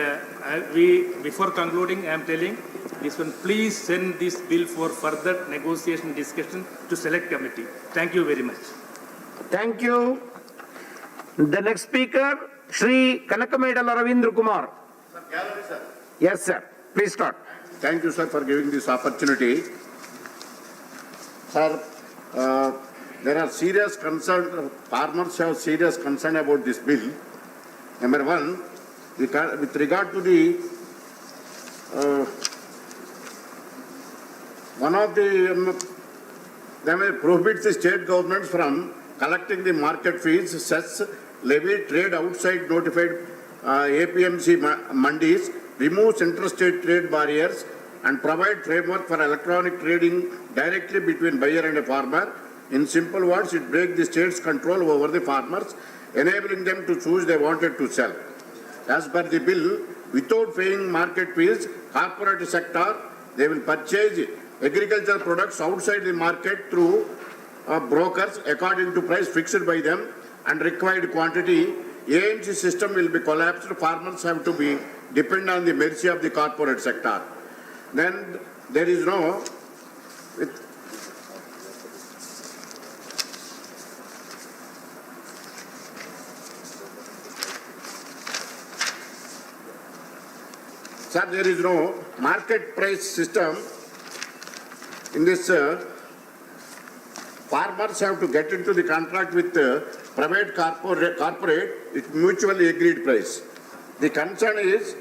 before concluding, I am telling this one, please send this bill for further negotiation discussion to Select Committee. Thank you very much. Thank you. The next speaker, Shri Kanakamedala Ravindra Kumar. Yes, sir. Please start. Thank you, sir, for giving this opportunity. Sir, there are serious concerns, farmers have serious concern about this bill. Number one, with regard to the, one of the, they may prohibit the state governments from collecting the market fees, cess, levy, trade outside notified APMC mandis, removes interstate trade barriers, and provide framework for electronic trading directly between buyer and a farmer. In simple words, it breaks the state's control over the farmers, enabling them to choose they wanted to sell. As per the bill, without paying market fees, corporate sector, they will purchase agricultural products outside the market through brokers according to price fixed by them and required quantity. AMC system will be collapsed. Farmers have to be dependent on the mercy of the corporate sector. Then there is no, sir, there is no market price system in this. Farmers have to get into the contract with private corporate, it's mutually agreed price. The concern is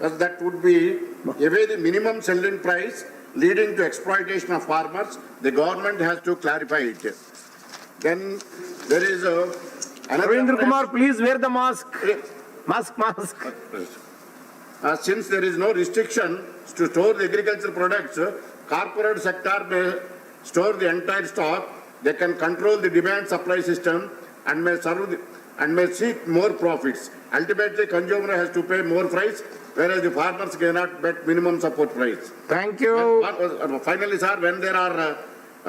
that would be away the minimum selling price leading to exploitation of farmers. The government has to clarify it. Then there is another. Ravindra Kumar, please wear the mask. Mask. Since there is no restriction to store the agricultural products, corporate sector may store the entire stock. They can control the demand-supply system and may seek more profits. Ultimately, consumer has to pay more price, whereas the farmers cannot bet minimum support price. Thank you. And finally, sir, when there are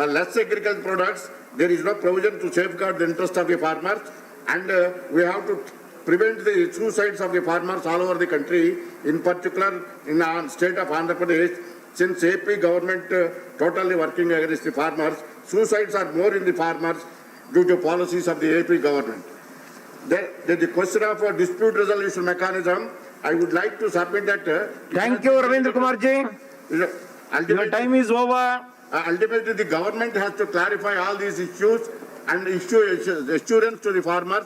less agricultural products, there is no provision to safeguard the interest of the farmers, and we have to prevent the suicides of the farmers all over the country, in particular in the state of Andhra Pradesh. Since AP government totally working against the farmers, suicides are more in the farmers due to policies of the AP government. The question of a dispute resolution mechanism, I would like to submit that. Thank you, Ravindra Kumar ji. Your time is over. Ultimately, the government has to clarify all these issues and issue assurance to the farmers,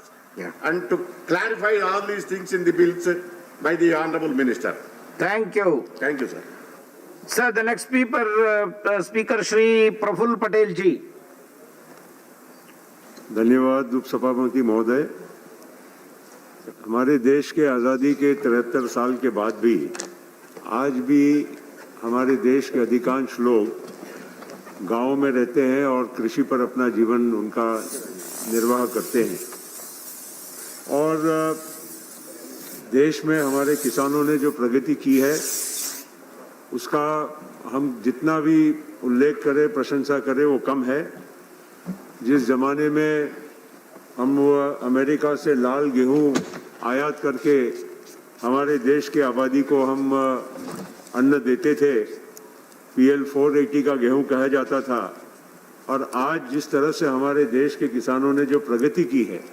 and to clarify all these things in the bills by the Honorable Minister. Thank you. Thank you, sir. Sir, the next speaker Shri Praful Patel ji. धन्यवाद उपसभापति महोदय। हमारे देश के आज़ादी के 73 साल के बाद भी आज भी हमारे देश के अधिकांश लोग गांव में रहते हैं और कृषि पर अपना जीवन उनका निर्वाह करते हैं, और देश में हमारे किसानों ने जो प्रगति की है उसका हम जितना भी उल्लेख करें, प्रशंसा करें, वो कम है। जिस जमाने में हम अमेरिका से लाल गेहूं आयात करके हमारे देश के आबादी को हम अन्न देते थे, PL 480 का गेहूं कहा जाता था, और आज जिस तरह से हमारे देश के किसानों ने जो प्रगति की है,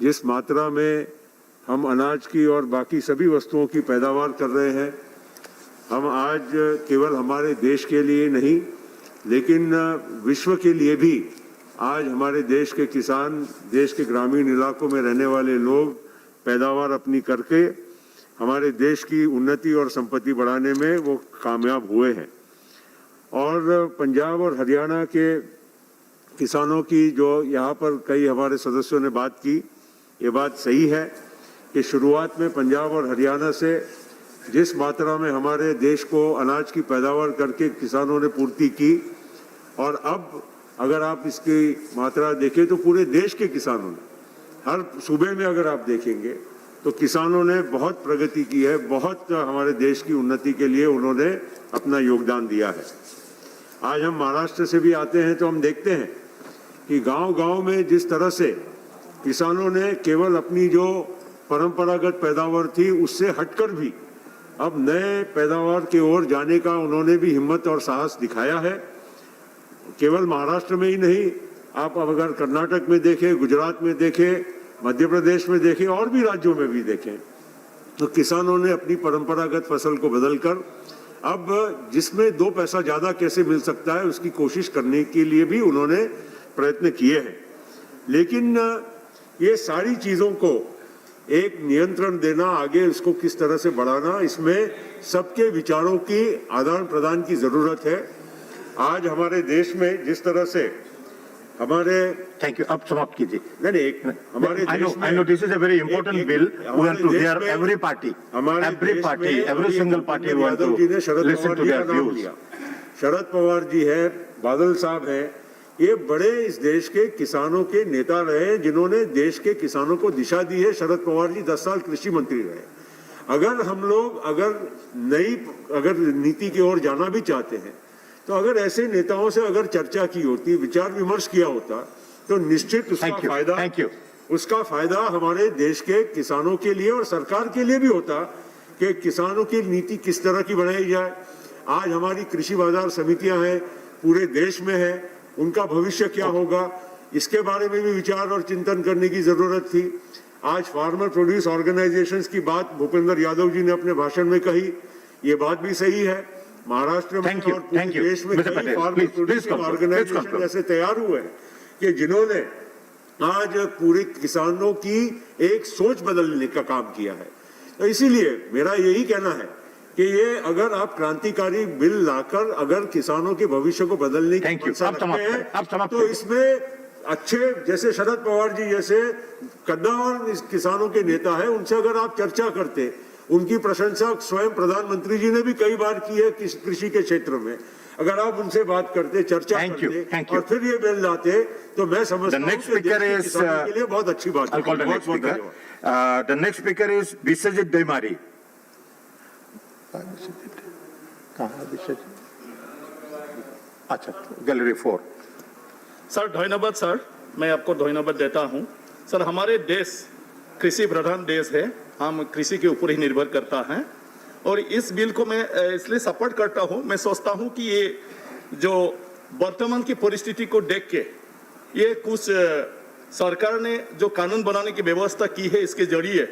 जिस मात्रा में हम अनाज की और बाकी सभी वस्तुओं की पैदावार कर रहे हैं, हम आज केवल हमारे देश के लिए नहीं लेकिन विश्व के लिए भी आज हमारे देश के किसान, देश के ग्रामीण इलाकों में रहने वाले लोग पैदावार अपनी करके हमारे देश की उन्नति और संपत्ति बढ़ाने में वो कामयाब हुए हैं। और पंजाब और हरियाणा के किसानों की जो यहाँ पर कई हमारे सदस्यों ने बात की, ये बात सही है कि शुरुआत में पंजाब और हरियाणा से जिस मात्रा में हमारे देश को अनाज की पैदावार करके किसानों ने पूर्ति की, और अब अगर आप इसकी मात्रा देखें तो पूरे देश के किसानों ने, हर सूबे में अगर आप देखेंगे तो किसानों ने बहुत प्रगति की है, बहुत हमारे देश की उन्नति के लिए उन्होंने अपना योगदान दिया है। आज हम महाराष्ट्र से भी आते हैं तो हम देखते हैं कि गांव-गांव में जिस तरह से किसानों ने केवल अपनी जो परंपरागत पैदावार थी उससे हटकर भी अब नए पैदावार की ओर जाने का उन्होंने भी हिम्मत और साहस दिखाया है। केवल महाराष्ट्र में ही नहीं, आप अगर कर्नाटक में देखें, गुजरात में देखें, मध्य प्रदेश में देखें और भी राज्यों में भी देखें, तो किसानों ने अपनी परंपरागत फसल को बदलकर अब जिसमें 2 पैसा ज़्यादा कैसे मिल सकता है उसकी कोशिश करने के लिए भी उन्होंने प्रयत्न किए हैं। लेकिन ये सारी चीज़ों को एक नियंत्रण देना, आगे इसको किस तरह से बढ़ाना, इसमें सबके विचारों की आदान प्रदान की ज़रूरत है। आज हमारे देश में जिस तरह से हमारे थैंक यू, अब समाप्त कीजिए। नहीं एक हमारे देश में, I know this is a very important bill. We want to hear every party, every single party want to listen to their views. Sharad Pawar ji है, बादल साहब हैं, ये बड़े इस देश के किसानों के नेता रहे जिन्होंने देश के किसानों को दिशा दी है। शरद पवार जी 10 साल कृषि मंत्री रहे। अगर हम लोग अगर नीति की ओर जाना भी चाहते हैं तो अगर ऐसे नेताओं से अगर चर्चा की होती, विचार विमर्श किया होता, तो निश्चित उसका फायदा हमारे देश के किसानों के लिए और सरकार के लिए भी होता कि किसानों की नीति किस तरह की बनाई जाए। आज हमारी कृषि बाजार समितियां हैं, पूरे देश में है, उनका भविष्य क्या होगा, इसके बारे में भी विचार और चिंतन करने की जरूरत थी। आज फार्मर प्रोड्यूस ऑर्गेनाइजेशंस की बात भूपेंद्र यादव जी ने अपने भाषण में कही, ये बात भी सही है। महाराष्ट्र में और पूरे देश में कई फार्मर प्रोड्यूस ऑर्गेनाइजेशन ऐसे तैयार हुए हैं कि जिन्होंने आज पूरे किसानों की एक सोच बदलने का काम किया है। तो इसीलिए मेरा यही कहना है कि ये अगर आप क्रांतिकारी बिल लाकर अगर किसानों के भविष्य को बदलने की मंशा रखते हैं तो इसमें अच्छे जैसे शरद पवार जी जैसे कद्दावर किसानों के नेता है उनसे अगर आप चर्चा करते, उनकी प्रशंसा स्वयं प्रधानमंत्री जी ने भी कई बार की है कृषि के क्षेत्र में, अगर आप उनसे बात करते, चर्चा करते और फिर ये बिल लाते तो मैं समझता हूं कि किसानों के लिए बहुत अच्छी बात है। बहुत धन्यवाद। The next speaker is Biswajit Demari. अच्छा, गैलरी 4। सर धन्यवाद सर, मैं आपको धन्यवाद देता हूं। सर हमारे देश कृषि प्रधान देश है, हम कृषि के ऊपर ही निर्भर करता है और इस बिल को मैं इसलिए सपोर्ट करता हूं। मैं सोचता हूं कि ये जो वर्तमान की परिस्थिति को देख के ये कुछ सरकार ने जो कानून बनाने की व्यवस्था की है इसके जरिए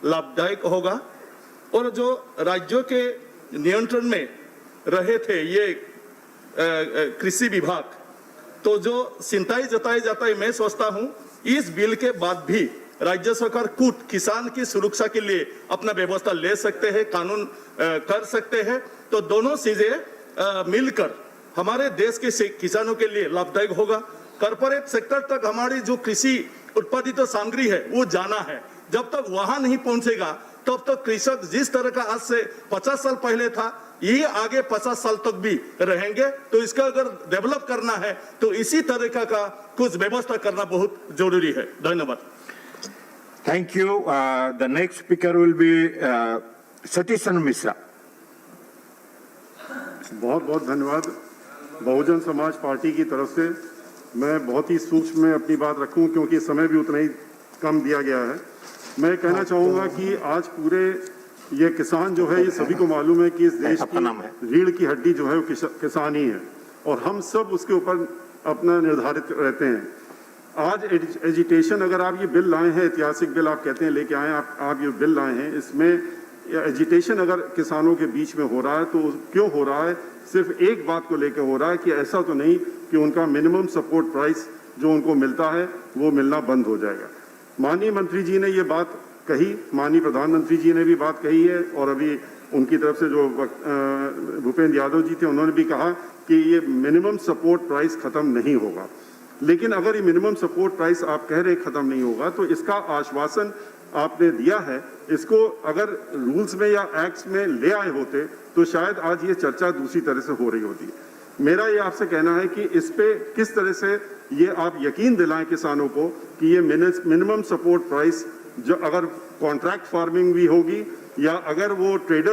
लाभदायक होगा और जो राज्यों के नियंत्रण में रहे थे ये कृषि विभाग, तो जो चिंताएं जताई जाता है, मैं सोचता हूं इस बिल के बाद भी राज्य सरकार खुद किसान की सुरक्षा के लिए अपना व्यवस्था ले सकते हैं, कानून कर सकते हैं। तो दोनों चीजें मिलकर हमारे देश के किसानों के लिए लाभदायक होगा। कॉर्पोरेट सेक्टर तक हमारी जो कृषि उत्पादित सामग्री है वो जाना है, जब तक वहां नहीं पहुंचेगा तब तक कृषक जिस तरह का आज से 50 साल पहले था ये आगे 50 साल तक भी रहेंगे। तो इसका अगर डेवलप करना है तो इसी तरीका का कुछ व्यवस्था करना बहुत जरूरी है। धन्यवाद। Thank you. The next speaker will be Satish Chandra Mishra. बहुत बहुत धन्यवाद। बहुजन समाज पार्टी की तरफ से मैं बहुत ही सूक्ष्म में अपनी बात रखूं क्योंकि समय भी उतना ही कम दिया गया है। मैं कहना चाहूँगा कि आज पूरे ये किसान जो है ये सभी को मालूम है कि इस देश की रीढ़ की हड्डी जो है वो किसान ही है और हम सब उसके ऊपर अपना निर्धारित रहते हैं। आज एजिटेशन अगर आप ये बिल लाए हैं, ऐतिहासिक बिल आप कहते हैं लेके आए, आप ये बिल लाए हैं, इसमें एजिटेशन अगर किसानों के बीच में हो रहा है तो क्यों हो रहा है? सिर्फ एक बात को लेकर हो रहा है कि ऐसा तो नहीं कि उनका मिनिमम सपोर्ट प्राइस जो उनको मिलता है वो मिलना बंद हो जाएगा। माननीय मंत्री जी ने ये बात कही, माननीय प्रधानमंत्री जी ने भी बात कही है और अभी उनकी तरफ से जो भूपेंद्र यादव जी थे उन्होंने भी कहा कि ये मिनिमम सपोर्ट प्राइस खत्म नहीं होगा। लेकिन अगर ये मिनिमम सपोर्ट प्राइस आप कह रहे खत्म नहीं होगा तो इसका आश्वासन आपने दिया है, इसको अगर रूल्स में या एक्ट्स में ले आए होते तो शायद आज ये चर्चा दूसरी तरह से हो रही होती। मेरा ये आपसे कहना है कि इस पे किस तरह से ये आप यकीन दिलाएं किसानों को कि ये मिनिमम सपोर्ट प्राइस जो अगर कॉन्ट्रैक्ट फार्मिंग भी होगी या अगर वो ट्रेडर